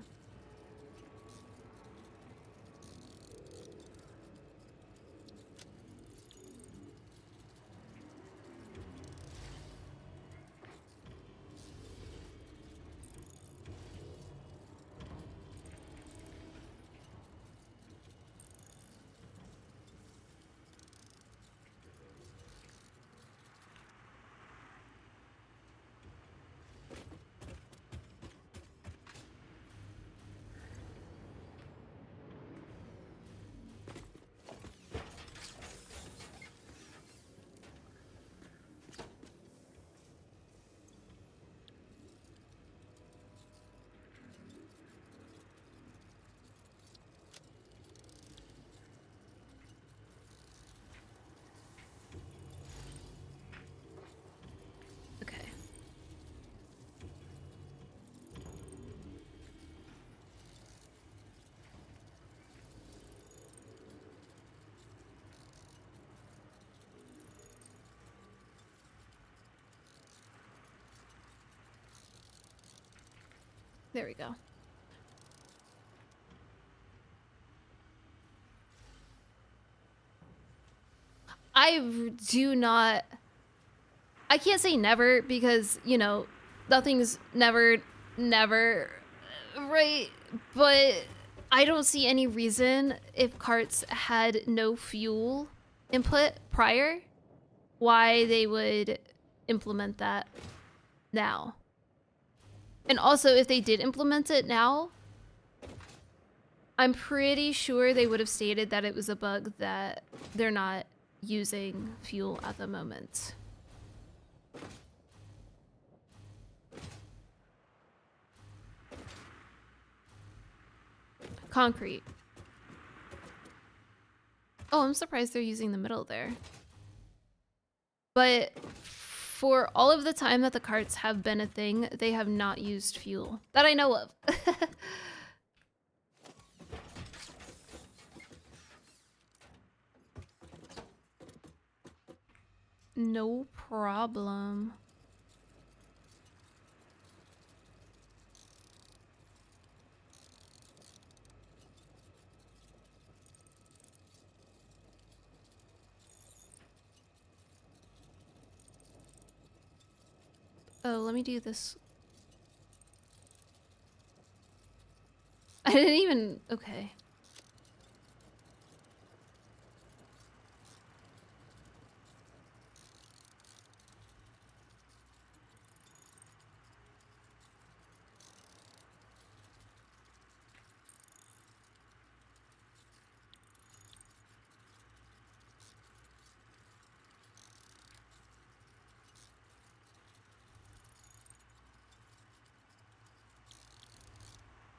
Okay. There we go. Do not. I can't say never because, you know, nothing's never, right? But I don't see any reason if carts had no fuel input prior, why they would implement that now. And also, if they did implement it now, I'm pretty sure they would have stated that it was a bug that they're not using fuel at the moment. Concrete. Oh, I'm surprised they're using the middle there. But for all of the time that the carts have been a thing, they have not used fuel. That I know of. No problem. Oh, let me do this. I didn't even... Okay.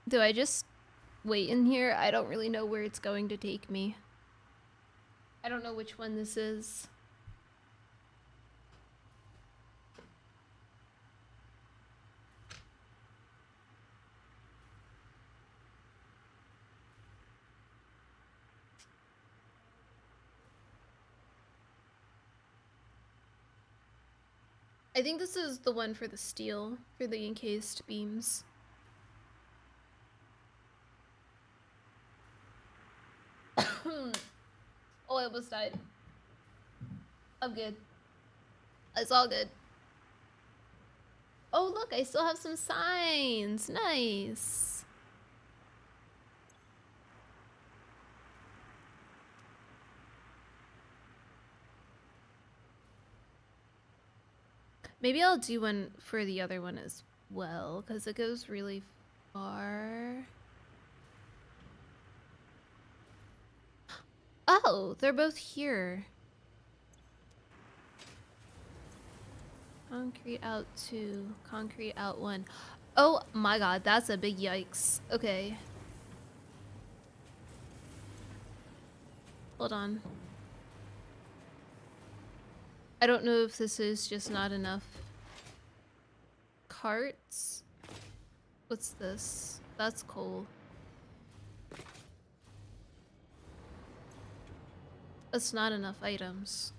Do I just wait in here. I don't really know where it's going to take me. I don't know which one this is. I think this is the one for the steel, for the encased beams. Oh, I almost died. I'm good. It's all good. Oh, look, I still have some signs. Nice. Maybe I'll do one for the other one as well, because it goes really far. Oh, they're both here. Concrete out 2, concrete out 1. Oh my god, that's a big yikes. Okay. Hold on. I don't know if this is just not enough carts. What's this? That's coal. That's not enough items.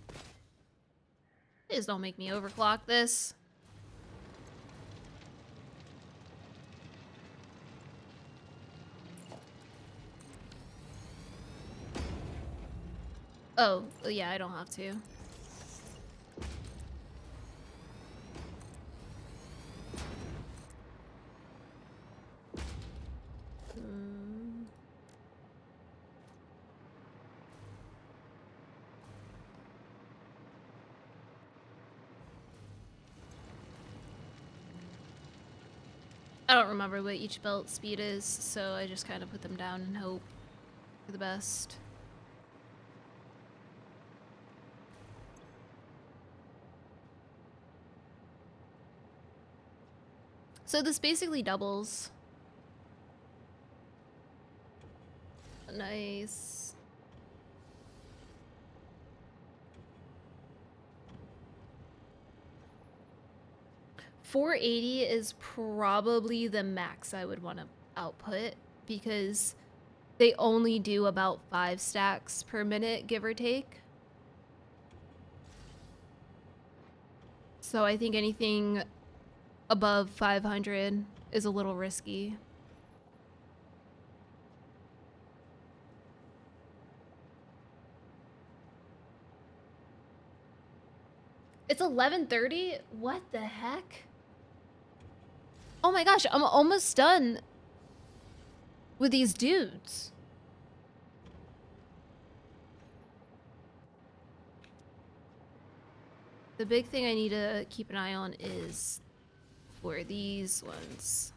Please don't make me overclock this. Oh, yeah, I don't have to. Hmm. I don't remember what each belt speed is, so I just kind of put them down and hope for the best. So this basically doubles. Nice. $480 is probably the max I would want to output because they only do about 5 stacks per minute, give or take. So I think anything above 500 is a little risky. It's 11:30? What the heck? Oh my gosh, I'm almost done with these dudes. The big thing I need to keep an eye on is for these ones.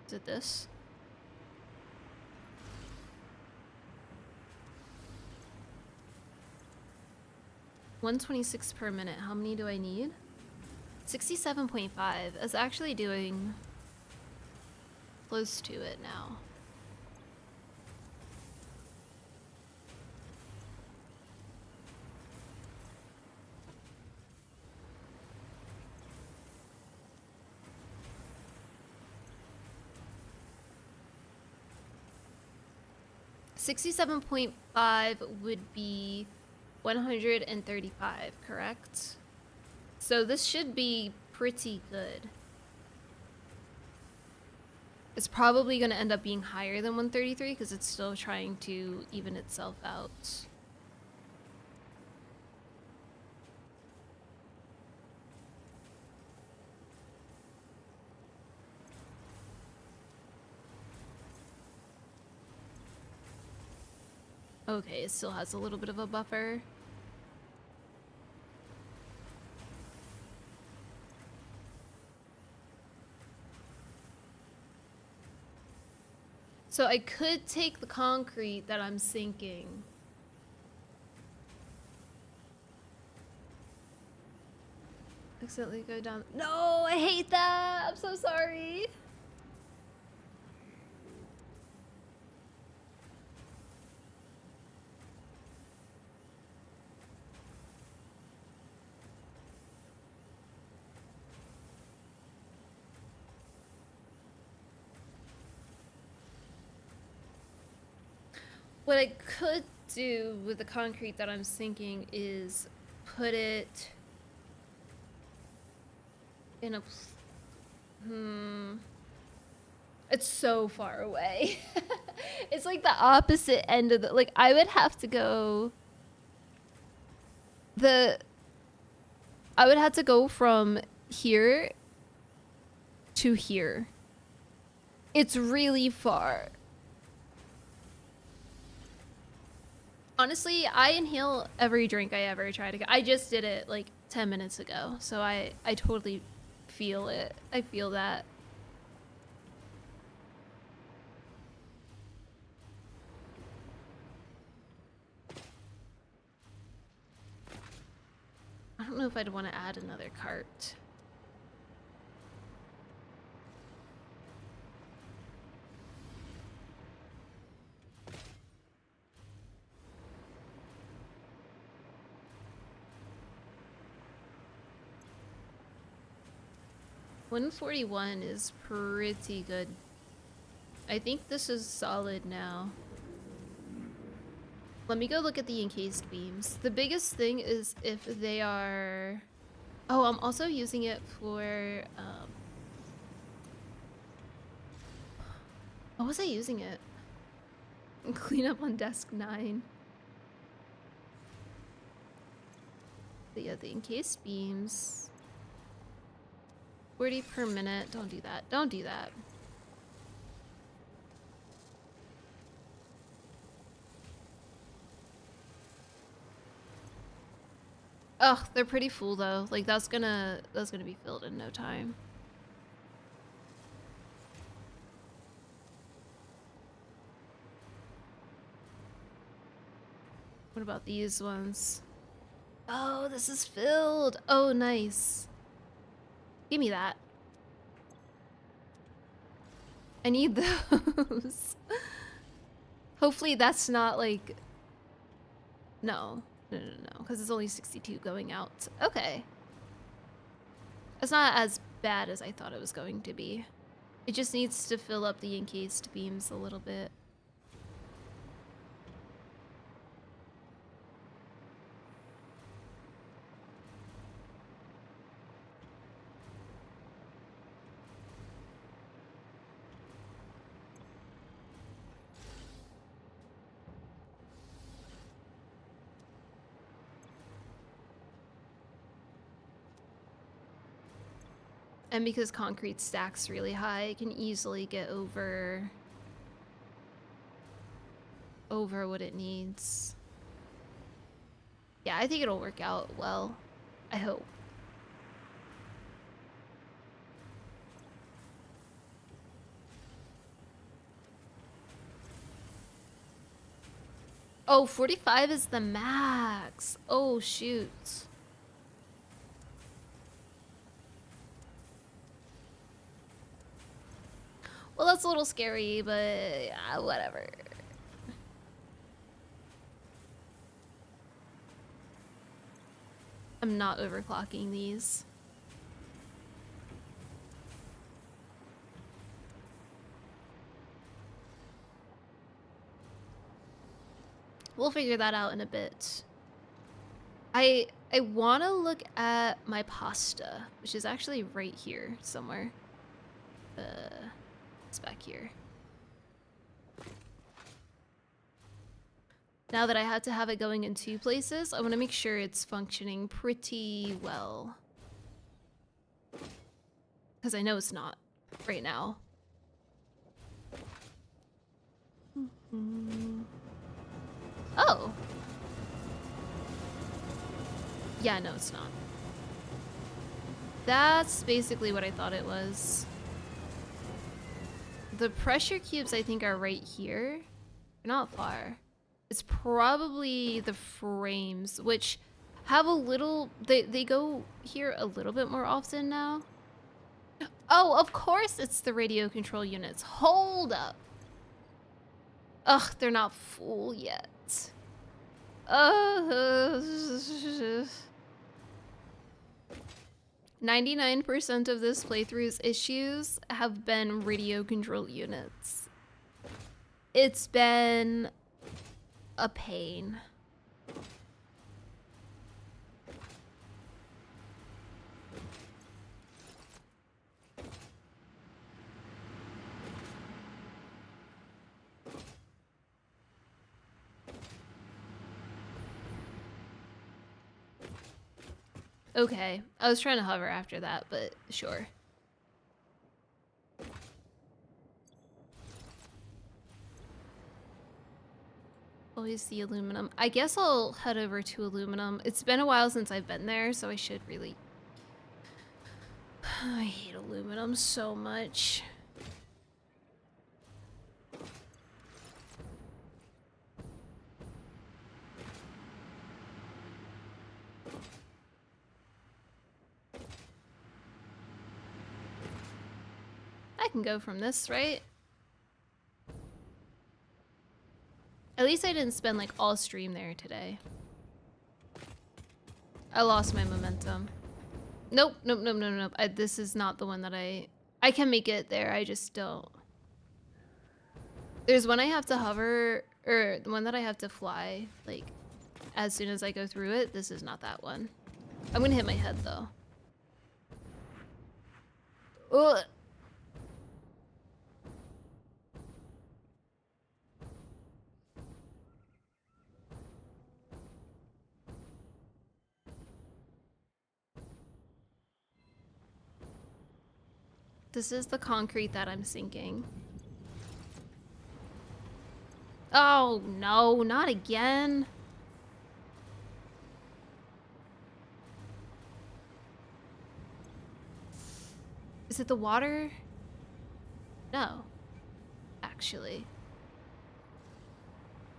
Is it this? $126 per minute. How many do I need? 67.5. It's actually doing close to it now. $67.5 would be 135, correct? So this should be pretty good. It's probably going to end up being higher than 133 because it's still trying to even itself out. Okay, it still has a little bit of a buffer. So I could take the concrete that I'm sinking. Accidentally go down. No, I hate that. I'm so sorry. What I could do with the concrete that I'm sinking is put it in a... It's so far away. It's like the opposite end of the... Like, I would have to go... I would have to go from here to here. It's really far. Honestly, I inhale every drink I ever try to get. I just did it like 10 minutes ago, so I totally feel it. I feel that. I don't know if I'd want to add another cart. $141 is pretty good. I think this is solid now. Let me go look at the encased beams. The biggest thing is if they are... Oh, I'm also using it for... What was I using it? Clean up on desk 9. But yeah, the encased beams. 40 per minute. Don't do that. Don't do that. Ugh, they're pretty full though. Like that's gonna be filled in no time. What about these ones? Oh, this is filled. Oh, nice. Give me that. I need those. Hopefully that's not like... No, because it's only 62 going out. Okay. It's not as bad as I thought it was going to be. It just needs to fill up the encased beams a little bit. And because concrete stacks really high, it can easily get over what it needs. Yeah, I think it'll work out well. I hope. Oh, 45 is the max. Oh, shoot. Well, that's a little scary, but yeah, whatever. I'm not overclocking these. We'll figure that out in a bit. I want to look at my pasta, which is actually right here somewhere. It's back here. Now that I had to have it going in 2 places, I want to make sure it's functioning pretty well. Because I know it's not right now. Oh. Yeah, no, it's not. That's basically what I thought it was. The pressure cubes, I think, are right here. They're not far. It's probably the frames, which have a little, they go here a little bit more often now. Oh, of course it's the radio control units. Hold up. Ugh, they're not full yet. 99% of this playthrough's issues have been radio control units. It's been a pain. Okay, I was trying to hover after that, but sure. Always the aluminum. I guess I'll head over to aluminum. It's been a while since I've been there, so I should really... I hate aluminum so much. I can go from this, right? At least I didn't spend like all stream there today. I lost my momentum. Nope, nope, nope, nope, nope. This is not the one that I can make it there, I just don't. There's one I have to hover, or the one that I have to fly, like, as soon as I go through it. This is not that one. I'm gonna hit my head, though. Ugh. This is the concrete that I'm sinking. Oh, no, not again. Is it the water? No, actually.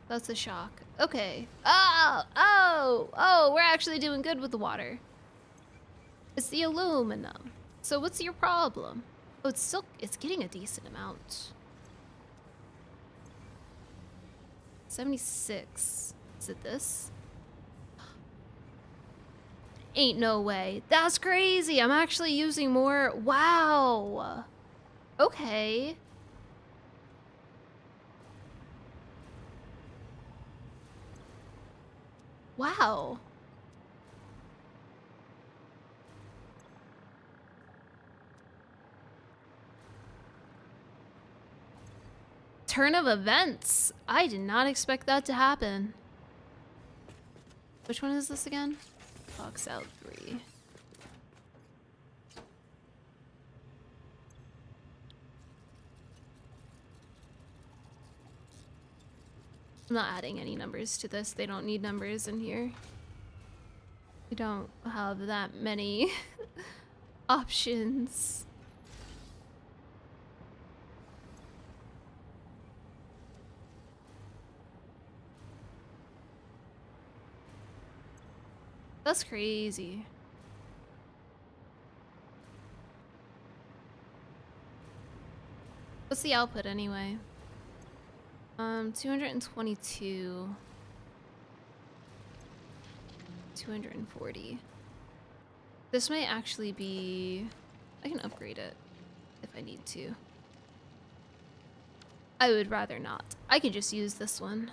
That's a shock. Okay. Oh, we're actually doing good with the water. It's the aluminum. So what's your problem? Oh, it's getting a decent amount. 76. Is it this? Ain't no way. That's crazy. I'm actually using more. Wow. Okay. Wow. Turn of events. I did not expect that to happen. Which one is this again? Box out 3. I'm not adding any numbers to this. They don't need numbers in here. We don't have that many options. That's crazy. What's the output anyway? 222. 240. This might actually be... I can upgrade it if I need to. I would rather not. I can just use this one.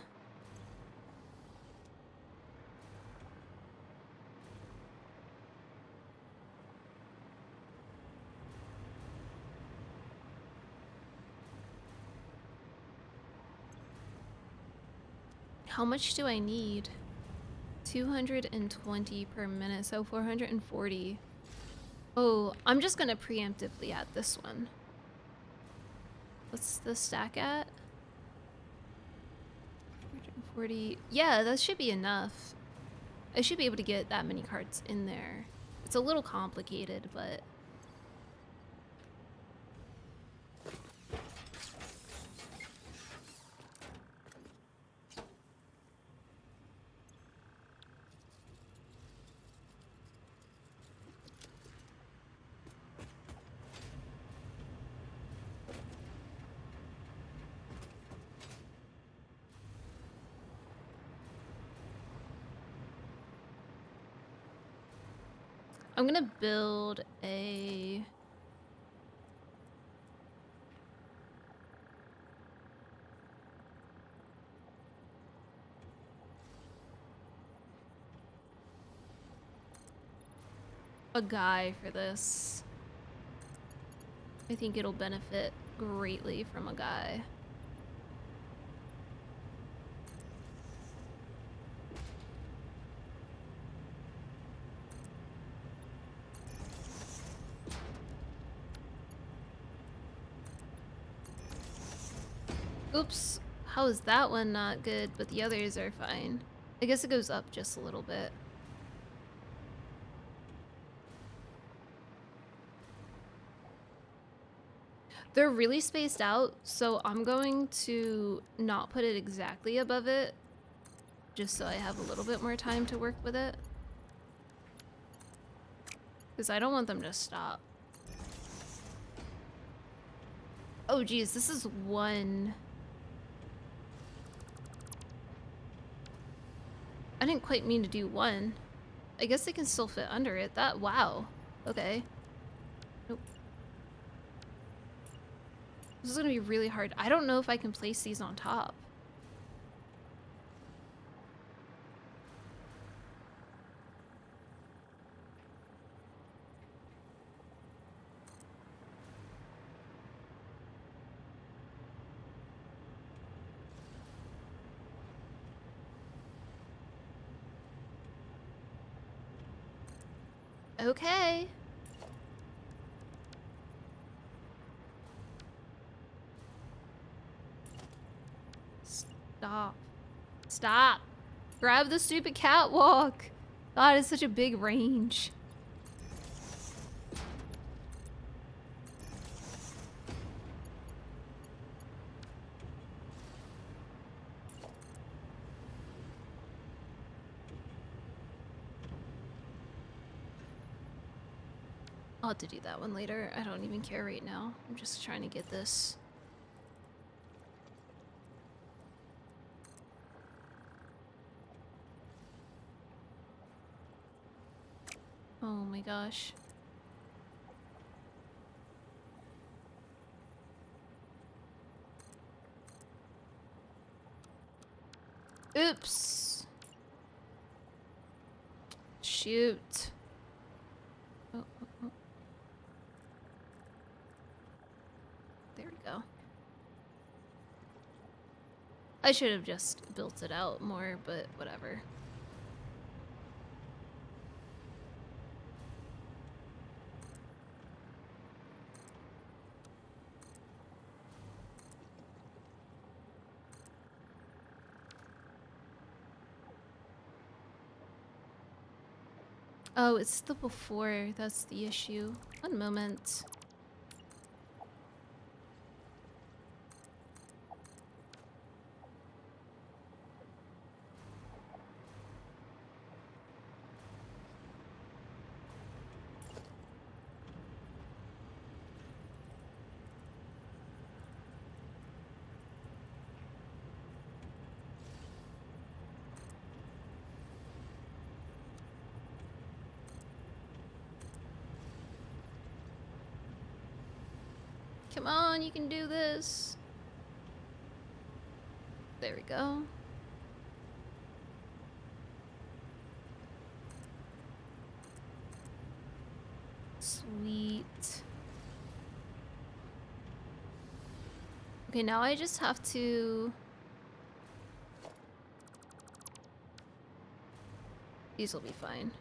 How much do I need? 220 per minute, so 440. Oh, I'm just gonna preemptively add this one. What's the stack at? 440. Yeah, that should be enough. I should be able to get that many cards in there. It's a little complicated, but... I'm gonna build a... a guy for this. I think it'll benefit greatly from a guy. Oops, how is that one not good, but the others are fine? I guess it goes up just a little bit. They're really spaced out, so I'm going to not put it exactly above it, just so I have a little bit more time to work with it. Because I don't want them to stop. Oh geez, this is one. I didn't quite mean to do one. I guess they can still fit under it. Wow. Okay. Nope. This is gonna be really hard. I don't know if I can place these on top. Okay. Stop. Stop. Grab the stupid catwalk. God, it's such a big range. I'll have to do that one later. I don't even care right now. I'm just trying to get this. Oh my gosh. Oops. Shoot. Oh. There we go. I should have just built it out more, but whatever. Oh, it's the before. That's the issue. One moment. Come on, you can do this. There we go. Sweet. Okay, now I just have to... These will be fine.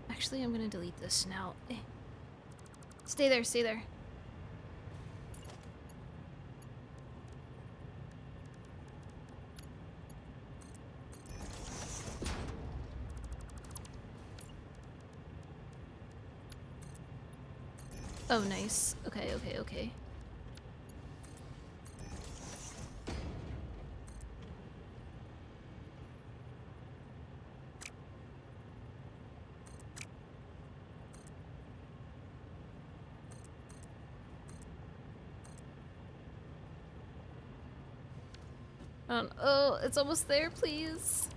Actually, I'm gonna delete this now. Stay there, stay there. Oh, nice. Okay, okay, okay. Oh, it's almost there, please.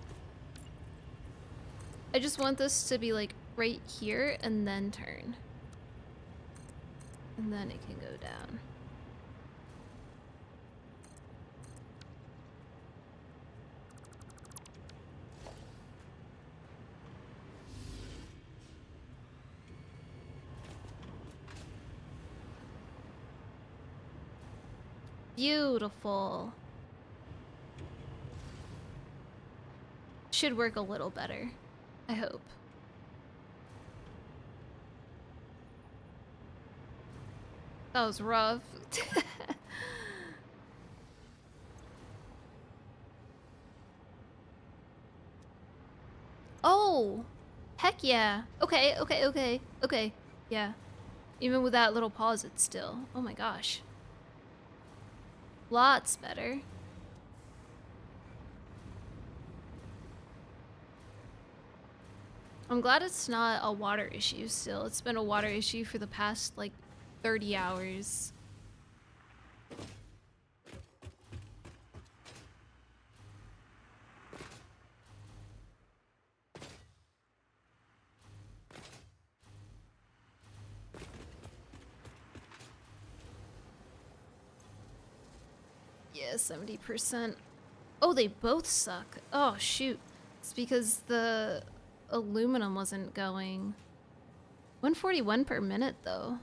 I just want this to be like right here and then turn. And then it can go down. Beautiful. Should work a little better, I hope. That was rough. Oh, heck yeah. Okay, okay, okay, okay. Yeah. Even with that little pause, it's still. Oh my gosh. Lots better. I'm glad it's not a water issue still. It's been a water issue for the past like 30 hours. Yeah, 70%. Oh, they both suck. Oh, shoot. It's because the aluminum wasn't going. 141 per minute, though.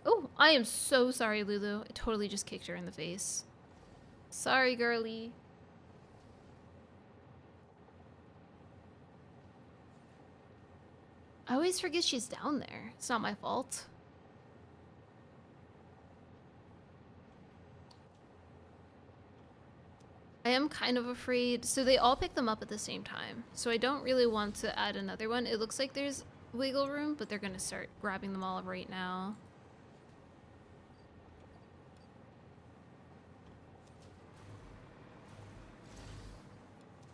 Oh, I am so sorry, Lulu. I totally just kicked her in the face. Sorry, girly. I always forget she's down there. It's not my fault. I am kind of afraid. So they all pick them up at the same time. So I don't really want to add another one. It looks like there's wiggle room, but they're going to start grabbing them all right now.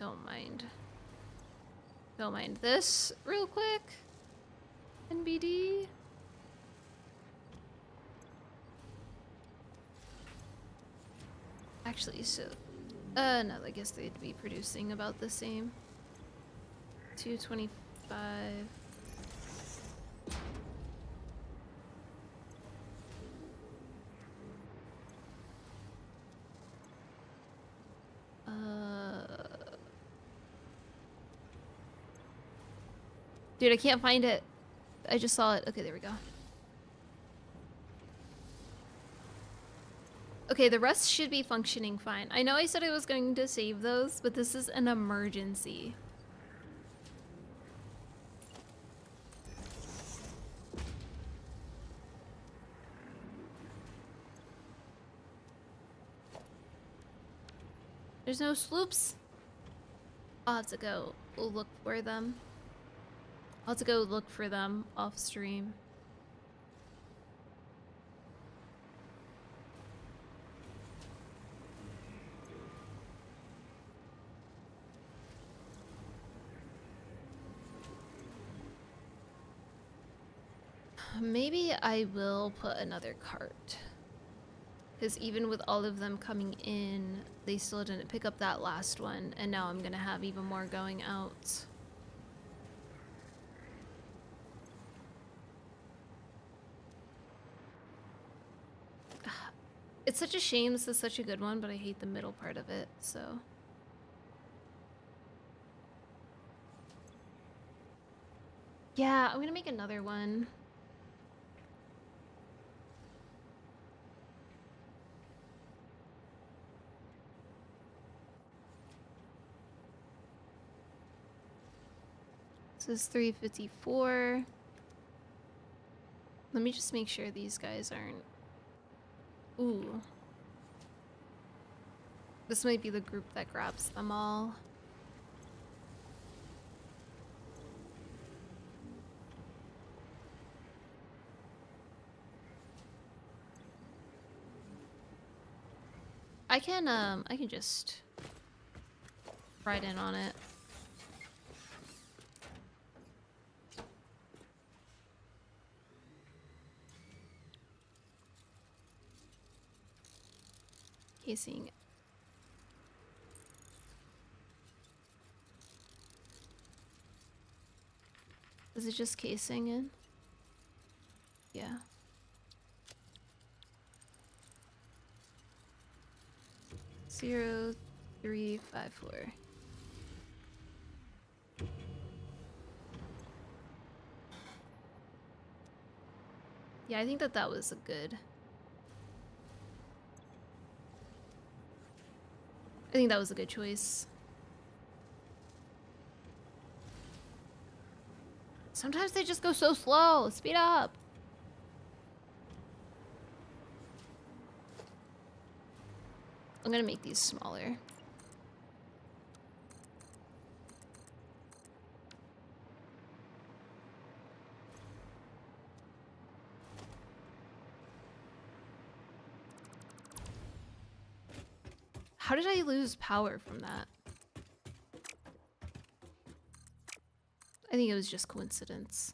Don't mind. Don't mind this real quick. NBD. Actually, so... no, I guess they'd be producing about the same. 225. Dude, I can't find it. I just saw it. Okay, there we go. Okay, the rest should be functioning fine. I know I said I was going to save those, but this is an emergency. There's no sloops. I'll have to go look for them. I'll have to go look for them off stream. Maybe I will put another cart. Because even with all of them coming in, they still didn't pick up that last one. And now I'm gonna have even more going out. It's such a shame this is such a good one, but I hate the middle part of it, so... Yeah, I'm gonna make another one. This is 354. Let me just make sure these guys aren't... Ooh. This might be the group that grabs them all. I can just ride in on it. Casing. Is it just casing in? Yeah. 0354. Yeah, I think that was a good. I think that was a good choice. Sometimes they just go so slow. Speed up. I'm gonna make these smaller. How did I lose power from that? I think it was just coincidence.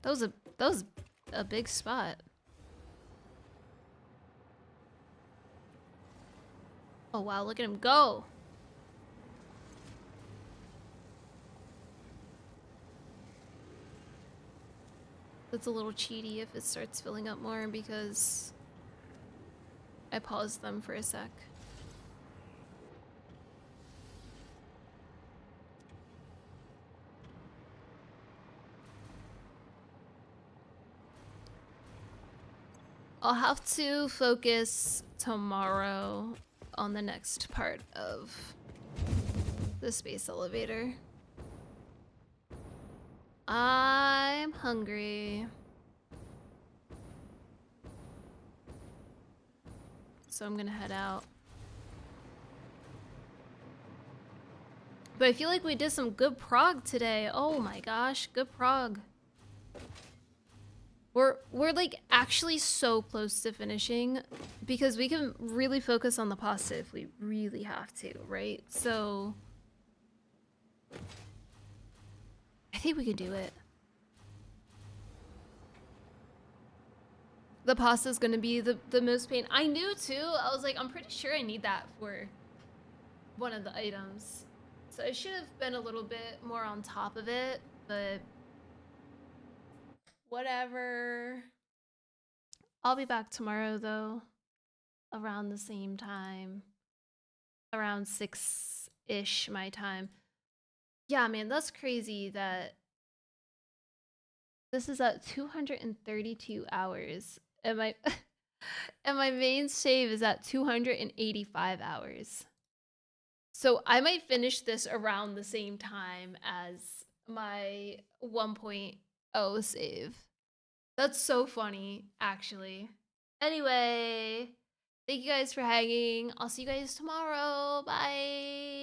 That was a big spot. Oh wow, look at him go. That's a little cheaty if it starts filling up more because I paused them for a sec. I'll have to focus tomorrow on the next part of the space elevator. I'm hungry. So I'm gonna head out. But I feel like we did some good prog today. Oh my gosh, good prog. We're like actually so close to finishing because we can really focus on the pasta if we really have to, right? So I think we can do it. The pasta is gonna be the most pain. I knew too. I was like, I'm pretty sure I need that for one of the items. So I should have been a little bit more on top of it, but whatever. I'll be back tomorrow though, around the same time. Around 6-ish my time. Yeah, man, that's crazy that this is at 232 hours. And my and my main save is at 285 hours. So I might finish this around the same time as my 1.0 save. That's so funny, actually. Anyway, thank you guys for hanging. I'll see you guys tomorrow. Bye.